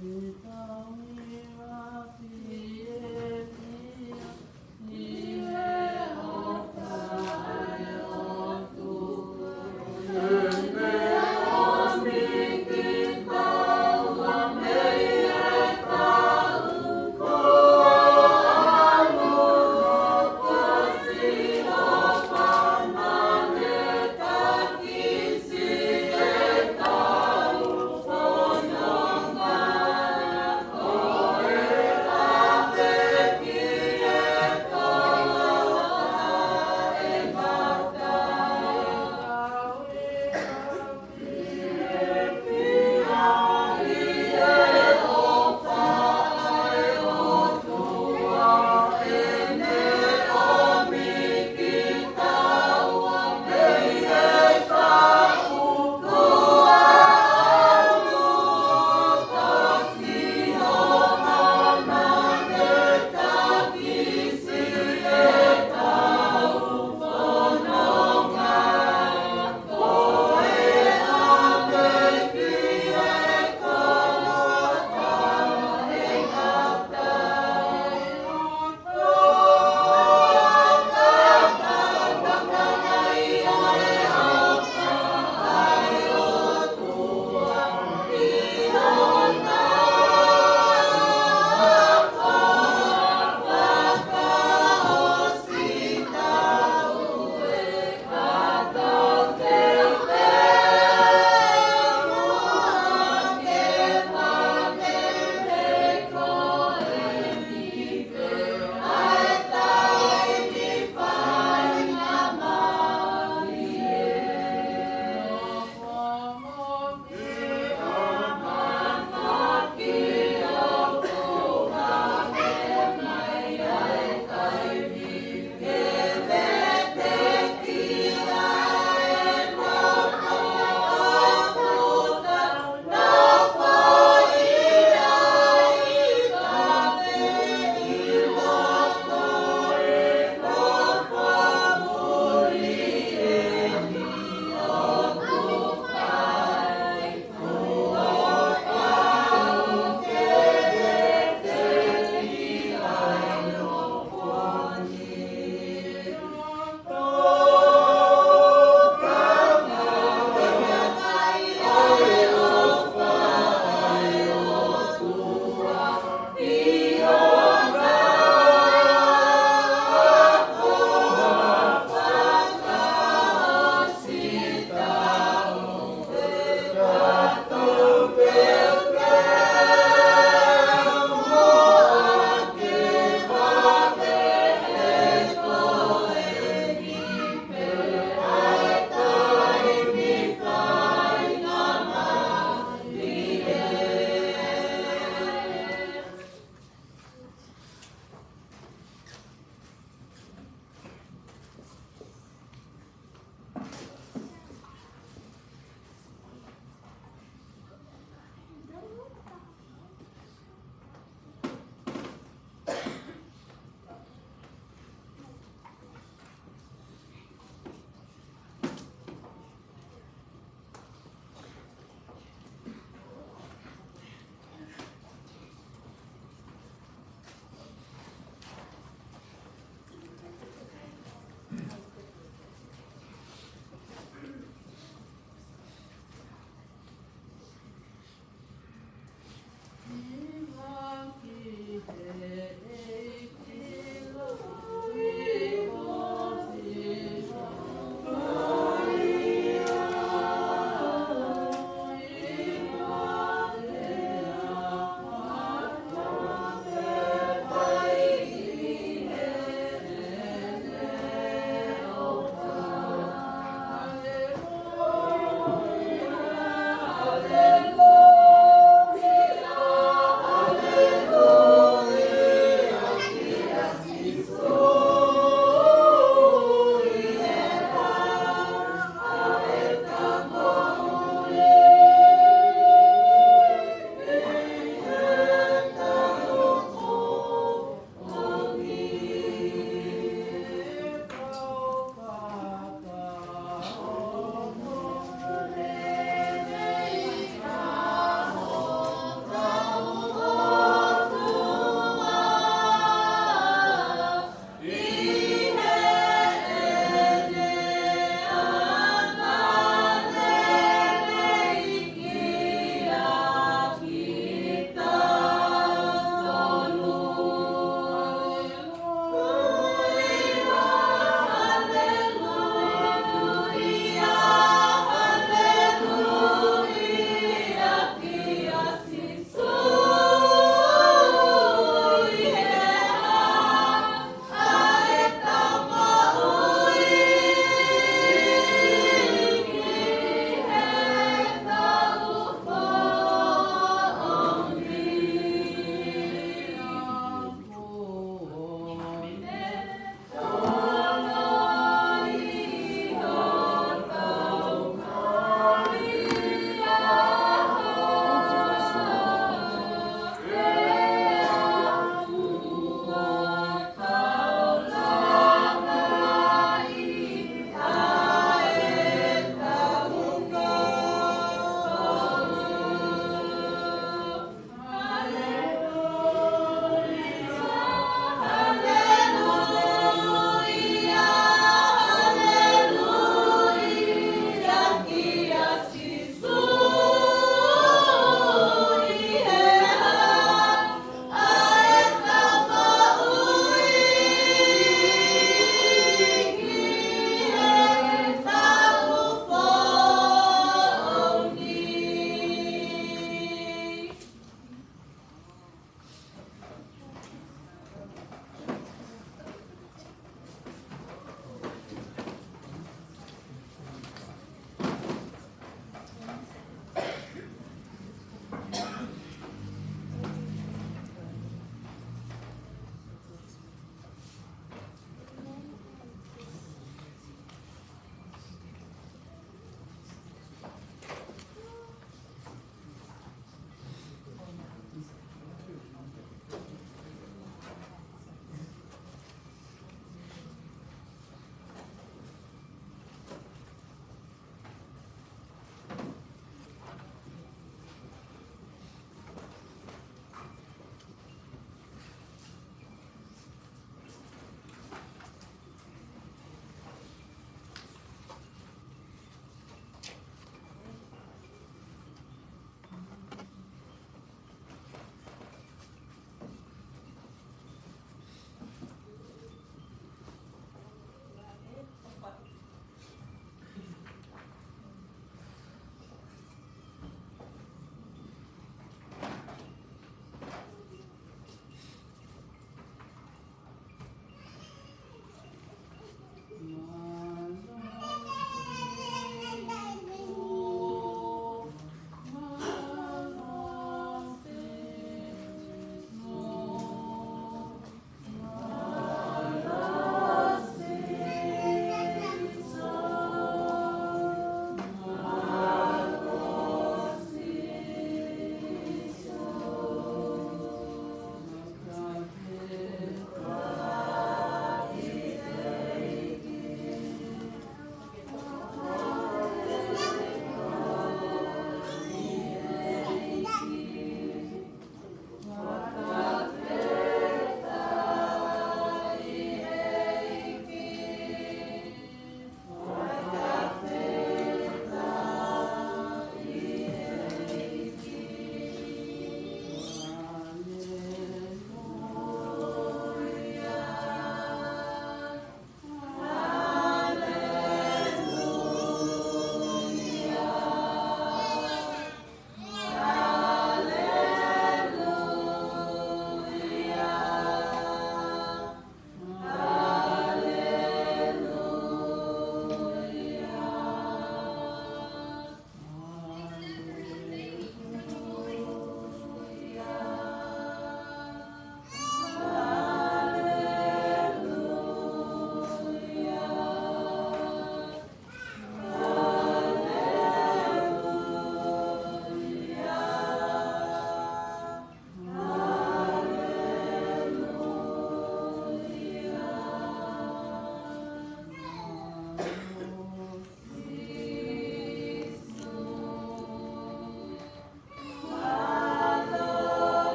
Oh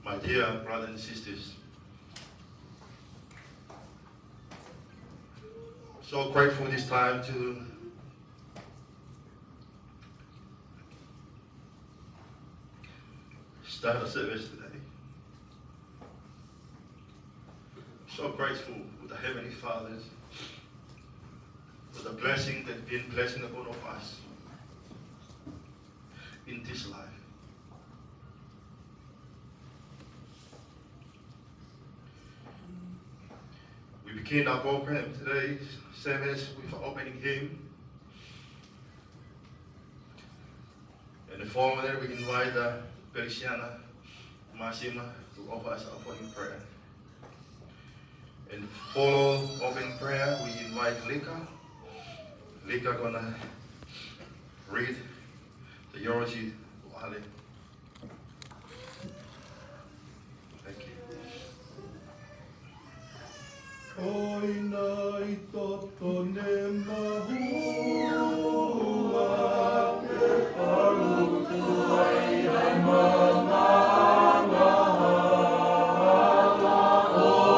my dear brothers and sisters, so grateful this time to start the service today. So grateful with the Heavenly Fathers for the blessing that's been blessing upon all of us in this life. We begin our program today, service with an opening hymn. And the following that we invite Feliciana Masima to offer us our opening prayer. And follow opening prayer, we invite Lika. Lika gonna read the eulogy to Ale. Thank you. Oina I toto ne mahua te paru tuai ai mama. Oh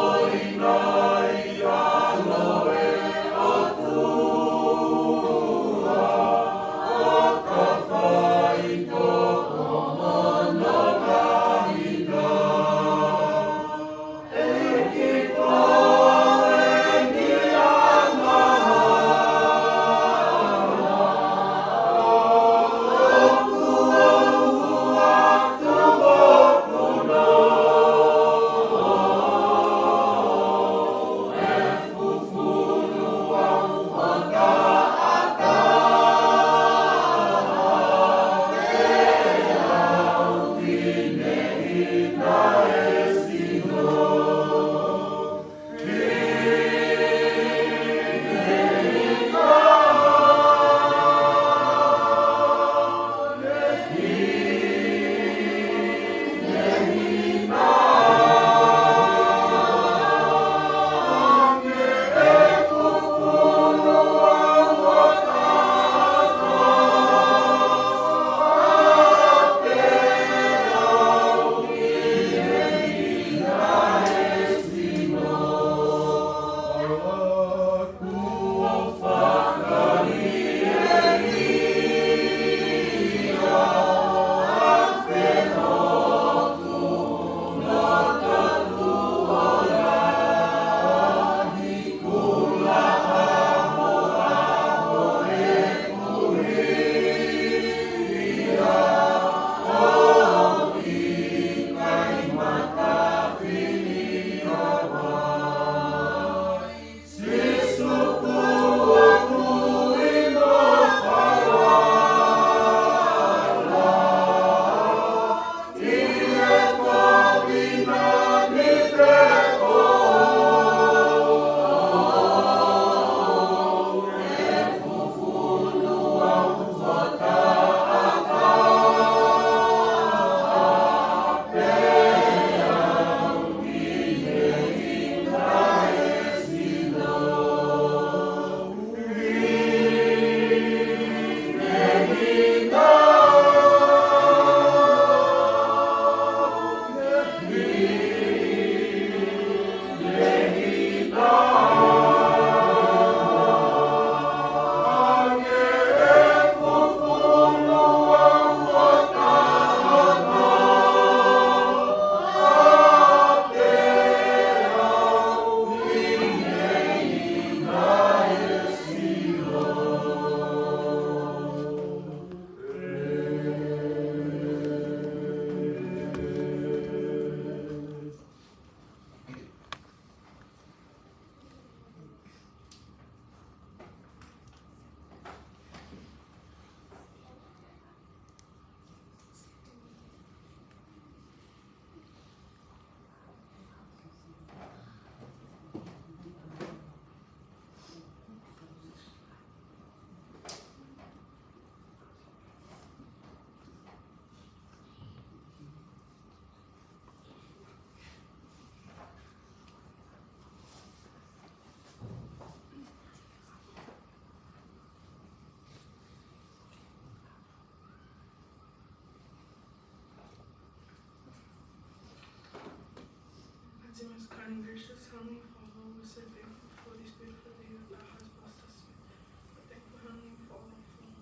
Heavenly Father, we're so thankful for this beautiful day that has blessed us with. We're thankful, Heavenly Father, for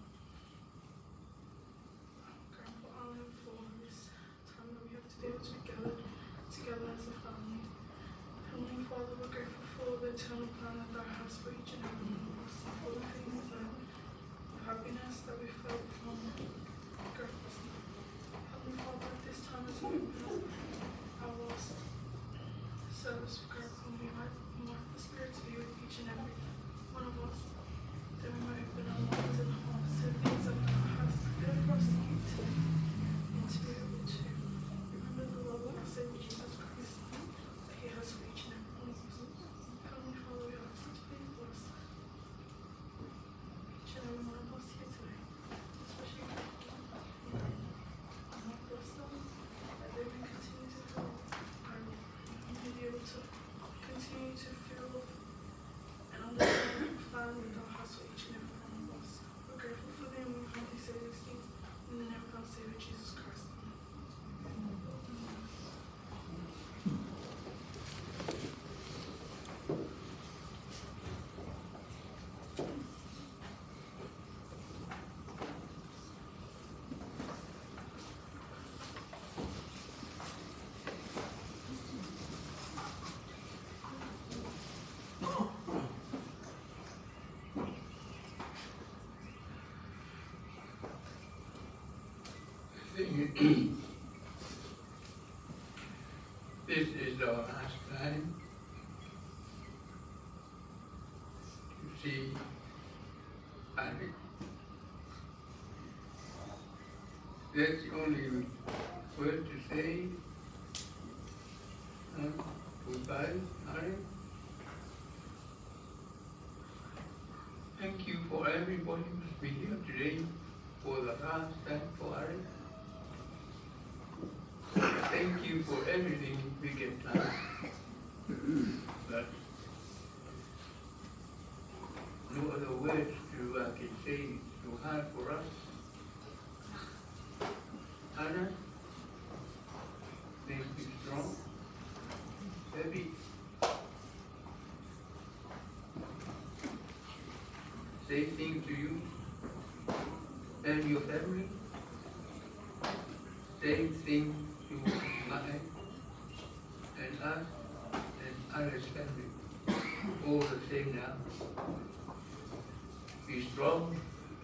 Grandpa Alan, for this time that we have today to be gathered together as a family. Heavenly Father, we're grateful for the eternal plan that Thou hast for each and every one of us, and for the things that the happiness that we felt from Grandpa's life. Heavenly Father, at this time as we open our last service for Grandpa, we might the Spirit to be with each and every one of us, that we might open our minds and hearts to things that Thou hast prepared for us to eat today, and to be able to remember the love of our Savior Jesus Christ that He has for each and every one of us. Heavenly Father, we ask that you please bless each and every one of us here today, especially bless them, that they may continue to feel and may be able to continue to feel and understand the plan that Thou hast for each and every one of us. We're grateful for them. We humbly say these things in the name of our Savior Jesus Christ. This is our last time to see Alex. That's the only word to say. Goodbye, Alex. Thank you for everybody who's been here today for the last time for Alex. Thank you for everything we get done. But no other words I can say too hard for us. Anna, make you strong, happy. Say things to you and your family. Same thing to mine and us and Alex family. All the same now. Be strong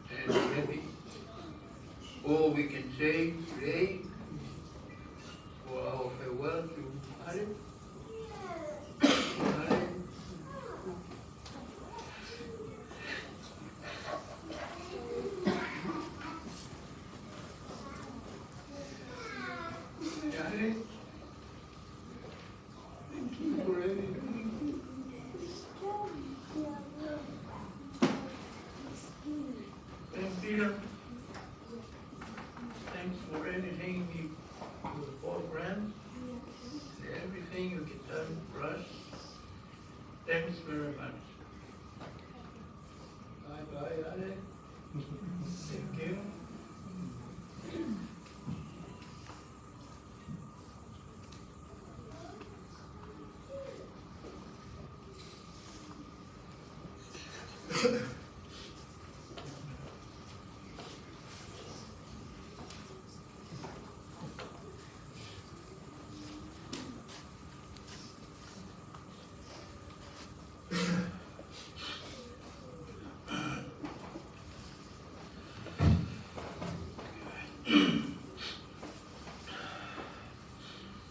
and happy. All we can say today for our farewell to Alex. Thanks for anything you program and everything you get done for us. Thanks very much. Bye bye, Alex. Thank you.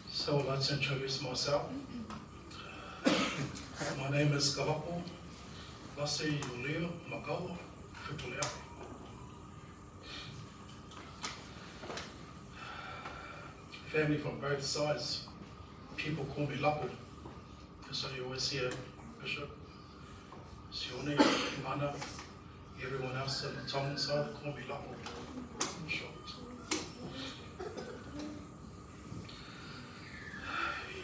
So let's introduce myself. My name is Kawapo Lasi Ulio Makawa Futulea. Family from both sides. People call me Lapu. So you always hear Bishop, Sione, Mana, everyone else on the Tongan side call me Lapu. In short.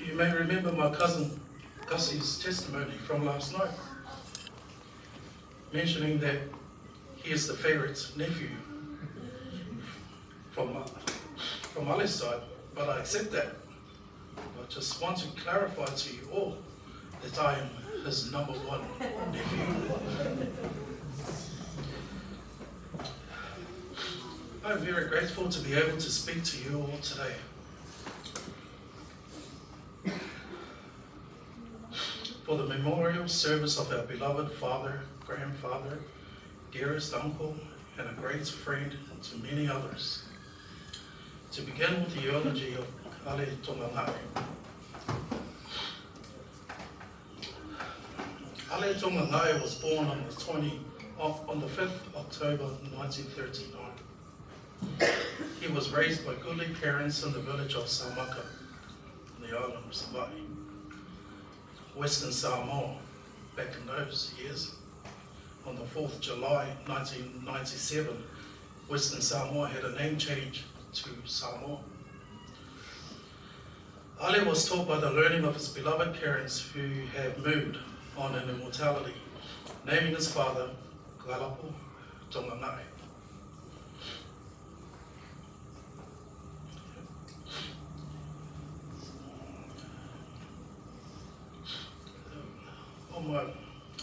You may remember my cousin Gussie's testimony from last night, mentioning that he is the favourite nephew from Ali's side, but I accept that. I just want to clarify to you all that I am his number one nephew. I'm very grateful to be able to speak to you all today. For the memorial service of our beloved father, grandfather, dearest uncle, and a great friend to many others. To begin with the eulogy of Ale Tongangai. Ale Tongangai was born on the 5th October 1939. He was raised by goodly parents in the village of Saumaka, on the island of Savaii, Western Samoa, back in those years. On the 4th July 1997, Western Samoa had a name change to Samoa. Ale was taught by the learning of his beloved parents who have moved on in immortality, naming his father Kalapo Tongangai.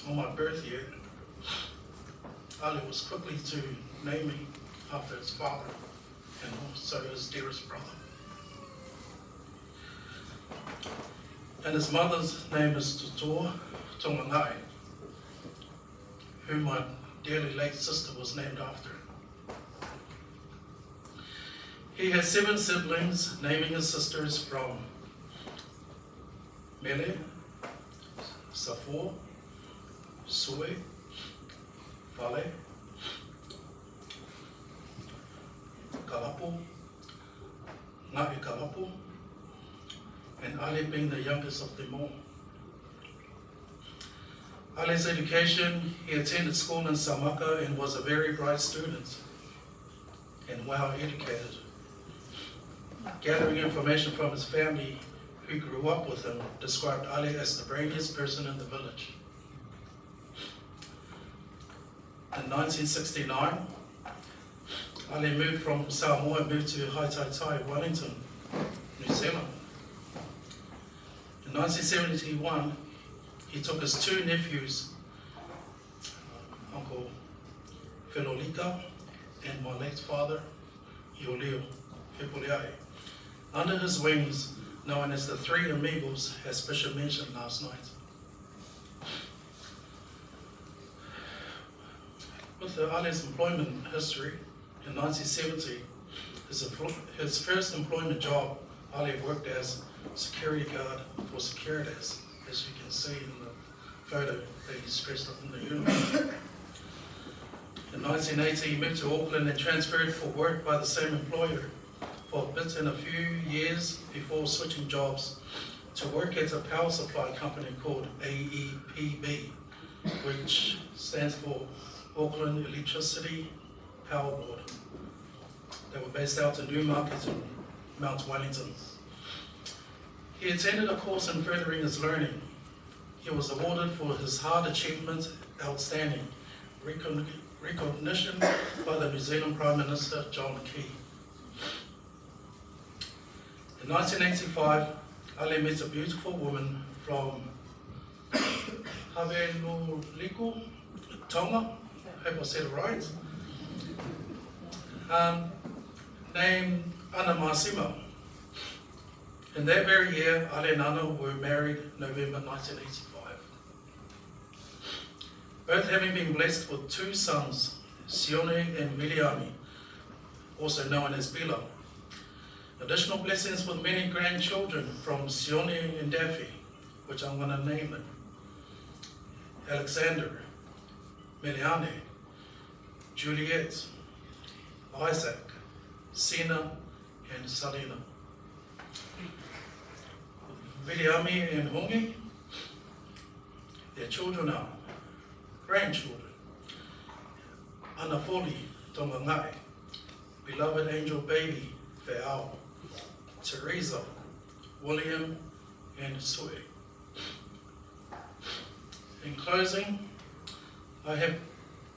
On my birth year, Ale was quickly to name me after his father and also his dearest brother. And his mother's name is Tutua Tongangai, whom my dearly late sister was named after. He has 7 siblings, naming his sisters from Mele, Safo, Sue, Fale, Kalapo, Ngapi Kalapo, and Ale being the youngest of them all. Ale's education, he attended school in Saumaka and was a very bright student and well educated. Gathering information from his family who grew up with him described Ale as the brainiest person in the village. In 1969, Ale moved from Samoa and moved to Haitaitai, Wellington, New Zealand. In 1971, he took his 2 nephews, Uncle Felolika and my late father, Ioleo Fepuleai, under his wings, known as the 3 Amigos, as Bishop mentioned last night. With Ale's employment history, in 1970, his first employment job, Ale worked as security guard for Securitas, as you can see in the photo that he's dressed up in the uniform. In 1980, he moved to Auckland and transferred for work by the same employer for a bit in a few years before switching jobs to work at a power supply company called AEPB, which stands for Auckland Electricity Power Board. They were based out in Newmarket and Mount Wellington. He attended a course in furthering his learning. He was awarded for his hard achievement, outstanding recognition by the New Zealand Prime Minister John Key. In 1985, Ale met a beautiful woman from Havenuliku, Tonga, I hope I said it right, named Ana Masima. In that very year, Ale and Ana were married November 1985. Both having been blessed with 2 sons, Sione and Miliami, also known as Bila. Additional blessings with many grandchildren from Sione and Daffy, which I'm going to name them. Alexander, Meliane, Juliet, Isaac, Sina, and Salina. Viliami and Hongi, their children are grandchildren. Anafoli Tongangai, beloved angel baby Feao, Teresa, William, and Sue. In closing, I have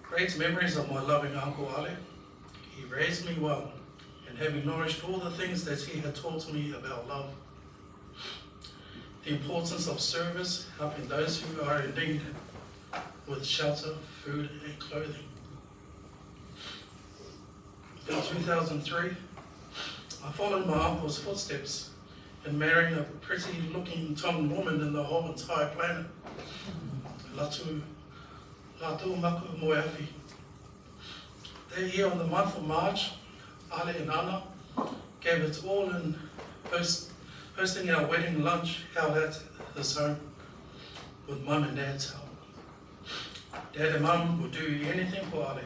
great memories of my loving Uncle Ale. He raised me well, and having nourished all the things that he had taught me about love. the importance of service, helping those who are in need with shelter, food and clothing. In 2003, I followed my uncle's footsteps in marrying a pretty looking Tongan woman in the whole entire planet, Latu Maku Moeafi. That year on the month of March, Ale and Ana gave it all in hosting our wedding lunch held at his home with Mum and Dad's help. Dad and Mum would do anything for Ale.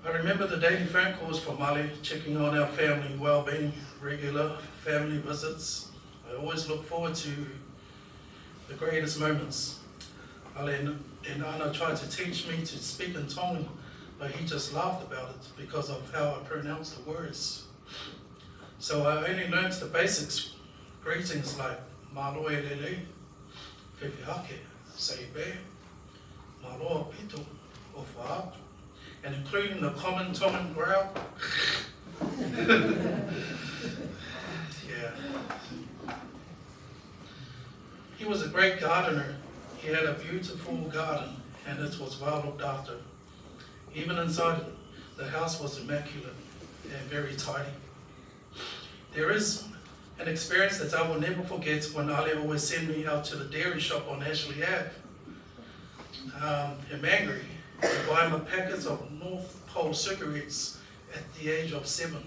I remember the daily phone calls from Ale, checking on our family well-being, regular family visits. I always look forward to the greatest moments. Ale and Ana tried to teach me to speak in Tongan, but he just laughed about it because of how I pronounced the words. So I only learned the basics, greetings like Malo e lele, Whiwhiake, Seibe, Malo pito, o whaatu, and including the common Tongan growl. Yeah. He was a great gardener. He had a beautiful garden and it was well looked after. Even inside the house was immaculate and very tidy. There is an experience that I will never forget when Ali always sent me out to the dairy shop on Ashley Ave in Mangere to buy him a packet of North Pole cigarettes at the age of 7.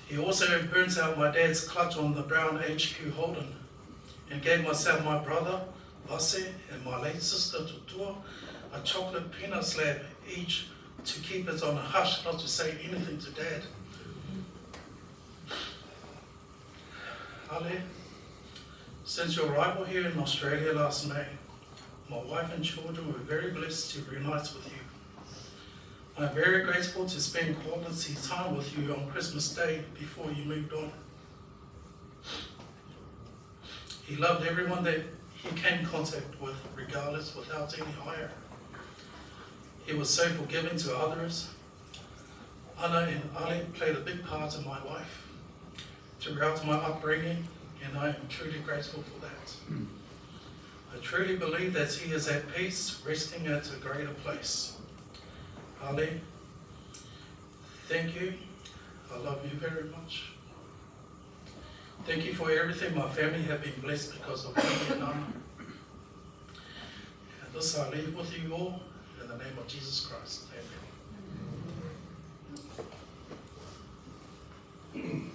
He also burnt out my dad's clutch on the brown HQ Holden and gave myself, my brother, Vase, and my late sister, Tutua, a chocolate peanut slab each to keep it on a hush not to say anything to Dad. Ale, since your arrival here in Australia last May, my wife and children were very blessed to reunite with you. I'm very grateful to spend quality time with you on Christmas Day before you moved on. He loved everyone that he came in contact with, regardless, without any hire. He was so forgiving to others. Ana and Ale played a big part in my life throughout my upbringing, and I am truly grateful for that. I truly believe that he is at peace, resting at a greater place. Ale, thank you. I love you very much. Thank you for everything. My family have been blessed because of you and Ana. And this I leave with you all in the name of Jesus Christ. Amen.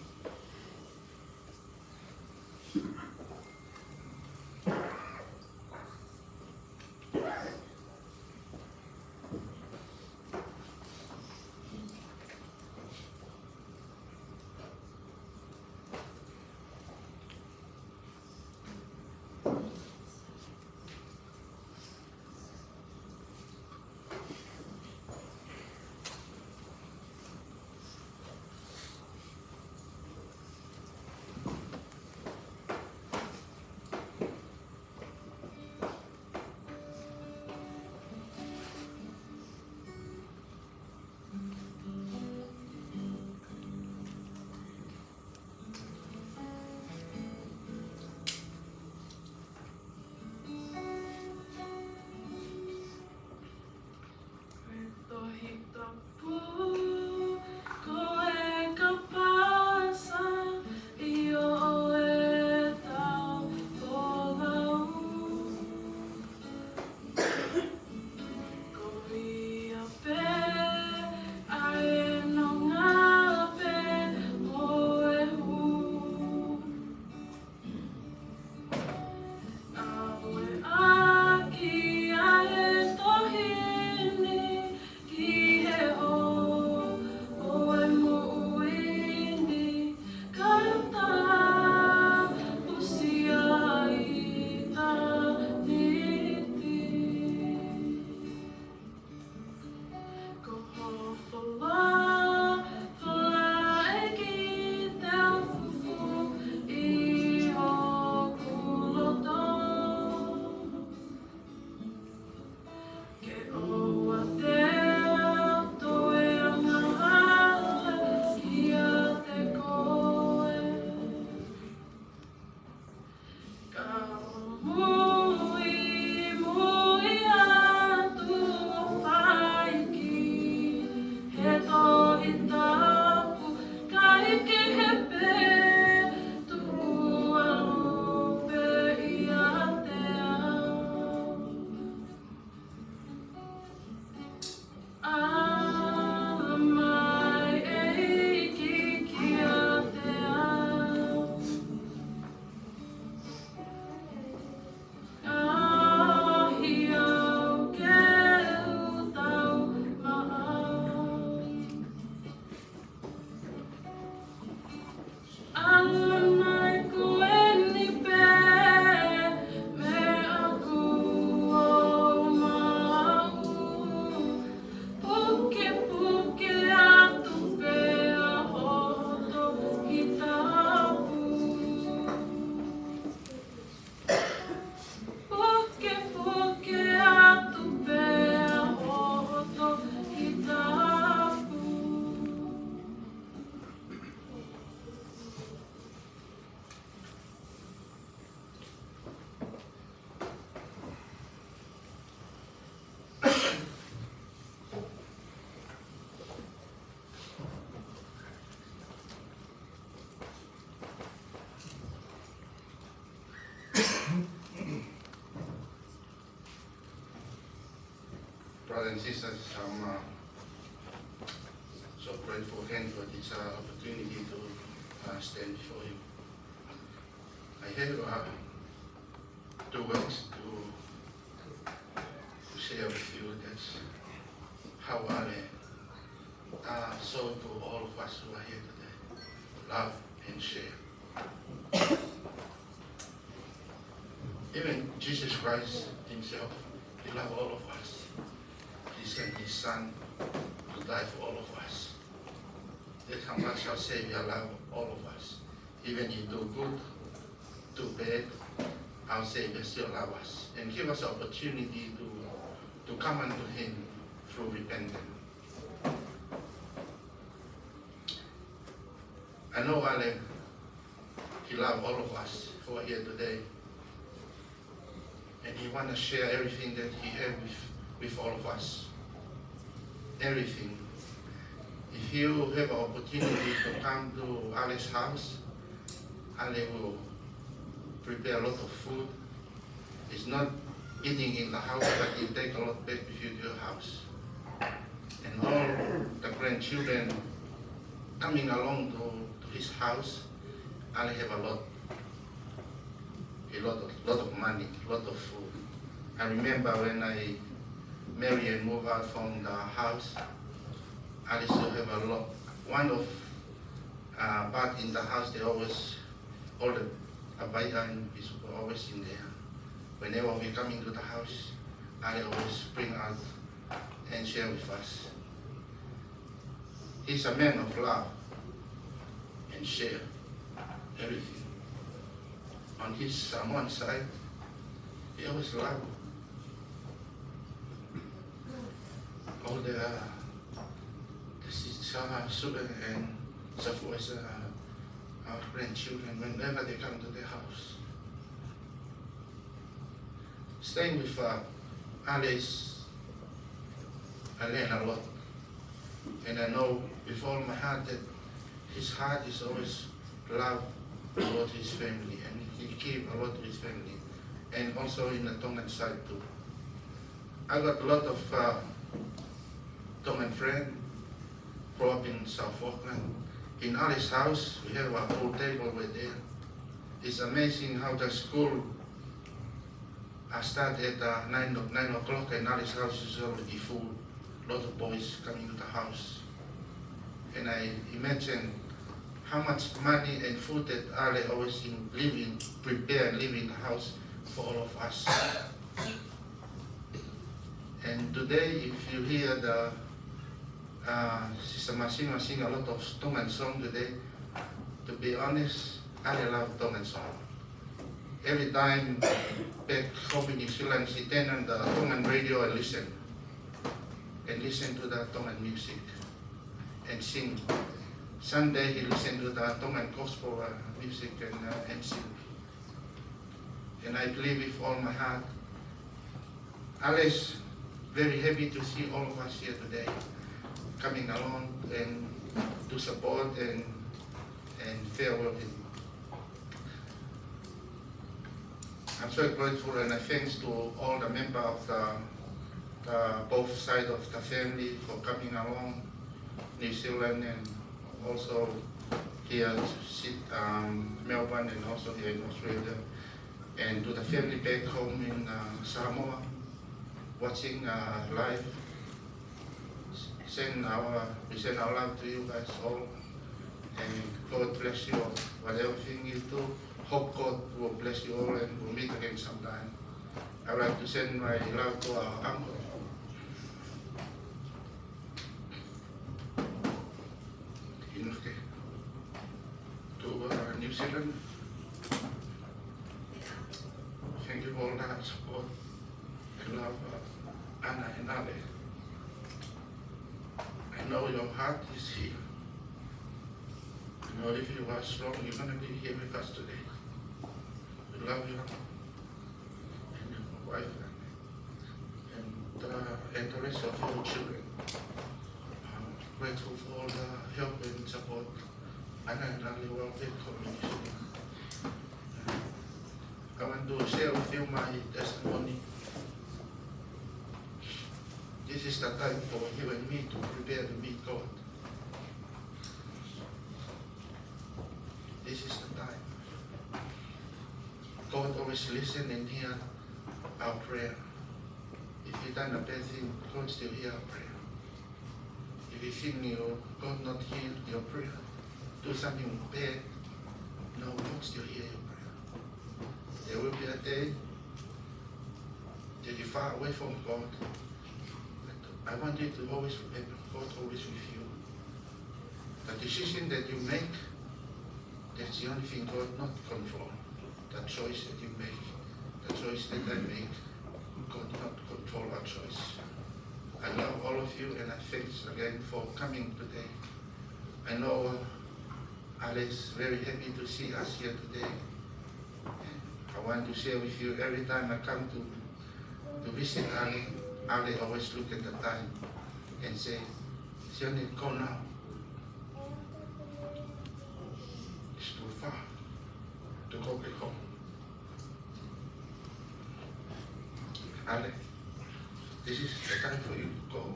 Brothers and sisters, I'm so grateful again for this opportunity to stand before you. I have 2 words to share with you. That's how I show to all of us who are here today. Love and share. Even Jesus Christ himself, he loved all of us. He sent his son to die for all of us. That's how much our Savior loves all of us. Even if you do good, do bad, our Savior still loves us and give us the opportunity to come unto him through repentance. I know Ale, he loves all of us who are here today. And he wants to share everything that he has with all of us. Everything. If you have an opportunity to come to Ale's house, Ale will prepare a lot of food. It's not eating in the house, but you take a lot back with you to your house. And all the grandchildren coming along to his house, Ale have a lot of money, a lot of food. I remember when I married and moved out from the house, I used to have a lot. One of part in the house, they always, all the abayan is always in there. Whenever we come into the house, I always bring out and share with us. He's a man of love and share everything. On his one side, he always loved all the children and so forth, our grandchildren, whenever they come to the house. Staying with Alice, I learn a lot. And I know with all my heart that his heart is always love a lot to his family, and he gave a lot to his family, and also in the Tongan side too. I got a lot of Tongan friends, grew up in South Auckland. In Ali's house, we have a whole table right there. It's amazing how the school started at 9 o'clock, and Ali's house is already full. A lot of boys coming to the house. And I imagine how much money and food that Ale always prepare and live in the house for all of us. And today, if you hear the Sister Masima sing a lot of Tongan song today, to be honest, I love Tongan song. Every time back home in New Zealand, she turn on the Tongan radio and listen to the Tongan music and sing. Sunday he listen to the Tongan gospel music and sing. And I believe with all my heart, Alice, very happy to see all of us here today, coming along and to support and farewell him. I'm so grateful, and I thanks to all the members of both sides of the family for coming along, New Zealand and also here in Melbourne and also here in Australia, and to the family back home in Samoa, watching live. We send our love to you guys all, and God bless you all. Whatever thing you do, hope God will bless you all, and we'll meet again sometime. I would like to send my love to our uncle. To New Zealand. Thank you for all that support and love, Anna and Ale. I know your heart is here. I know if you are strong, you're going to be here with us today. We love you and your wife and the rest of your children. I'm grateful for all the help and support Anna and Ali Welfare Community. I want want to share with you my testimony. This is the time for you and me to prepare to meet God. This is the time. God always listen and hear our prayer. If you done a bad thing, God still hear our prayer. If you think God not hear your prayer, do something bad, no, God still hear your prayer. There will be a day that you're far away from God. But I want you to always remember, God always with you. The decision that you make, that's the only thing God not control. The choice that you make, the choice that I make, God not control our choice. I love all of you and I thanks again for coming today. I know Alex very happy to see us here today. I want to share with you every time I come to visit Ale, Ale always look at the time and say, Sione, go now. It's too far to go back home. Ale, this is the time for you to go.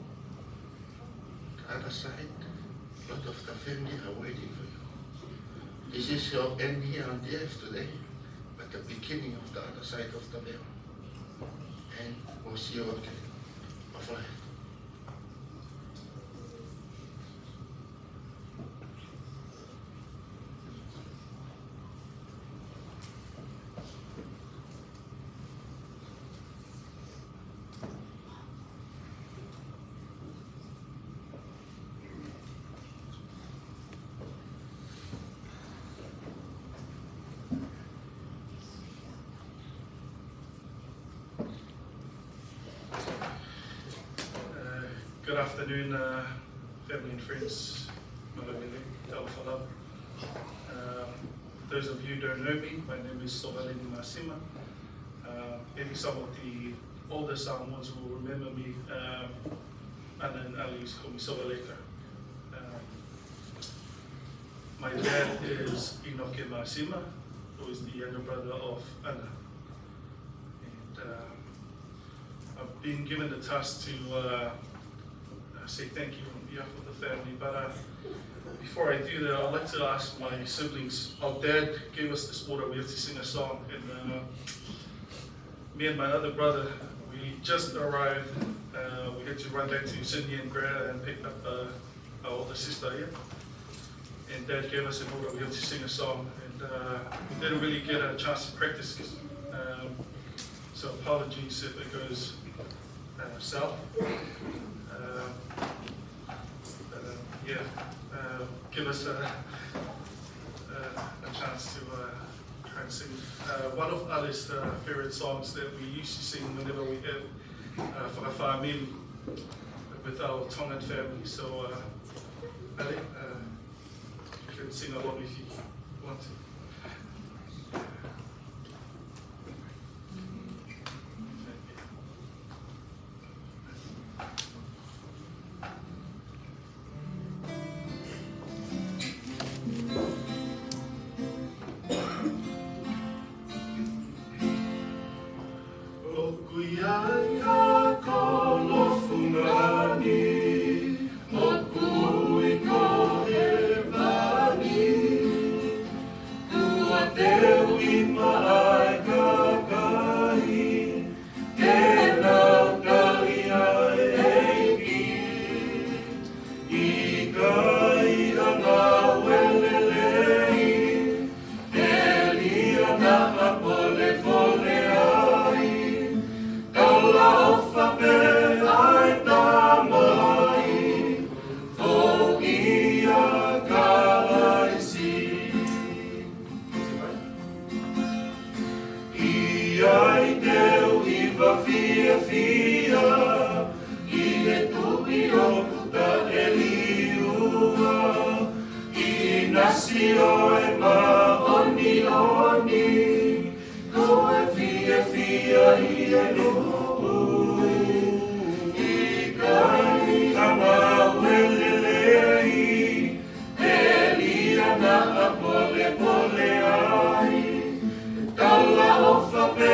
The other side, a lot of the family are waiting for you. This is your end here on the earth today, but the beginning of the other side of the veil. And we'll see you again. Bye-bye. Good afternoon, family and friends. Malagili, Talafala. Those of you who don't know me, my name is Sovaleni Masima. Maybe some of the older Samoans will remember me. Anna and Ali used to call me Sovaleka. My dad is Inoke Masima, who is the younger brother of Anna. And I've been given the task to say thank you on behalf of the family, but before I do that, I'd like to ask my siblings. Our dad gave us this order, we have to sing a song, and me and my other brother, we just arrived. We had to run back to Sydney and Greta and pick up our older sister here. And Dad gave us an order, we have to sing a song, and we didn't really get a chance to practice it. So apologies if it goes south. Give us a chance to try and sing. One of Ali's favorite songs that we used to sing whenever we had Whakawhāmimi with our Tongan family. So, Ali, you can sing along if you want to. Pole ai, tala o whape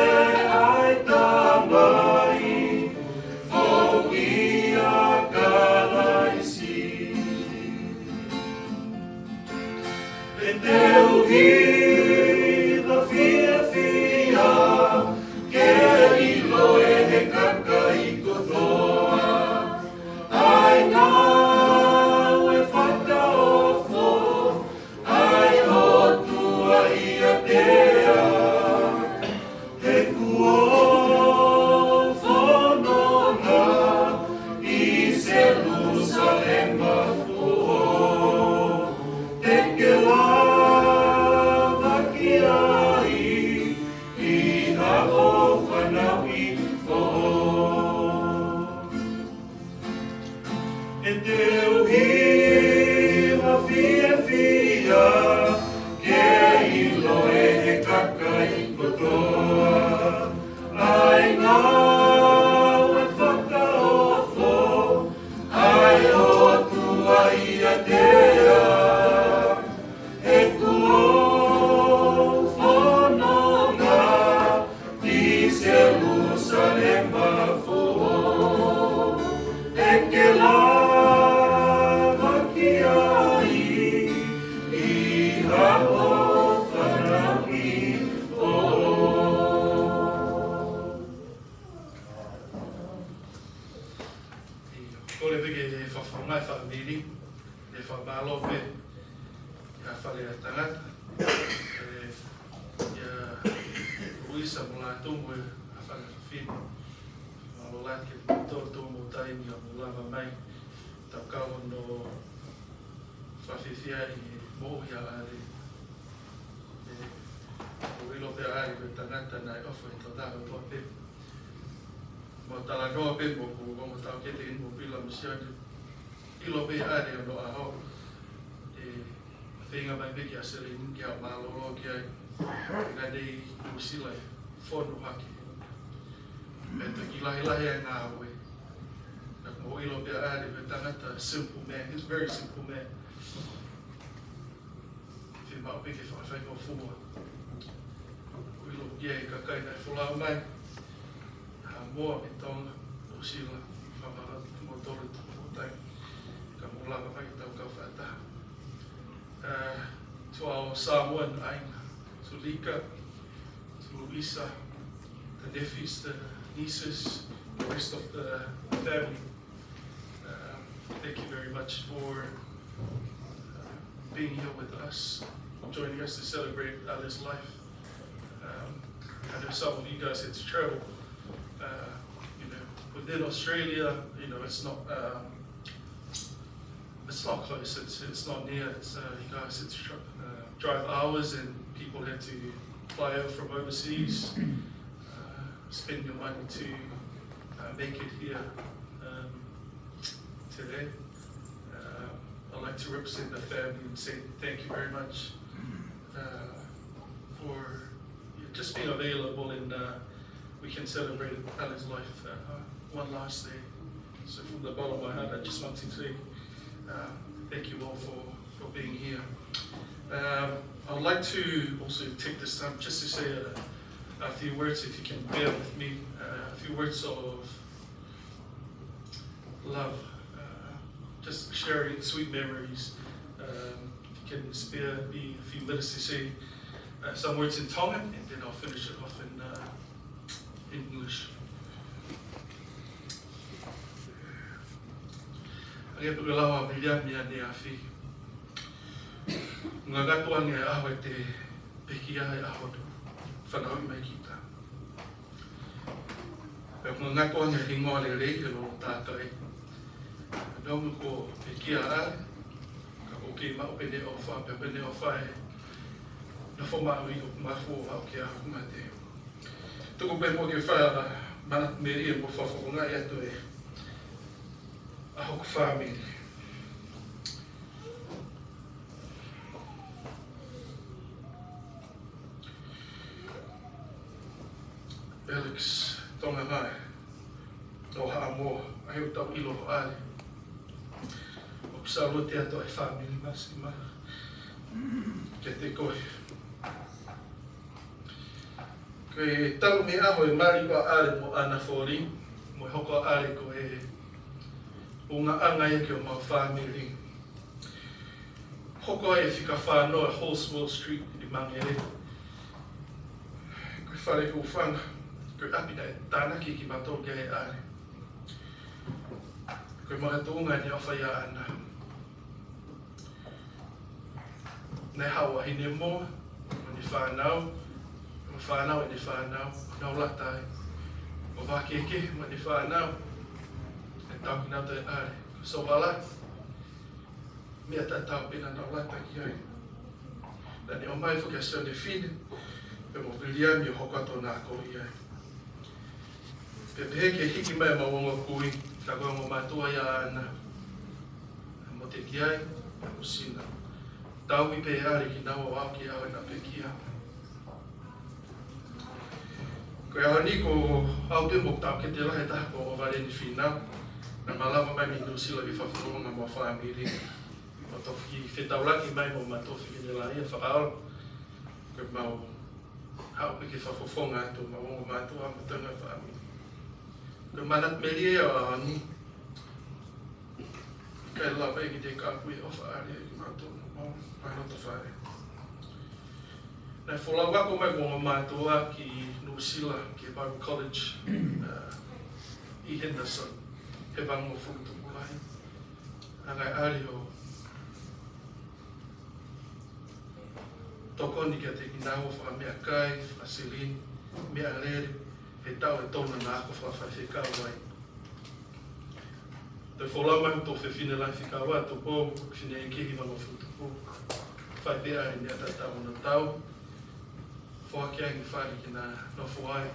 whamiri, e whamalo pe, ia whale a tangata, ia uisa mo la tungu e a whale whini. Malo lake tō mo taimi a mo lava mai, tau kawa no whawhiwhia I mohi a are. O ilo pe are ko tangata nai ofu e tau taha toa pe. Mo tala noa pe mo ku mo tau kete in mo pila mo siane. Ilo pe are no a ho. Whenga mai peki a sere inki a malolo ki ai. Nga dei usila e whonu haki. Me te ki lahi lahi a ngā hawe. Mo ilo pe are ko tangata simple man. He's a very simple man. Whi mau peki whawhai mo fua. Ilo ye ka kai nei whulau mai. Moa me tonga o sila whamara mo tore mo tai. Ka mo lava mai tau kau whataha. To our Samoan ainga, to Lika, to Luisa, the nephews, the nieces, the rest of the family. Thank you very much for being here with us, joining us to celebrate Ali's life. I know some of you guys had to travel, within Australia. It's not close. It's not near. You guys had to drive hours, and people had to fly over from overseas, spend your money to make it here today. I'd like to represent the family and say thank you very much for just being available, and we can celebrate Ali's life one last day. So from the bottom of my heart, I just want to say thank you all for being here. I'd like to also take this time just to say a few words, if you can bear with me, a few words of love, just sharing sweet memories. If you can spare me a few minutes to say some words in Tongan, and then I'll finish it off in English. Ia pukalawa milia mia ne afi. Ngā gatua nge aho te peki ai aho tu whanau mai kita. Ngā gatua nge ringoa le rei ke lo tātai. Nau ko peki ai, ka oke mao pene o wha, pe pene o whae. Na whamau I o mafu o au ke aho kumate. Tuku pe mo ke wha manat meri e mo whawhonga I atu e. Ahok family. Alex tonga mai. O haa mo, ai o tau ilo ho ale. O kusalo te ato e family masi ma. Ke te koe. Koe tau me aho e mari ko ale mo ana fori. Mo hoko ale ko e o ngā anga e ki o mau whāmiri. Hoko e whika whānoa Horsewell Street I Mangere. Koe whare ko whanga, koe apina e tānaki ki matou kia e are. Koe mga tōnga ni awhai a ana. Nei hawa hine mō, o ni whānau, o whānau e ni whānau, nau latai. O wākeke, o ni whānau. Tau ki nata e are, so wala, mea ta tau pina nau lata ki ai. Nani o mai whukia seo ne whine, pe mo whilia mi o hokato nā ko I ai. Pe pehe ke hiki mai ma wonga kui, ka koe mo mātua ia ana. Mo te ki ai, mo sina. Tau I pe are ki nau o au ki au e na pe ki au. Koe awa ni ko au te mok tau ke te lahe taha ko o wale ni whinau. Na malawa mai mi ndu sila I whawhurunga mo whaamiri. Mo tofi whetaulaki mai mo matofi ki ne laia whakaolo. Koe mau hao piki whawhawhonga atu ma wongo mātua ma tanga whaamiri. Koe manat meri e o ani. Kai lawa e ki te kāpui o whaare e ki mātua mo mai noto whaare. Nei wholau wako mai mo mātua ki New Zealand ki Bible College I Henderson. He wango furutu mulai. Angai ali o tokoni kia te kinau wha mea kai, wha silin, mea rere, he tau e tona nā ako wha whaiwhekau wai. Te wholau mai tō whiwhine lai whikau wai, tō pō, whine e kehi wanga whutu pō. Whai pēa e mea tatau na tau, whoaki ai ngi whare ki nā nofo ai.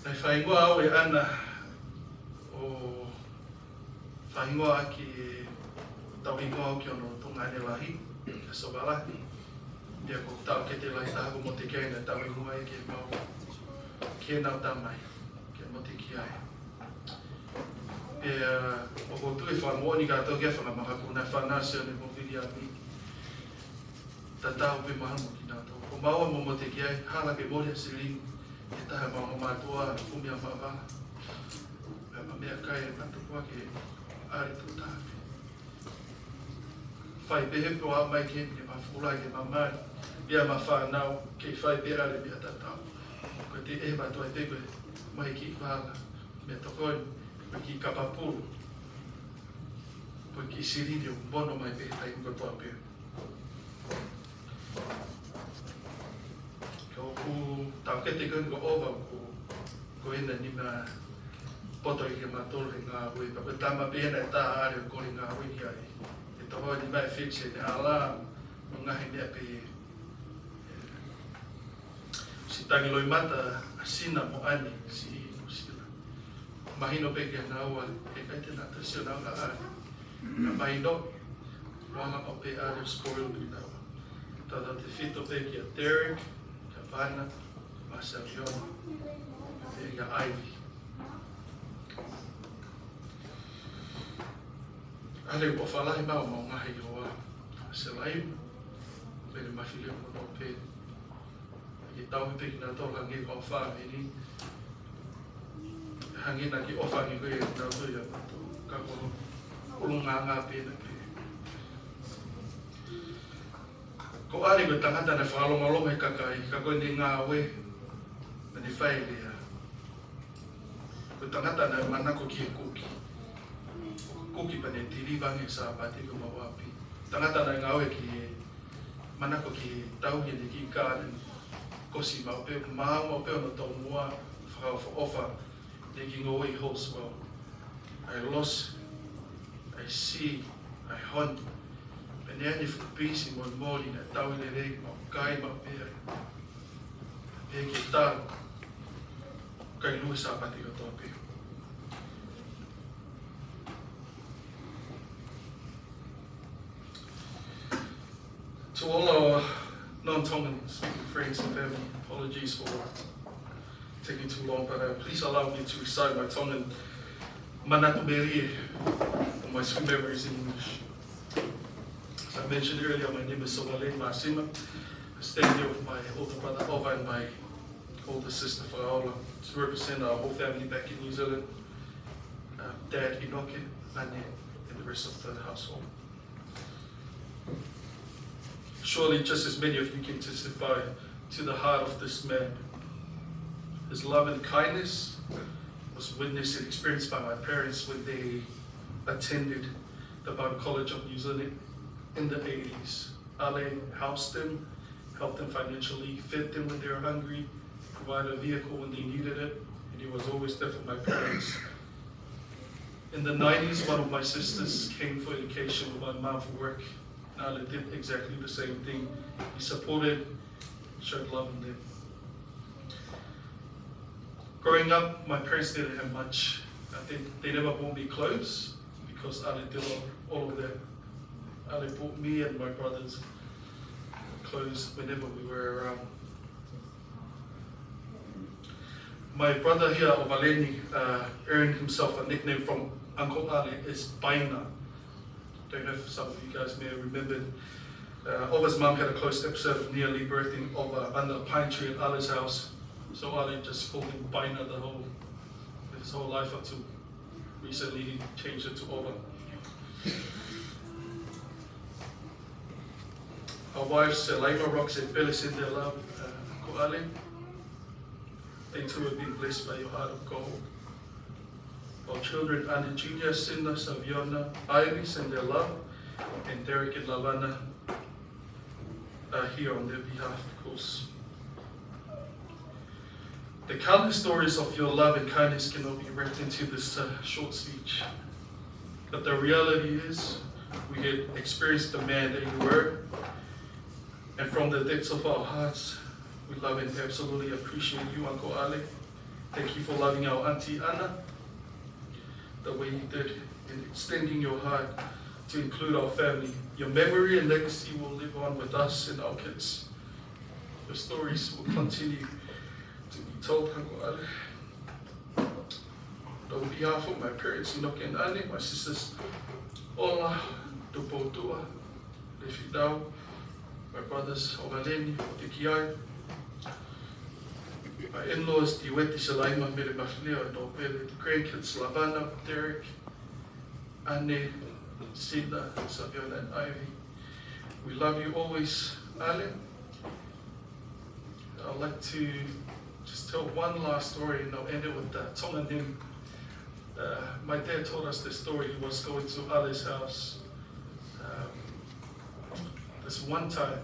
Nei whaingoa au e ana o whaingoa ki tau ingoa au ki ono tunga ane lahi, ka sowalahi. Ia ko tau ke te lai tahago mo te kei na tau ingoa e ke mau ke nau tamai, ke mo te ki ai. E o ko tui whangoa ni kātou ke whangamaka kuna whanasio ne mo viri ami. Ta tau pe mahamu ki nātou. Ko maua mo te ki ai, hala ke mori a siling. E taha maunga mātua na kumia whawanga. Ma mea kai e matukua ke ari tu tāwhi. Whai pehepo a mai ke me ma whulai ke mamai. Ia ma whanau ke whai pera le mea tatau. Ko te e matua e pepe mai ki whanga. Me tokoi, ko ki kapapuru. Ko ki siridio, bono mai pehe tai mga toa peo. Ku tau kete kun ko ova ko ina ni ma poto i ke matolo i ngā hui. Pa ko tama pēna e tā are o kori ngā hui ki ai. E toho ni mai fixe ne ala o ngahi mea pe si tangi loi mata a sina mo ani si o sila. Mahino pe ke ngā ua e kai te nā tasio nā ngā are. Ka mahino wanga o pe are spoil ki nā ua. Tata te fito pe ki a Derek, Pana, Marcelo, e a Ivy. Ale po whalai mau mau ngahi o a Selai, pere mawhile o no pe. I tau me peki nā tō hangi o whāwini. Hangi na ki ofangi koe e nā tui a pato. Ka koro olunga ngā pēna pe. Ko ari ko tangata na whaalonga e kakai, ka koe ni ngā we, na ni whai lea. Ko tangata na manako ki e kuki. Kuki pa ne tiri wangi sa pati ko mawapi. Tangata na ngā we ki e manako ki tauhi ni ki kāren. Kosi mau peo, maa mau peo na tau mua, whakau ofa, ne ki ngō i host well. I lost, I see, I hunt. Peneni whupisi mo mori na tau le rei mau kai mau pere. Pere ki tāu, kai lui sa pati o tō peo. To all our non-Tongan speaking friends and family, apologies for taking too long, but please allow me to recite my Tongan manatu berie and my sweet memories in English. As I mentioned earlier, my name is Sowalain Masima. I stay here with my older brother Ova and my older sister Faraola to represent our whole family back in New Zealand. Dad Inoke, Nane, and the rest of the household. Surely just as many of you can testify to the heart of this man. His love and kindness was witnessed and experienced by my parents when they attended the Bible College of New Zealand in the 80s. Ale housed them, helped them financially, fed them when they were hungry, provided a vehicle when they needed it, and he was always there for my parents. In the 90s, one of my sisters came for education with my mom for work. Ale did exactly the same thing. He supported, showed love in them. Growing up, my parents didn't have much. I think they never bought me clothes because Ale did all of that. Ale bought me and my brothers clothes whenever we were around. My brother here, Ovaleni, earned himself a nickname from Uncle Ale, is Baina. Don't know if some of you guys may have remembered. Ova's mum had a close episode of nearly birthing Ova under a pine tree at Ale's house. So Ale just called him Baina his whole life up to recently he changed it to Ova. Our wives, Laima Rocks and Billis in their love, Ko Ale. they too have been blessed by your heart of gold. Our children, Andy Jr., Cinda, Saviona, Ivy, send their love, and Derek and Lavana are here on their behalf, of course. The countless stories of your love and kindness cannot be wrapped into this short speech. But the reality is, we had experienced the man that you were, and from the depths of our hearts, we love and absolutely appreciate you, Uncle Ale. Thank you for loving our Auntie Anna the way you did, and extending your heart to include our family. Your memory and legacy will live on with us and our kids. Your stories will continue to be told, Uncle Ale. On behalf of my parents, Inoke and Ane, my sisters, Ola, Tupotua, Lefidao, my brothers, Ogaleni, Tikiai, my in-laws, Diweti, Salaima, Mere Mafleo, and Opele, the grandkids, Lavana, Derek, Ane, Sida, Saviona, and Ivy. We love you always, Ale. I'd like to just tell one last story, and I'll end it with Tongan hymn. My dad told us this story. He was going to Ale's house this one time,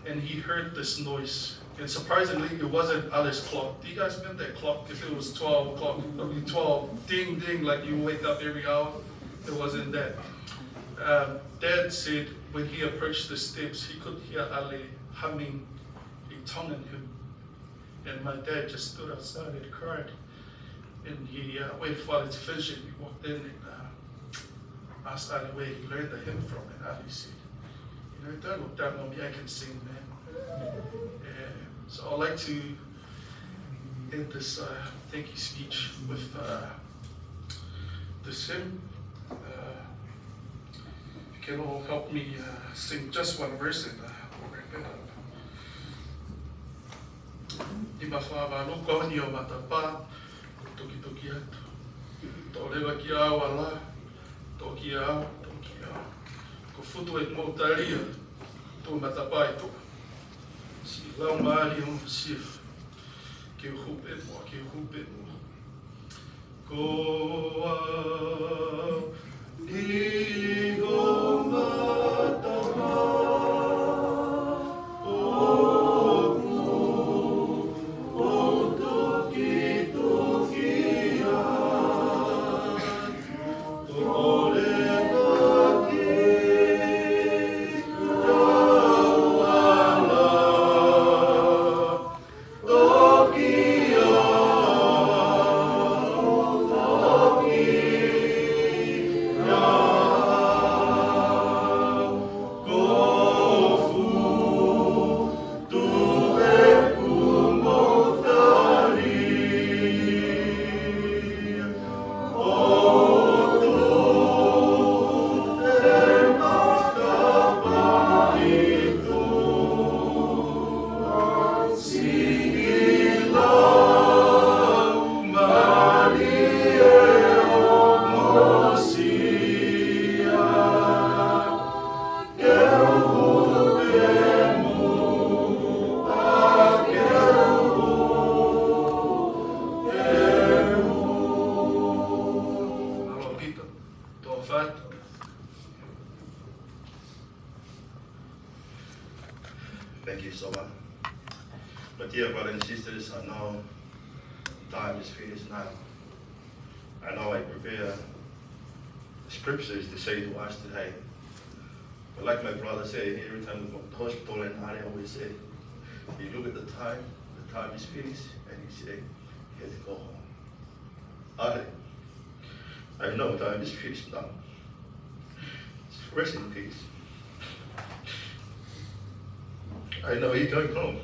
and he heard this noise. And surprisingly, it wasn't Ale's clock. Do you guys remember that clock? If it was 12 o'clock, it would be 12, ding, ding, like you wake up every hour. It wasn't that. Dad said when he approached the steps, he could hear Ale humming a Tongan hymn. And my dad just stood outside and cried. And he waited for Ale to finish it. He walked in and asked Ale where he learned the hymn from. And Ale said, you know, don't look down on me, I can sing, man. So I'd like to end this thank you speech with this hymn. If you can all help me sing just one verse and we'll wrap it up. Ima whāwano kohoni o matapā, toki toki atu. Tō rewa ki awa la, toki au, toki au. Ko futu e mōtaria, tō matapā e toka. Si lau maari o masif, ke uhupe mua, ke uhupe mua. Ko au, ni go matapā. Thank you so much. But dear brothers and sisters, I know time is finished now. I know I prepare scriptures to say to us today. But like my brother said, every time we go to the hospital, and I always say, you look at the time is finished, and you say, you have to go home. I know time is finished now. Rest in peace. I know you're going home.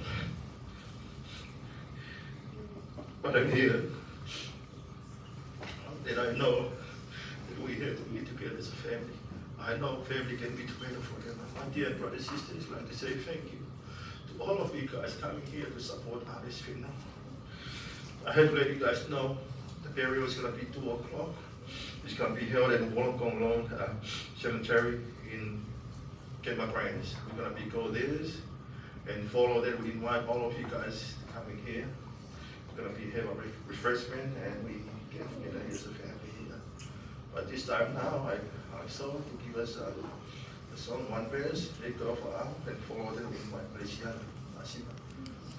But I'm here. And I know that we have to be together as a family. I know family can be together forever. My dear brothers and sisters, I'd like to say thank you to all of you guys coming here to support Ali's funeral. I have to let you guys know the burial is going to be 2 o'clock. It's going to be held in Wollongong Long Cemetery in Kema Branch. We're going to be go there and follow that. We invite all of you guys coming here. gonna be have a refreshment and we get together as a family here. But this time now, I saw to give us the song one verse, take off and forward in my Malaysia, Asima.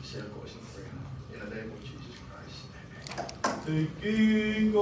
Share course in prayer. In the name of Jesus Christ. Amen. Taking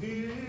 Viva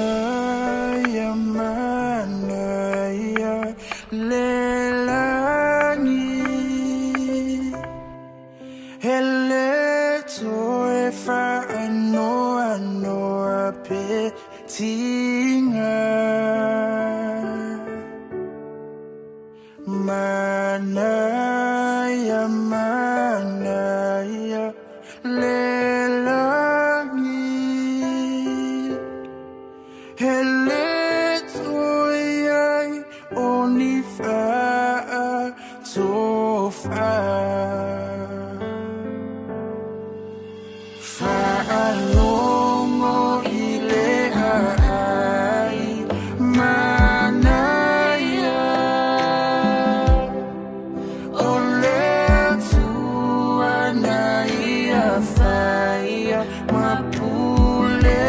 Manaya, manaya, lelangi. Hele toe fa ano apetinga. Manaya, manaya, lelangi. Hele toyai onifa tofa. Fa'alongo ile ai manaya. Ole tuanaya faya mapule.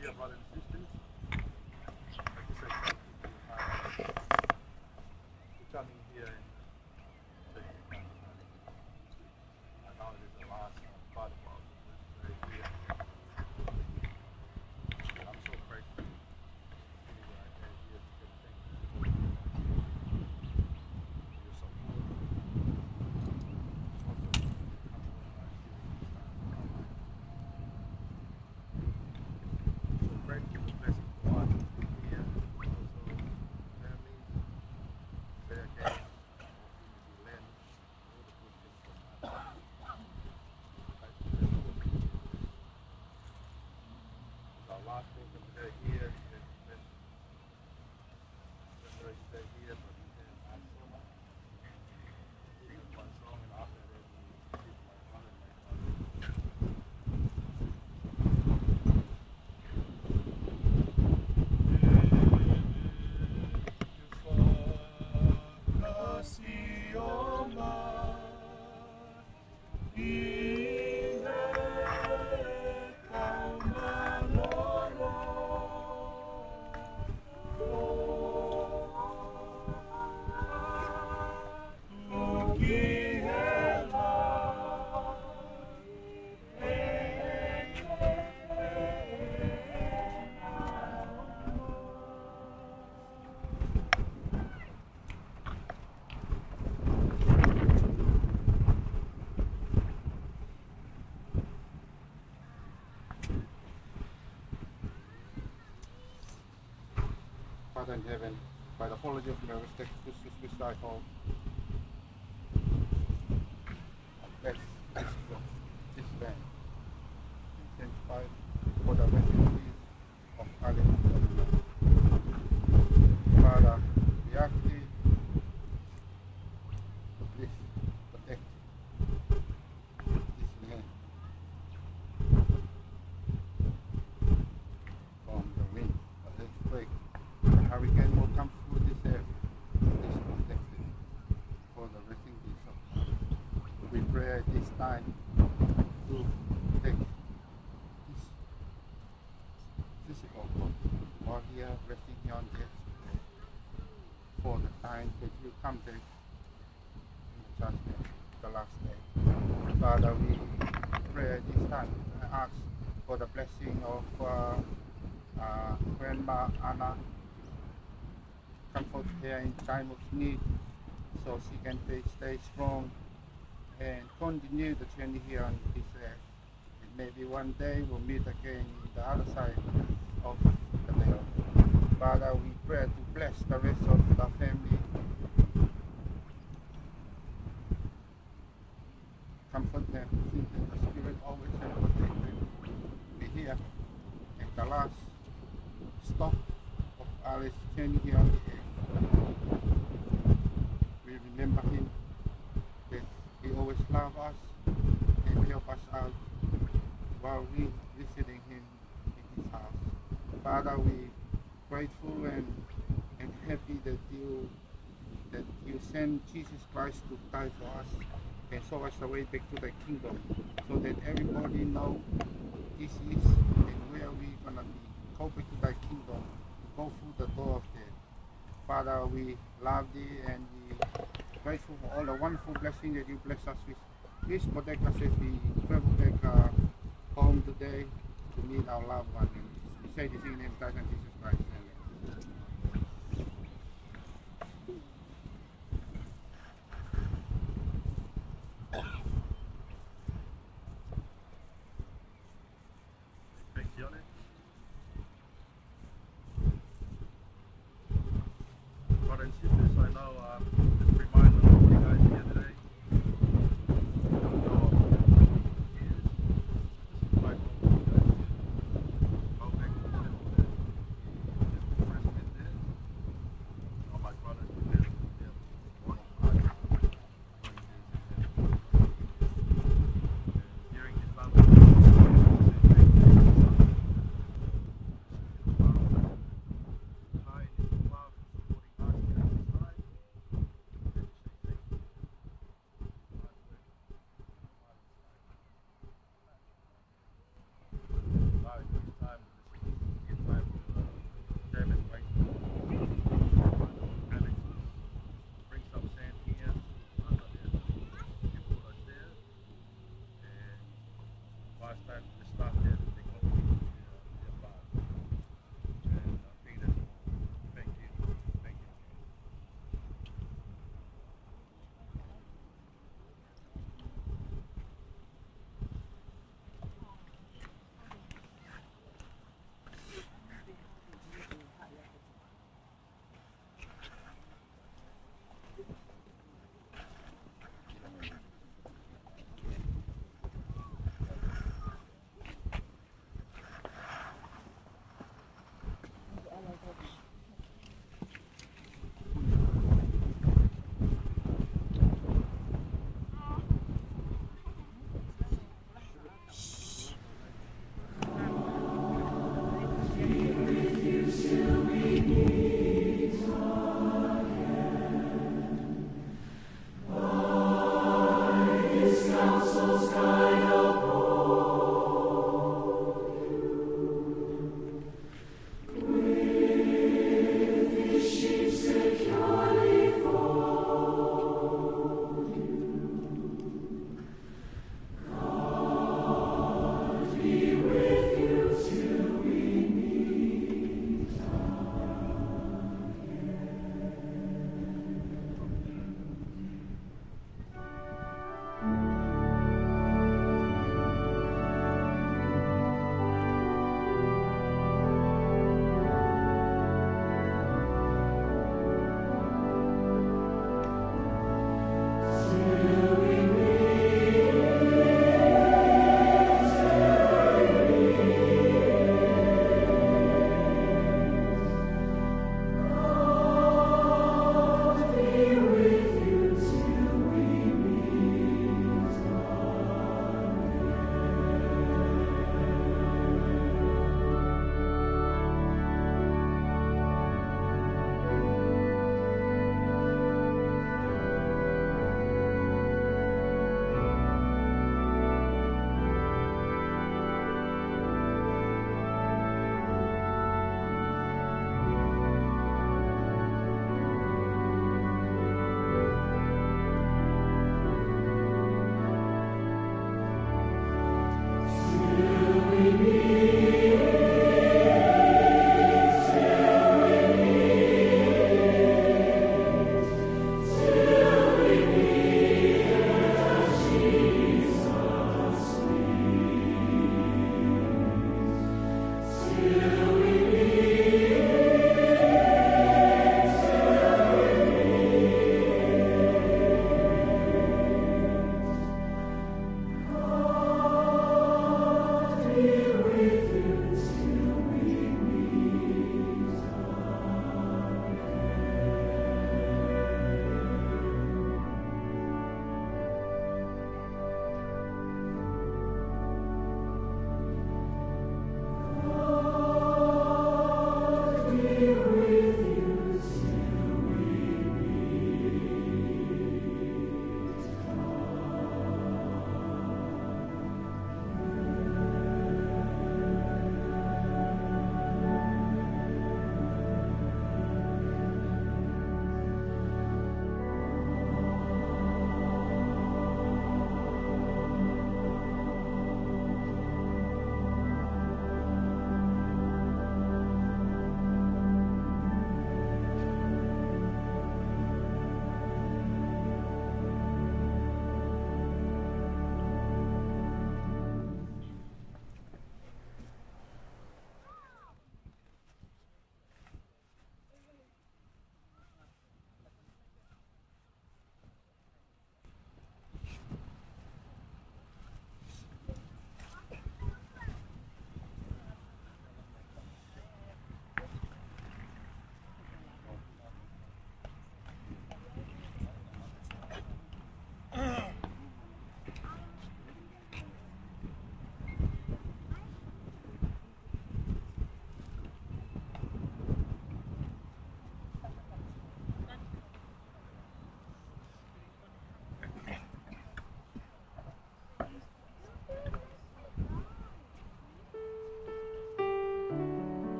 Dear brothers and sisters, coming here and I know it is the last part of our year. I'm so grateful to be where I am here to say thank you for your support. Also, grateful for blessing for us here, also families, better care. Father in heaven, by the holiday of miracles, take Christus which thy home. Bless this land and sanctify for the blessing of Hallelujah. Father, we ask thee to please protect this land from the wind, the earthquake, the hurricane will come through this area. Please protect it for the resting peace of God. We pray at this time to take this physical body while here resting here on earth for the time that you come back in the judgment, the last day. Father, we pray at this time and ask for the blessing of Grandma Anna. Comfort her in time of need so she can stay strong and continue the journey here on this earth. And maybe one day we'll meet again in the other side of the veil. Father, we pray to bless the rest of the family. Comfort them, keep them, the Spirit always and protect them. Be here at the last stop of Alice's journey here on the earth. We remember him, that he always loved us and help us out while we visiting him in his house. Father, we grateful and happy that you sent Jesus Christ to die for us and show us the way back to the kingdom, so that everybody know this is and where we gonna be. Go back to thy kingdom, go through the door of death. Father, we love thee and we grateful for all the wonderful blessings that you bless us with. Please protect us as we travel back home today to meet our loved one. We say this in the name of Jesus Christ. Amen. Brothers and sisters, I know just remind all you guys here today.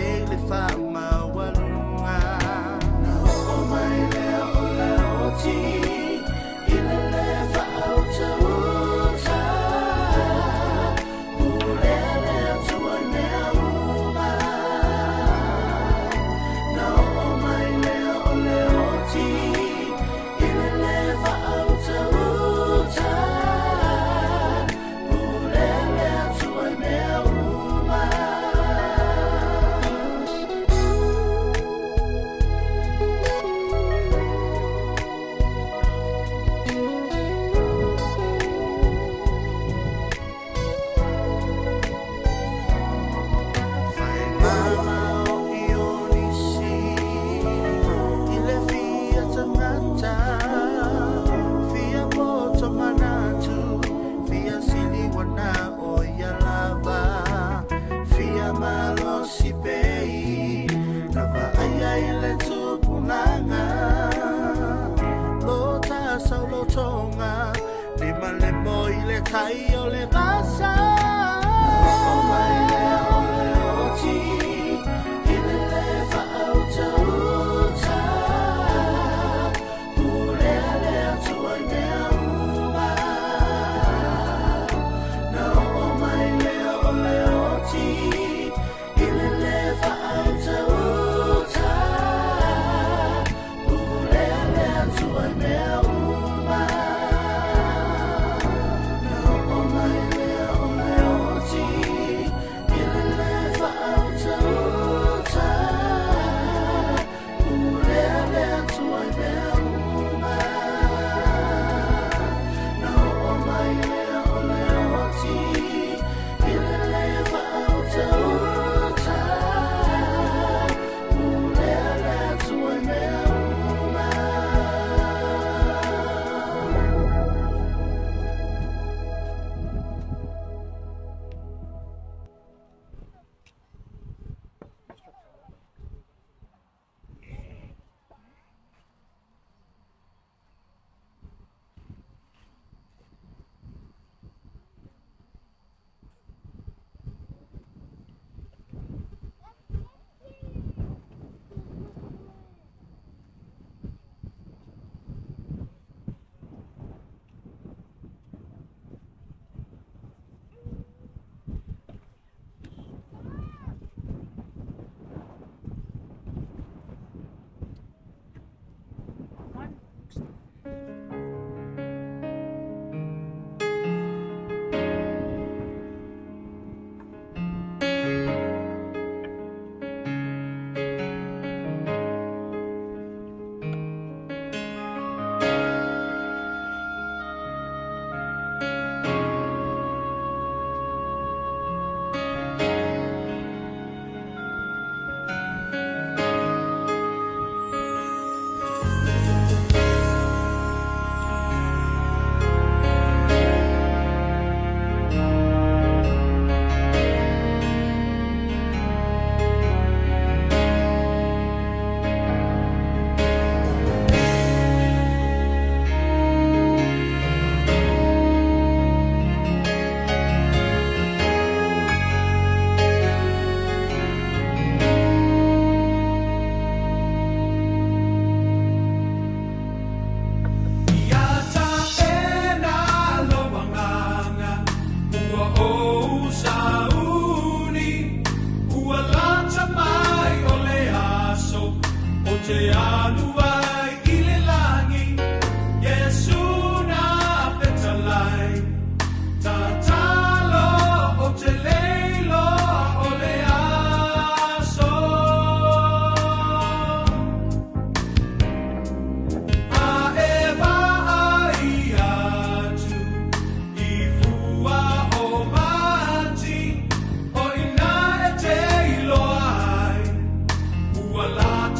ai le fama walunga na o mai lea o lea o ti ile le fa au te uta ule lea tua nea uma na o mai lea o lea o ti ile le fa au te uta ule lea tua nea uma. Thai o le vasa o mai lea o le oti ile le fa au te uta ule lea tua mea uma na o mai lea o le oti ile le fa au te uta ule lea tua mea uma.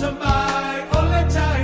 Tamai, ole tai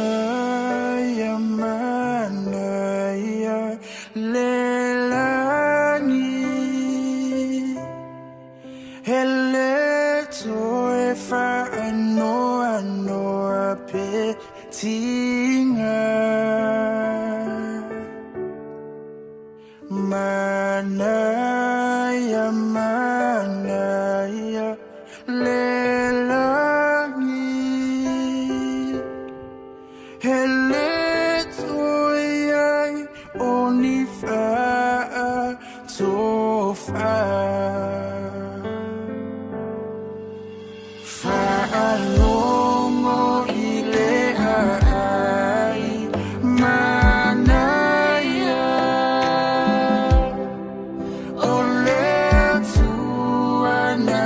Manaya, manaya, lelangi. Hele toi fa ano petinga. Manaya, manaya, lelangi. Hele toi onifa tofa. Fa'alongo ile ai manaya. Ole tuana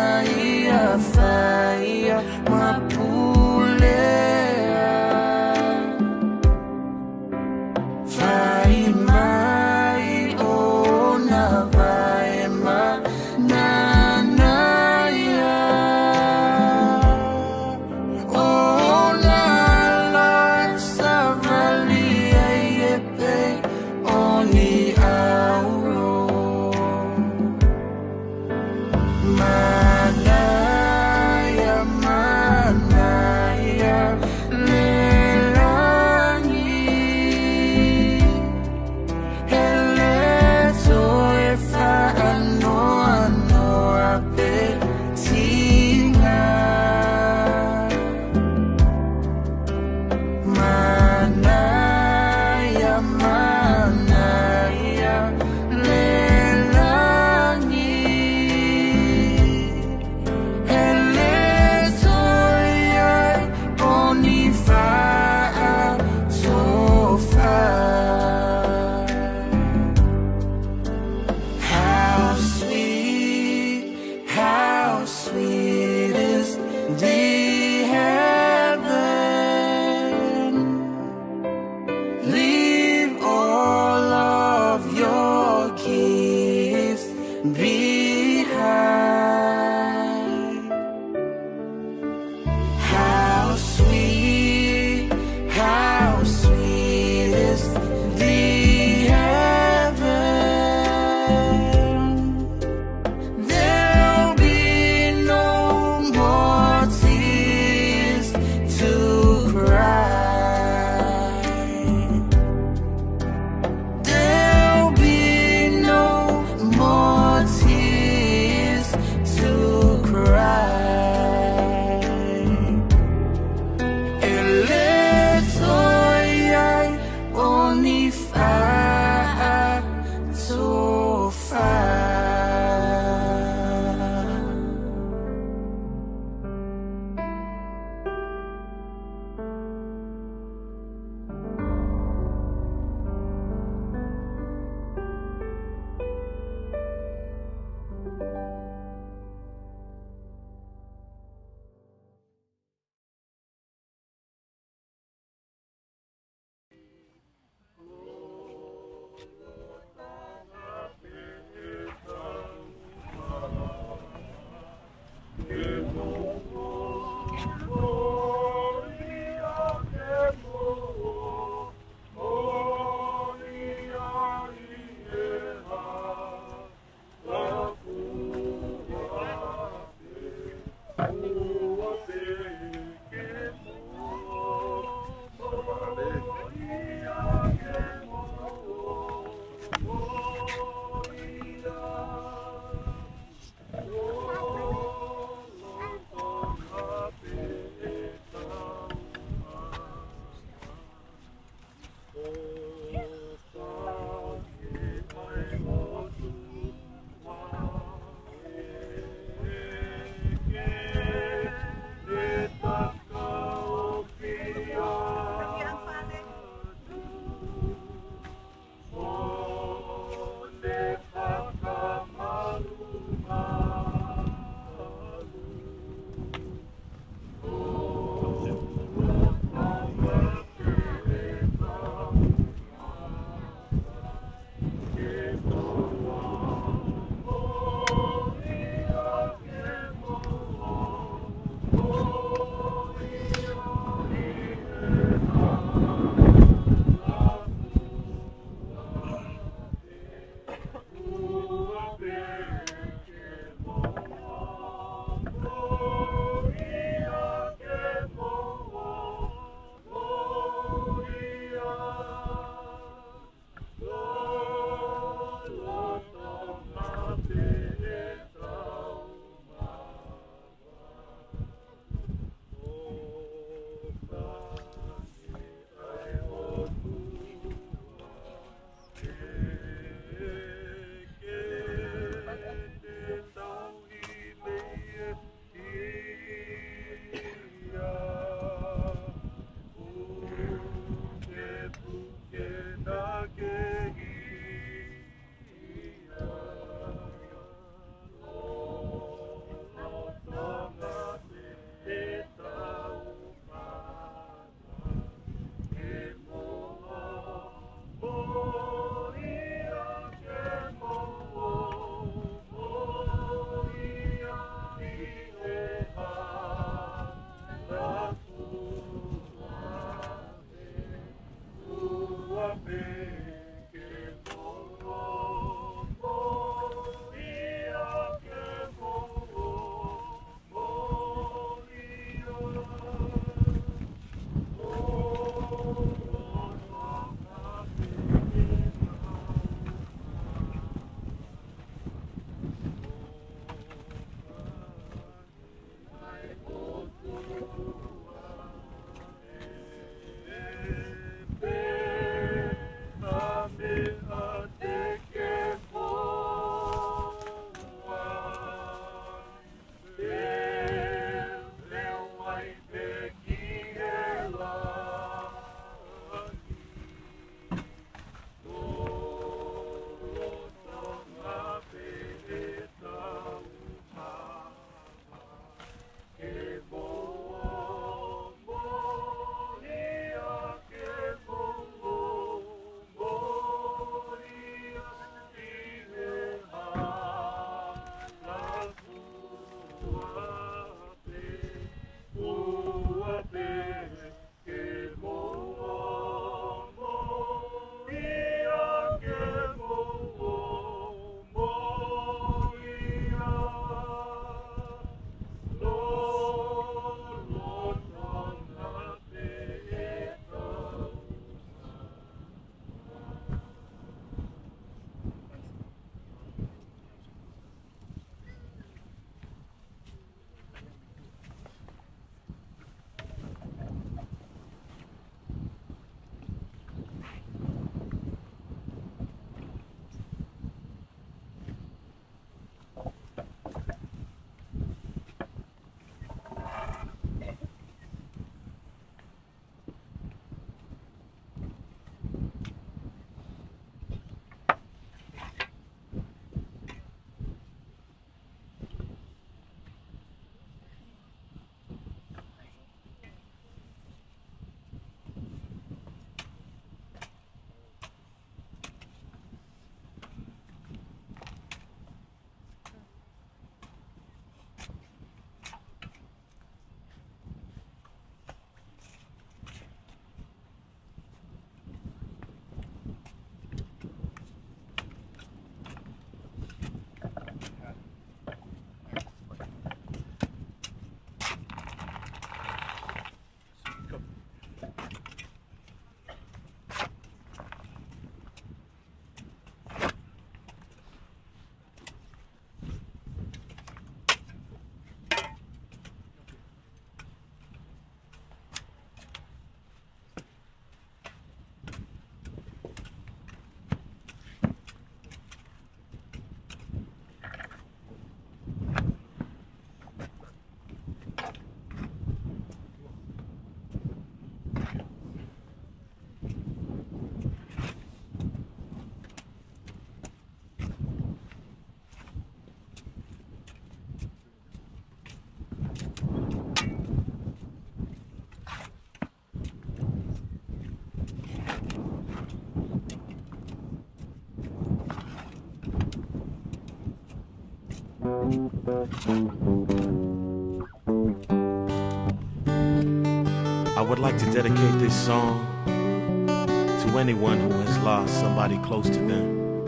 I would like to dedicate this song to anyone who has lost somebody close to them,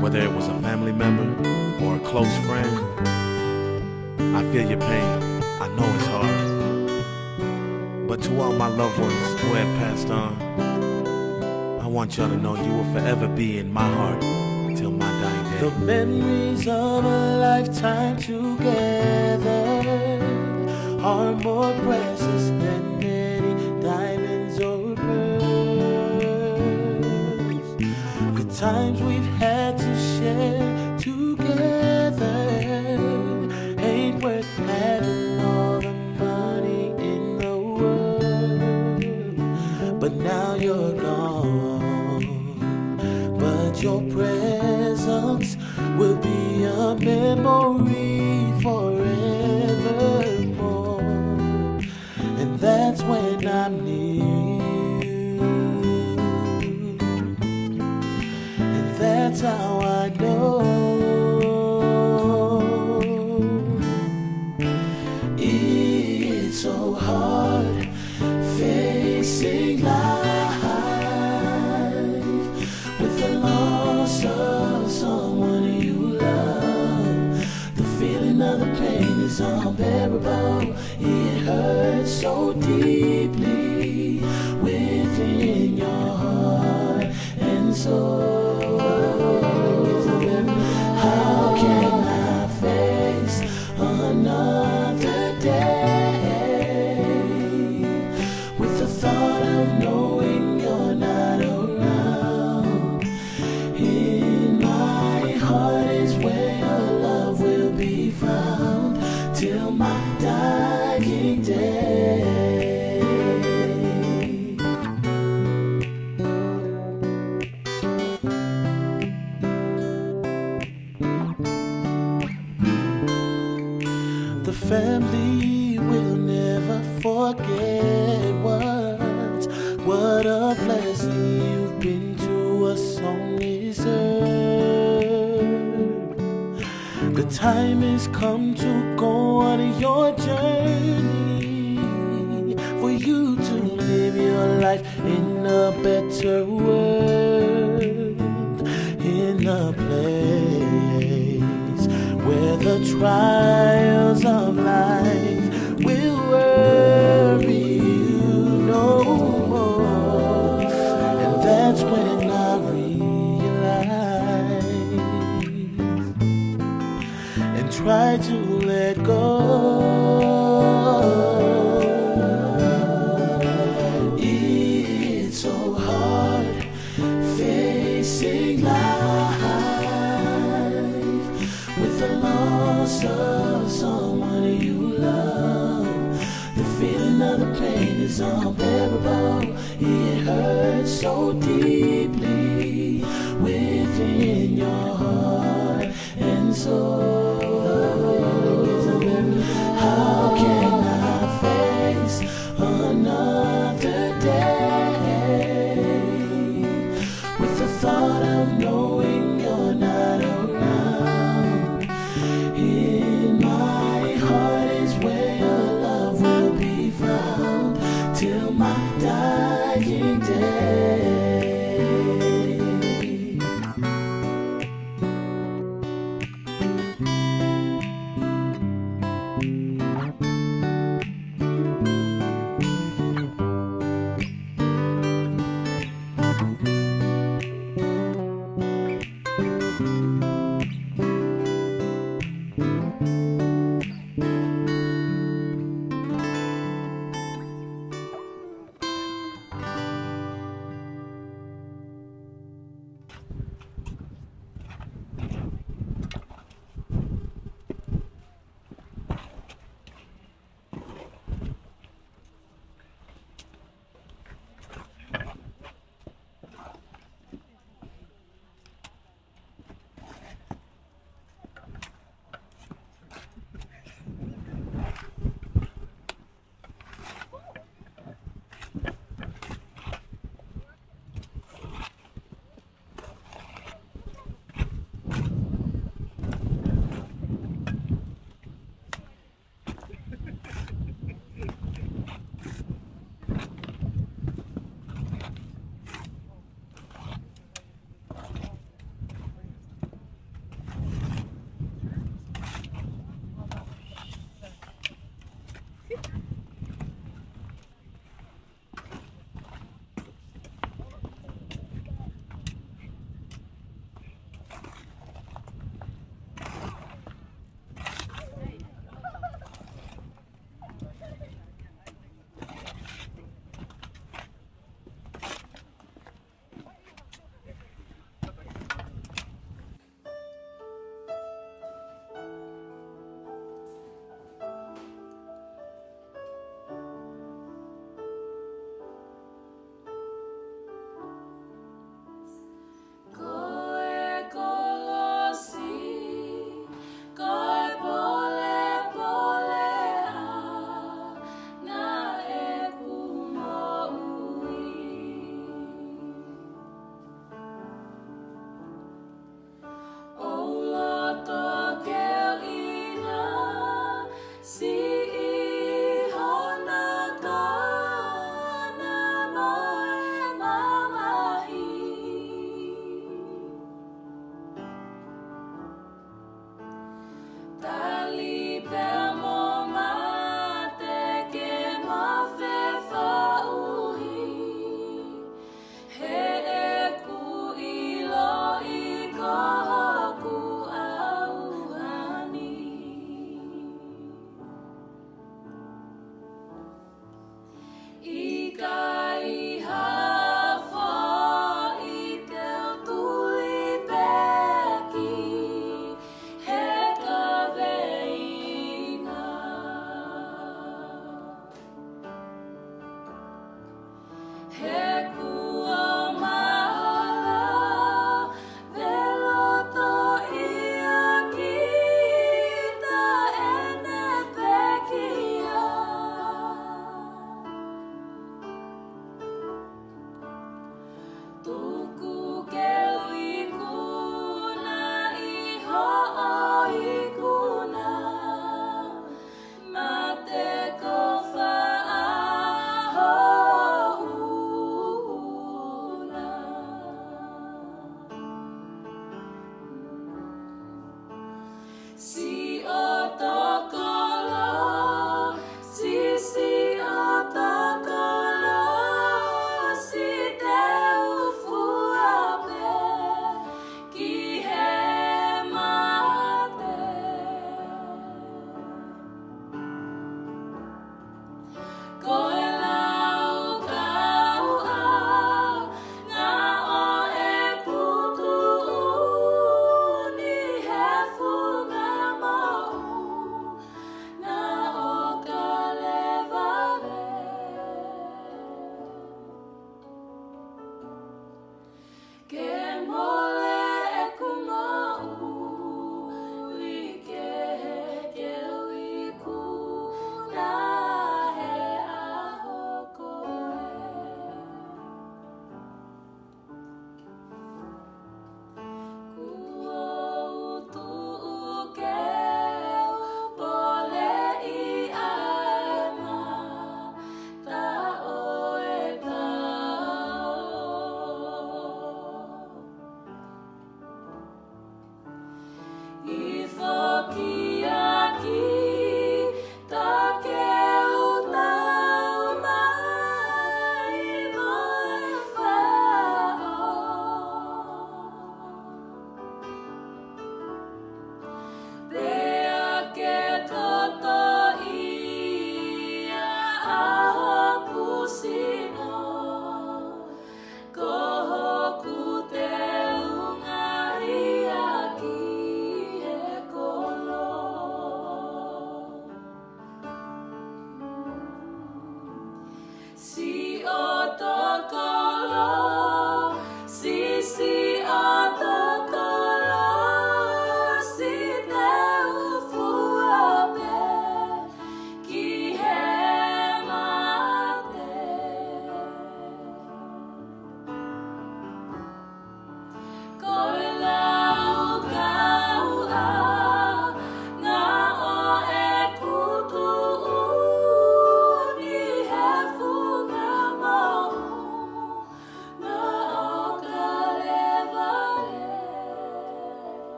whether it was a family member or a close friend. I feel your pain, I know it's hard, but to all my loved ones who have passed on, I want y'all to know you will forever be in my heart till my dying day. The memories of a lifetime together are more precious than many diamonds or pearls. The times we've had to share together ain't worth having all the money in the world. But now you're gone, but your presence will be a memory forevermore. And that's when I'm near you, and that's how I know it's so hard facing life is unbearable. It hurts so deeply within your heart and soul. How can I face another day with the thought of knowing you're not around? In my heart is where your love will be found till my dying day. The family will never forget what a blessing you've been to us on this earth. The time has come to go on your journey, for you to live your life in a better world, in a place where the trials of life will worry you no more. And that's when I realize and try to let go. It's so hard facing life with the loss of someone you love. The feeling of the pain is unbearable. It hurts so deeply within your heart and soul. How can I face another day with the thought of knowing you're not around? In my heart is where your love will be found till my dying day.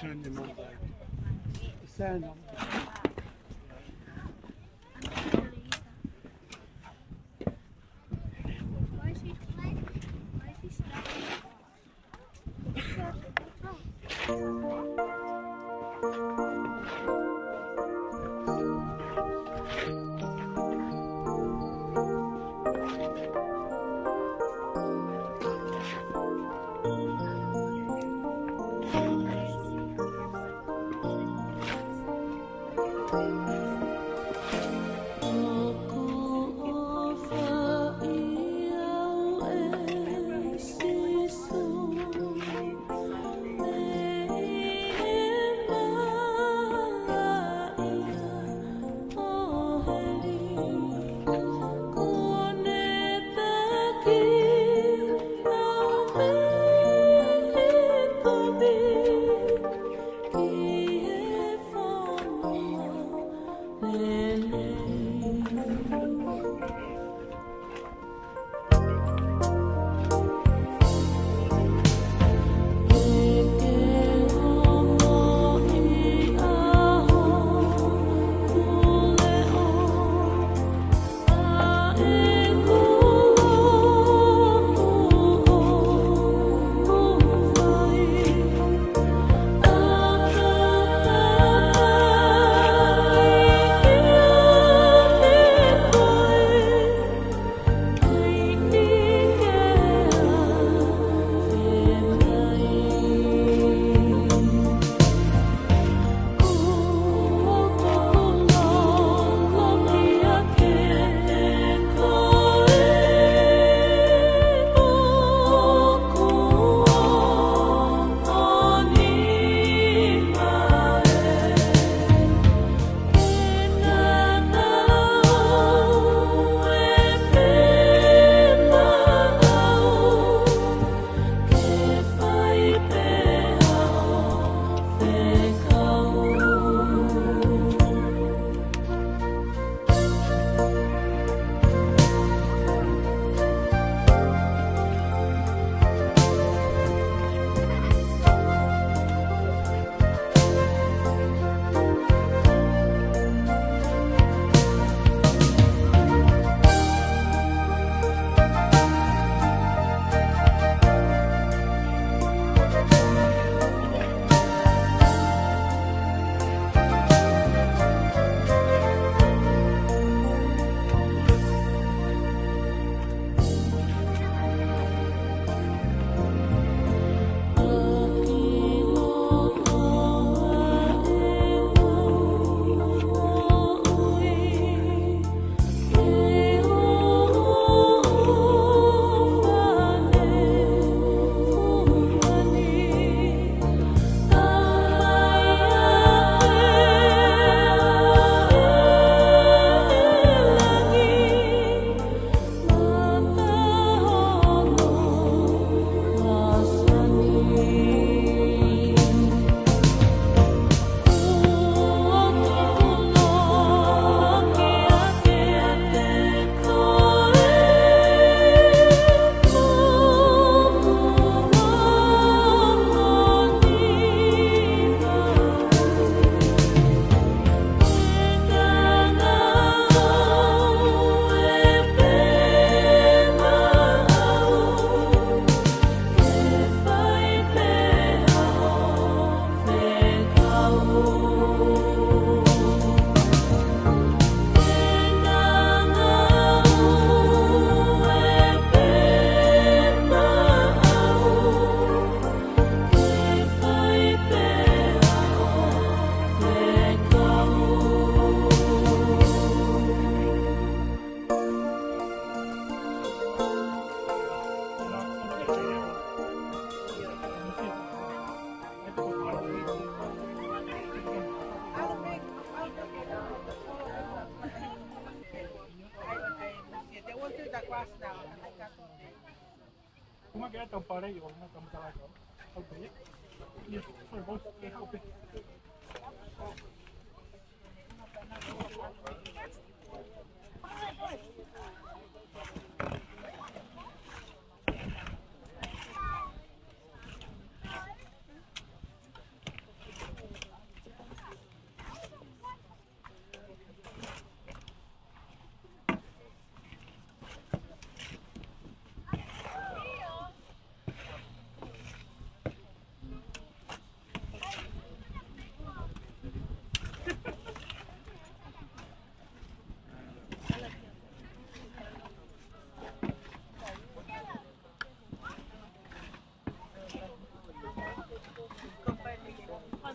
Turn your mouth over. The sound of Why is he stuck?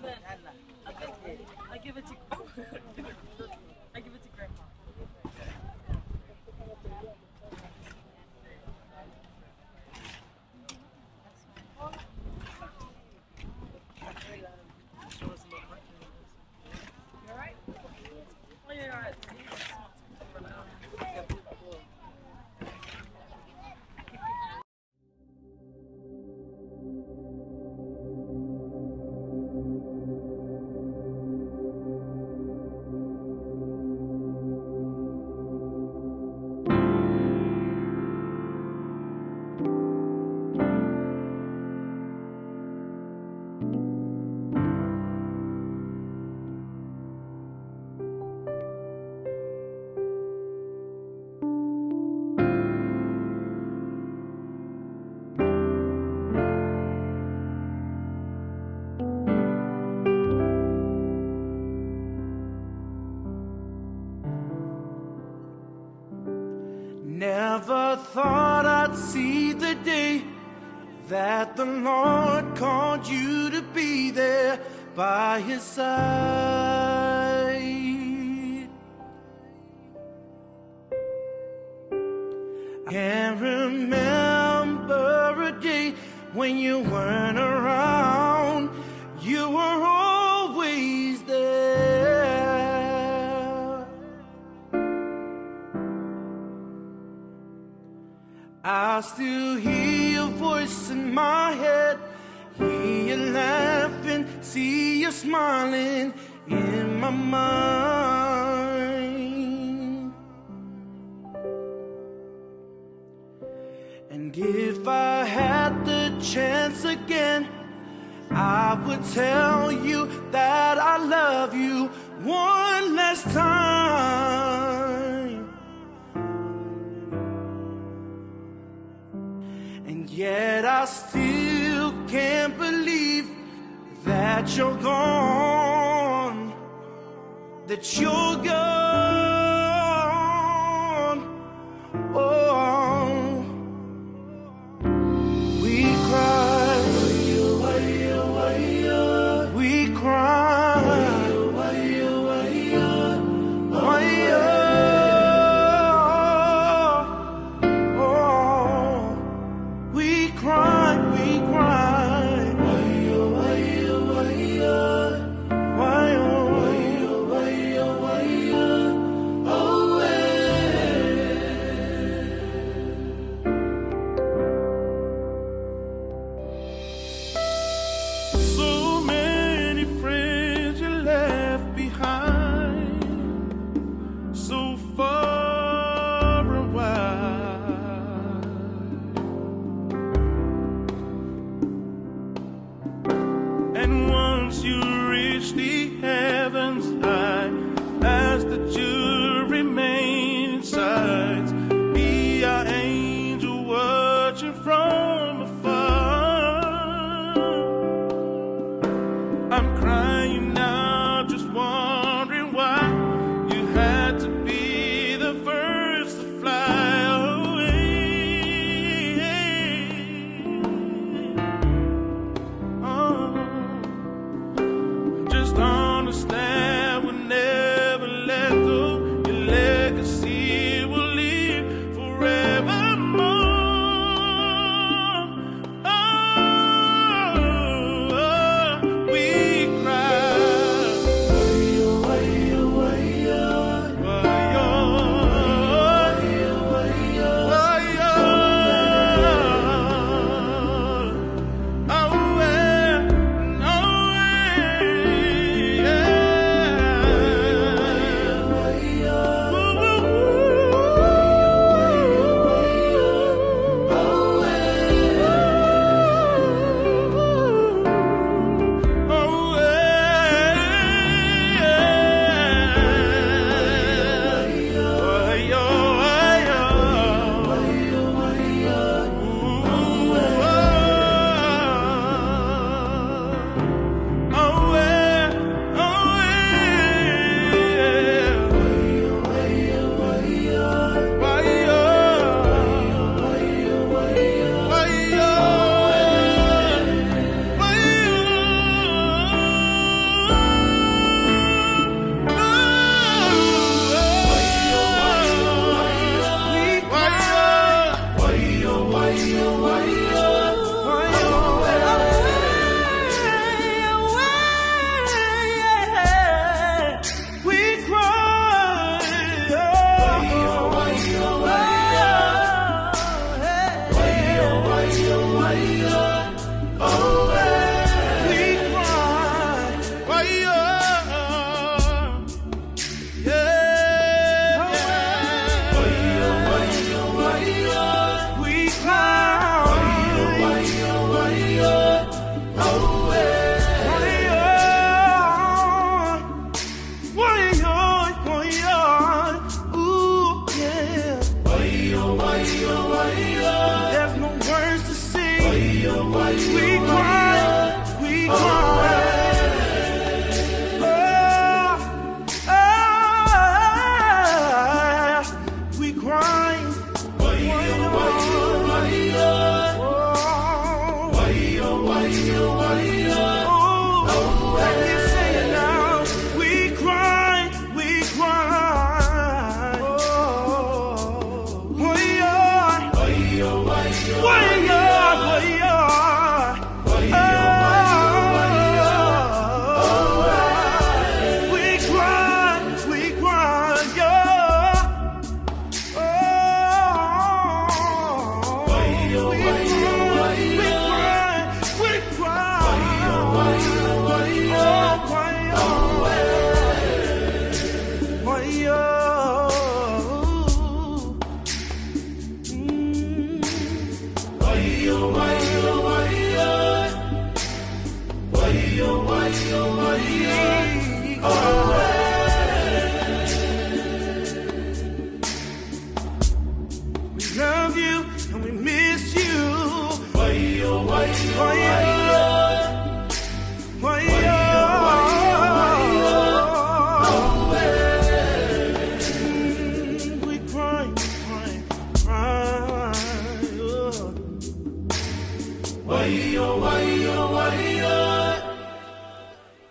I give it to I give it to Grandma. You alright? Oh, you're alright. Never thought I'd see the day that the Lord called you to be there by His side. I can't remember a day when you weren't around. You were always there. I still hear your voice in my head, hear you laughing, see you smiling in my mind. And if I had the chance again, I would tell you that I love you one last time. And yet I still can't believe that you're gone, that you're gone. Oh, we cry, we cry, we cry, we cry. So many friends you left behind, so far and wide. And once you reach the heavens, I ask that you remain inside, be our angel watching from afar. I'm crying now, just wondering why you had to be the first to fly away. Oh, just understand we'll never let go. Your legacy will live forevermore. Oh, we cry.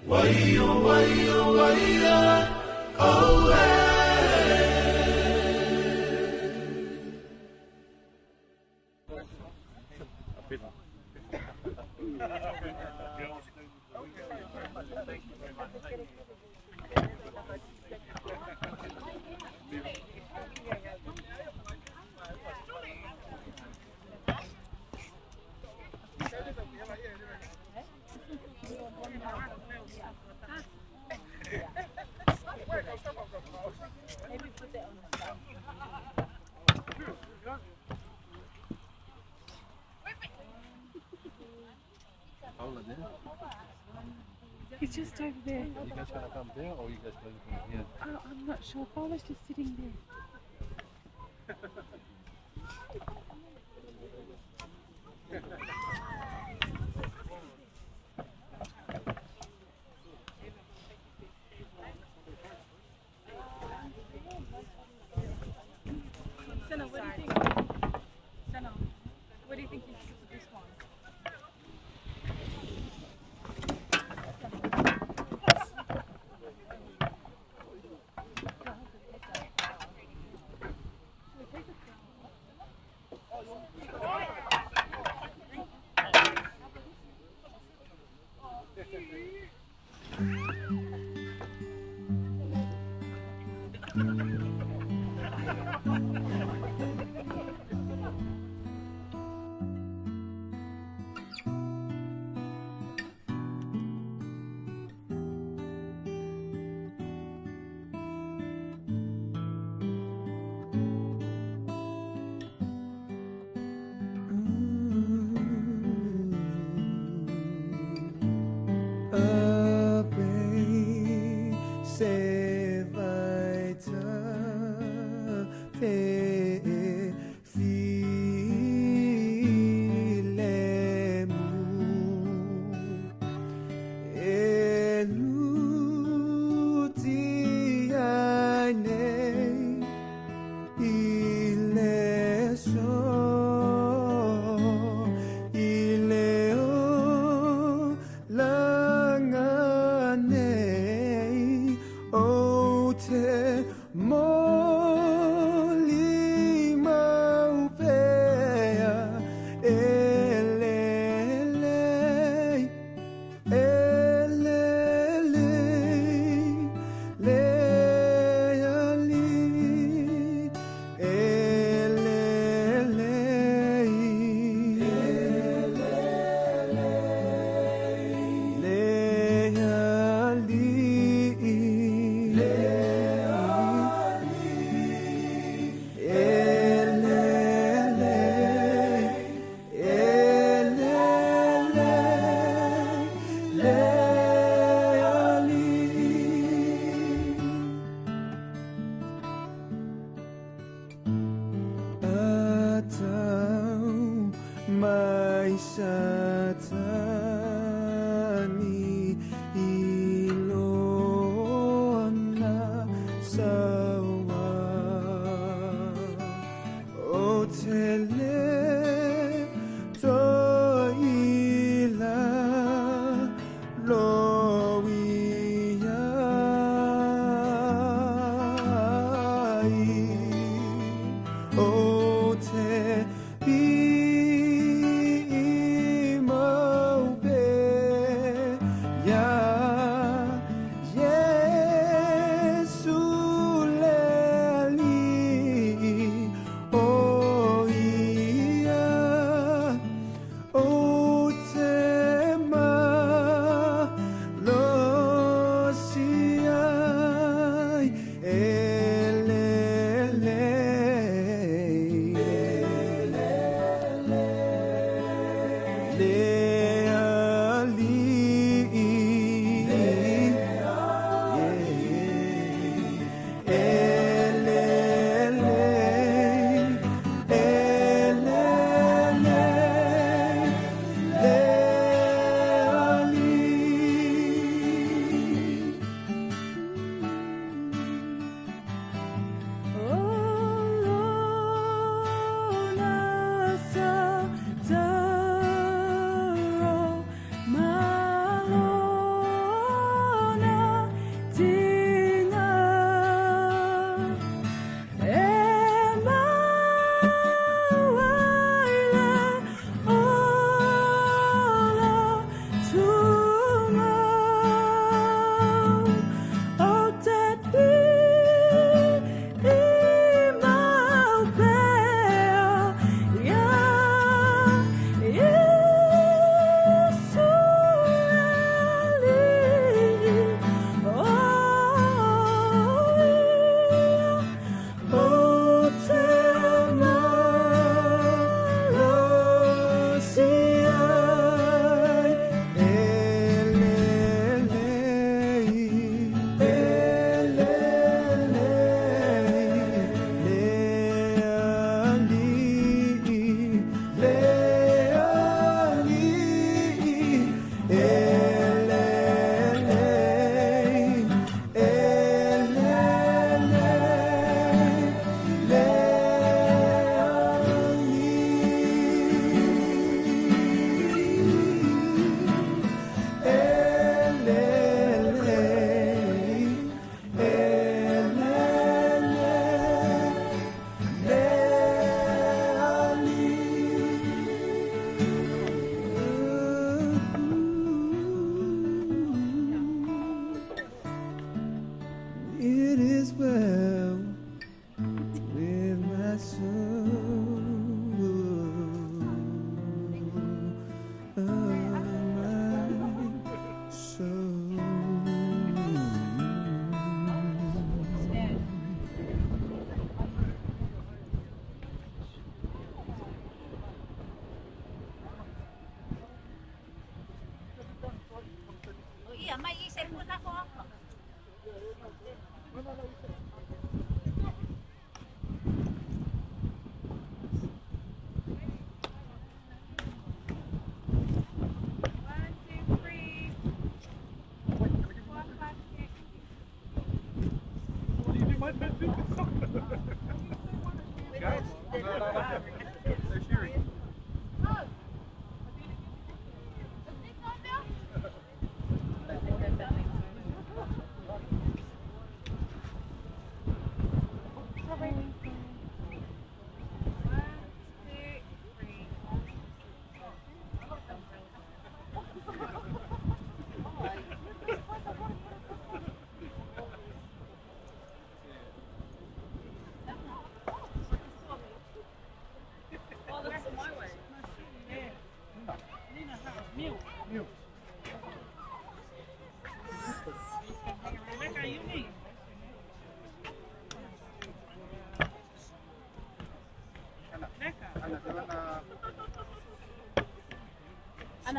Wayo, wayo, wayo, oh hey. It's just over there. Are you guys gonna come there or are you guys going from here? I'm not sure. Paula's just sitting there. Senna, what do you think? Senna, what do you think you should do with this one?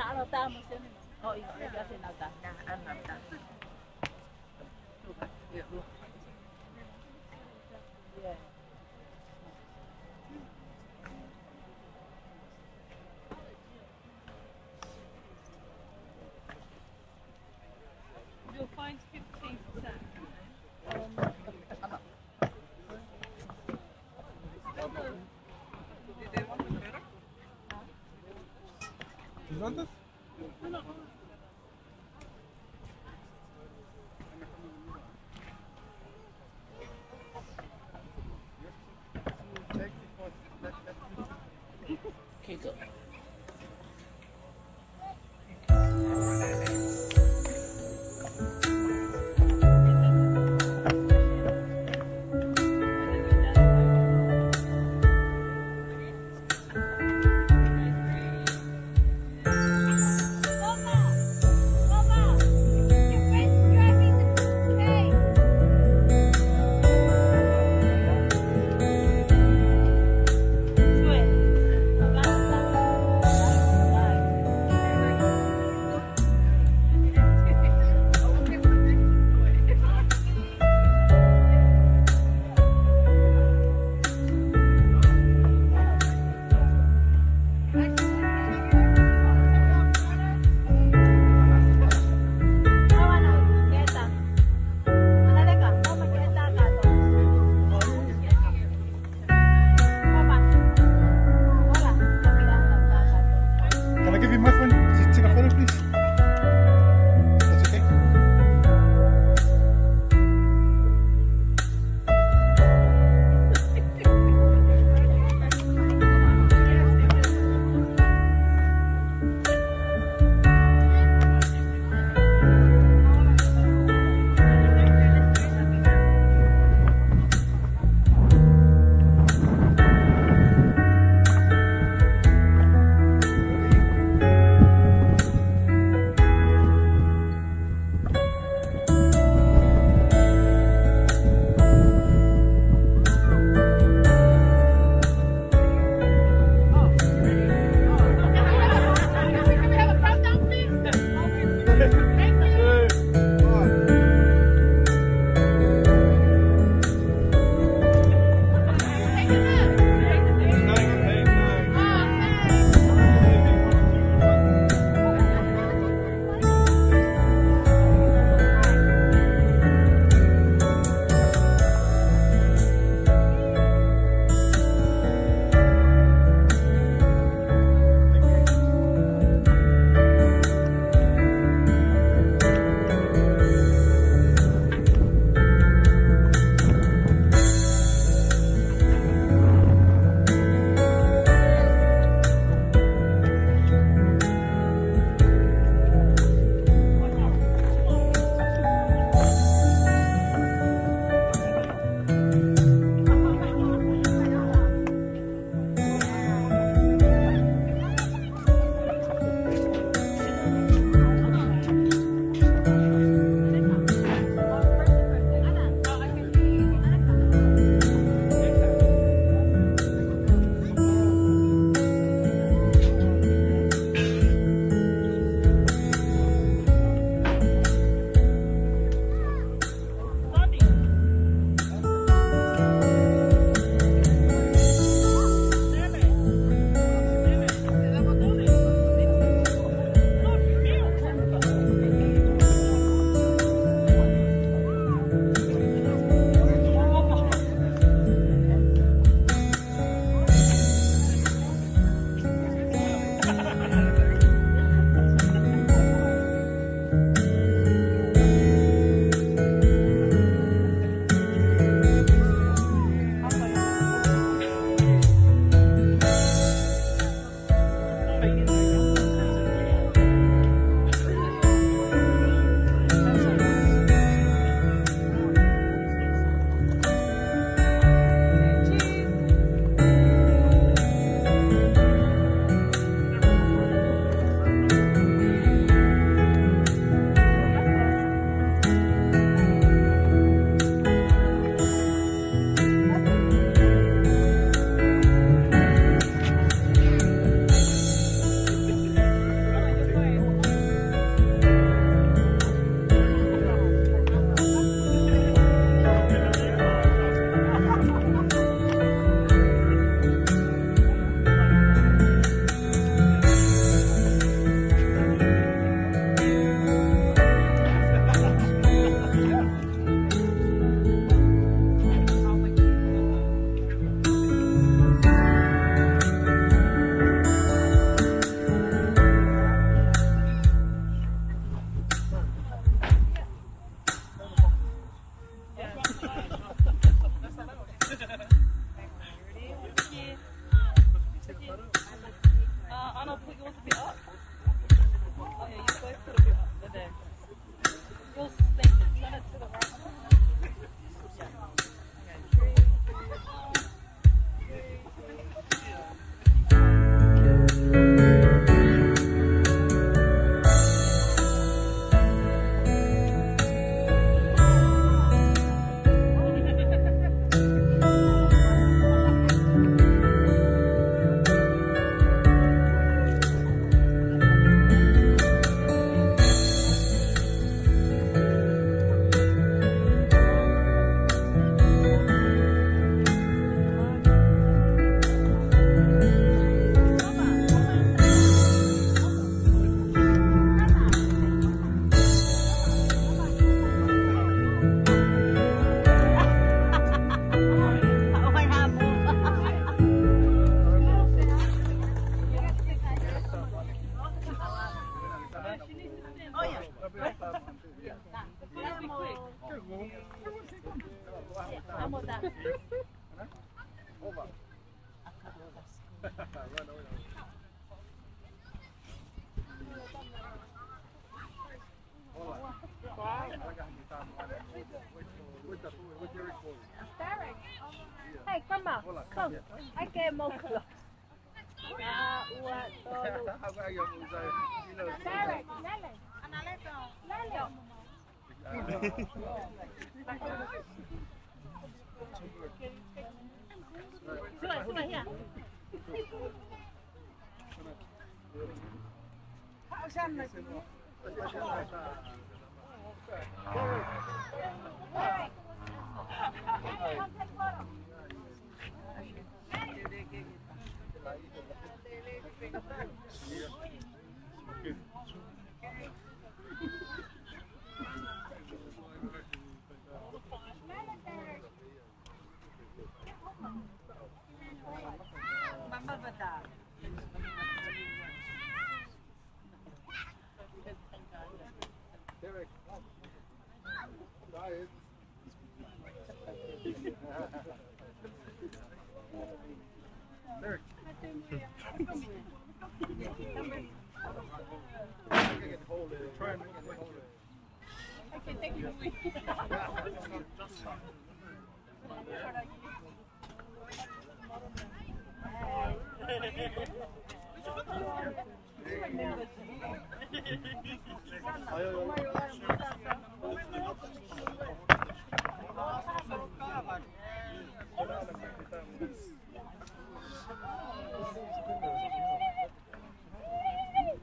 Ano tama siya nito? Oh, iya, kasi nata. Yeah. You'll find 15%. ¿Y cuántos? Okay, good. Hey, grandma, come. I get more clothes. Derek, Lele. Suma, here. Okay, thank you.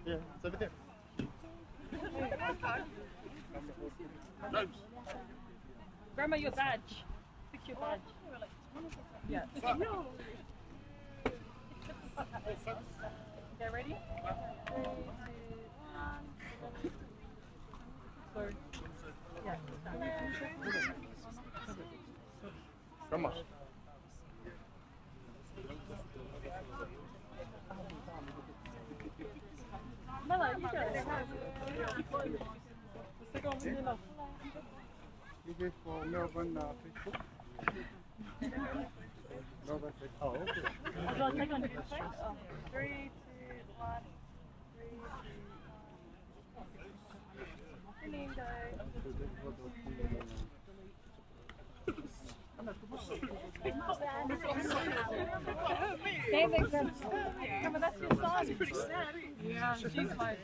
Yeah, it's over there. Grandma, your badge. Pick your badge. Yeah. Okay, ready? 3, 2, 1. Sorry. Yeah. Come on. Mela, you got it. You this for Melbourne Facebook? Melbourne Facebook. Oh, okay. I'll go take on your face. 3, 2, 1. 3, 2, 1. Lindo. David, come on, that's your size. Pretty sad. Yeah, she's like.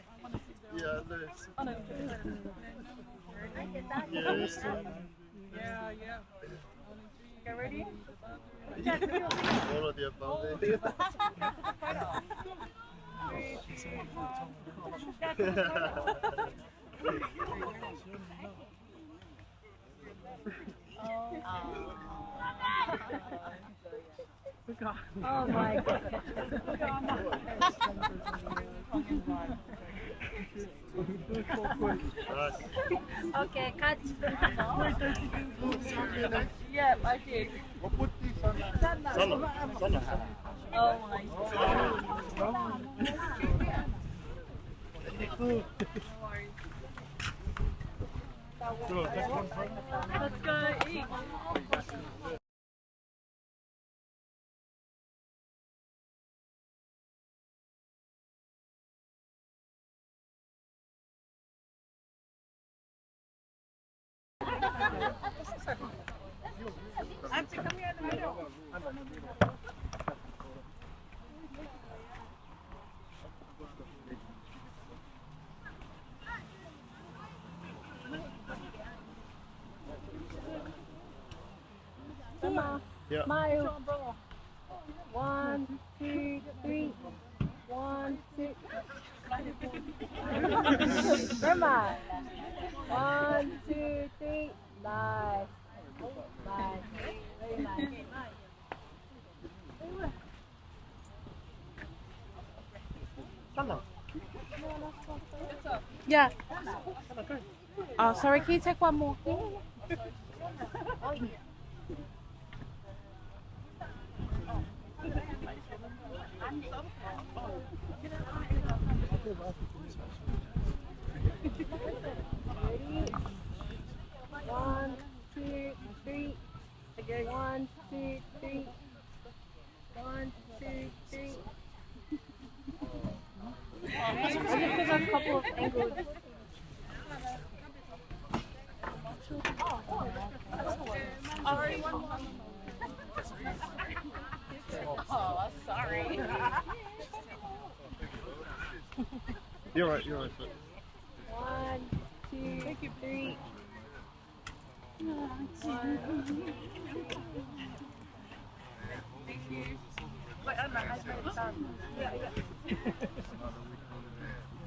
Yeah, no. Oh no. Yes. Yeah, yeah. Okay, ready? All of the above. Oh my god. Okay, cut. Yeah, I did. Oh my god. Let's go eat. Auntie, come here in the middle. Yeah. Smile. 1, 2, 3. 1, 2. Grandma. 1, 2, 3. Nice. Nice. Very nice. Yeah. Oh, sorry. Can you take one more? Ready? 1, 2, 3. Again. 1, a couple of angles. Oh, sorry. You're right, you're right. 1, 2, 3. Thank you. Wait, I'm not. I done.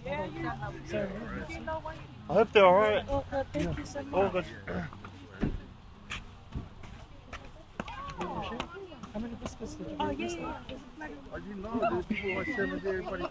Yeah, you know what? I hope they're alright. Oh, good. Thank you so much. All good. How many biscuits did you get? Oh, yeah. I didn't know. There's people who are sharing with everybody.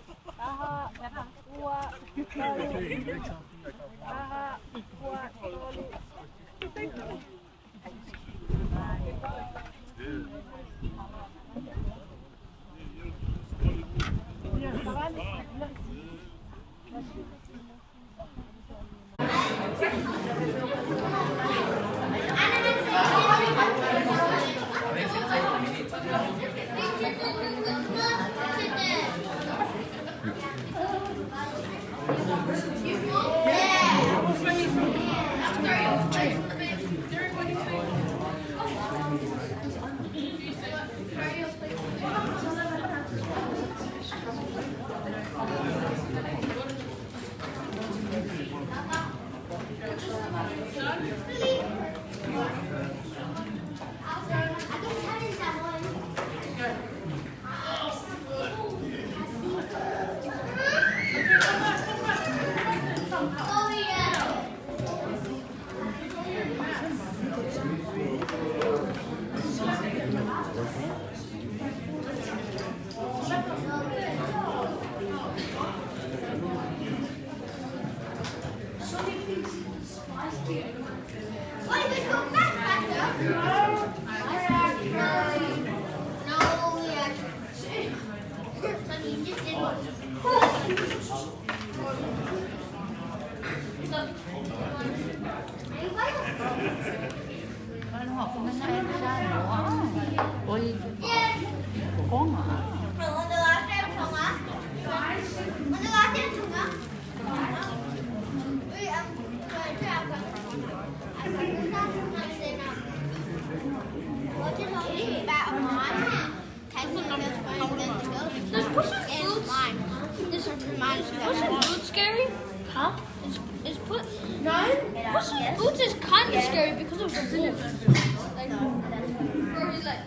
Boots scary? Huh? Is put Boots is kind of scary because of the wolf. Like, where he's like.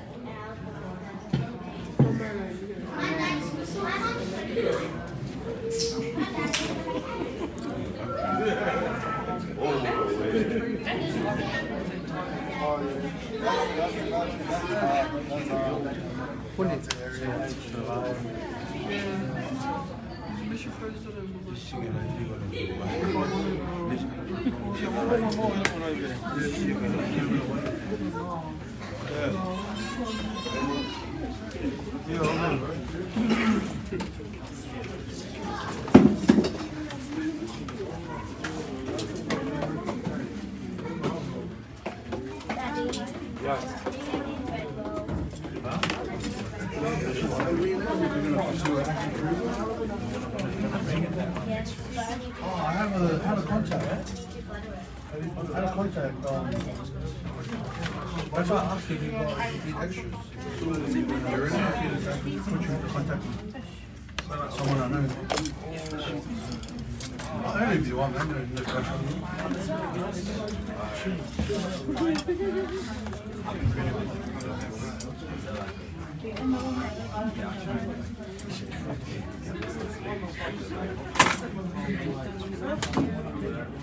I have a contact. I had a contact. That's why I asked if you need extras. You're in there, I can put you in contact with someone I know. Only if you want, man. No pressure.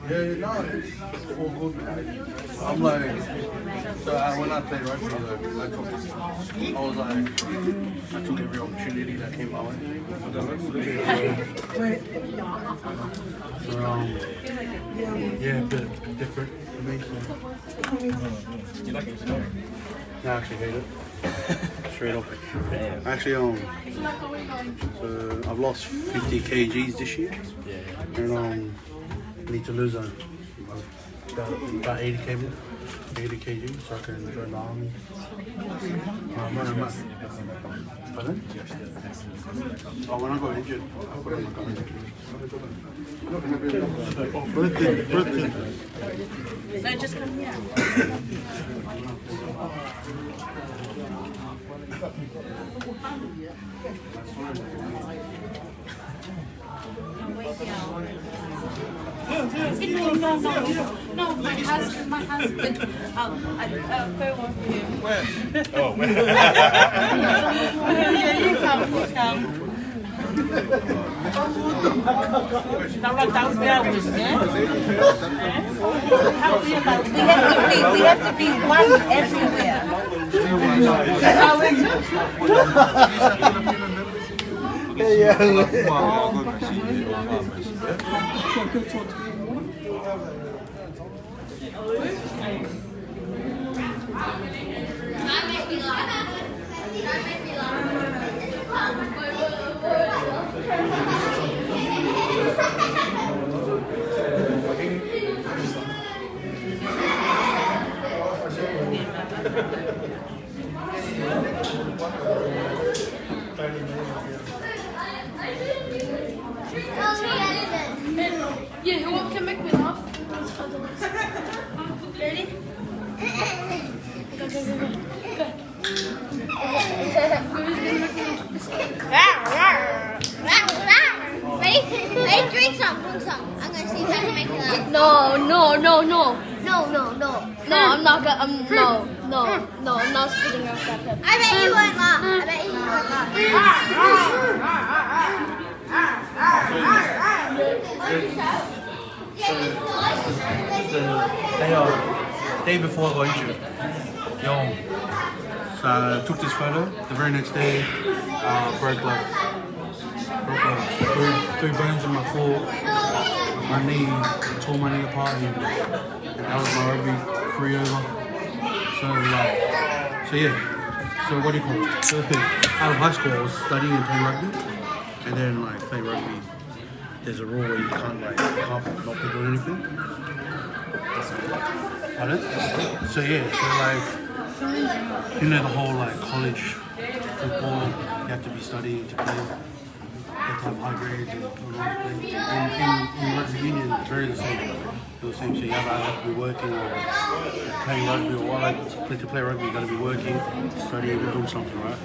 Yeah, no, it's all good, man. I'm like, so when I played rugby, I took every opportunity that came my way. So, yeah, a bit different for me. So. You like it? No, I actually hate it. Straight up. Actually, so I've lost 50 kgs this year. And I need to lose about 80 kg so I can join the army. Pardon? Oh, when I got injured, I put on my gun. Oh, birthday. No, just come here. No, my husband. I'll go on for you. Where? Oh, where? Yeah, you come. Now run down the hours, yeah? We have to be one everywhere. Yeah, who can make me laugh? Ready? Go, go, go, go. Ready? Ready? Drink some. I'm gonna see if I can make it laugh. No. No, I'm not gonna. I'm not spitting out that pepper. I bet you won't laugh. I bet you won't Day before I got injured, so I took this photo. The very next day, broke like three bones in my foot. My knee, tore my knee apart, and that was my rugby career over. So yeah. So what do you call it? So out of high school, I was studying and playing rugby, and then like playing rugby. There's a rule where you can't not pick on anything. Pardon? So yeah, so like, you know the whole like college football, you have to be studying to play. You have to have high grades and all that. In rugby union, it's very the same. It's the same. So you have to be working or playing rugby or like to play rugby, you got to be working, studying, or doing something, right?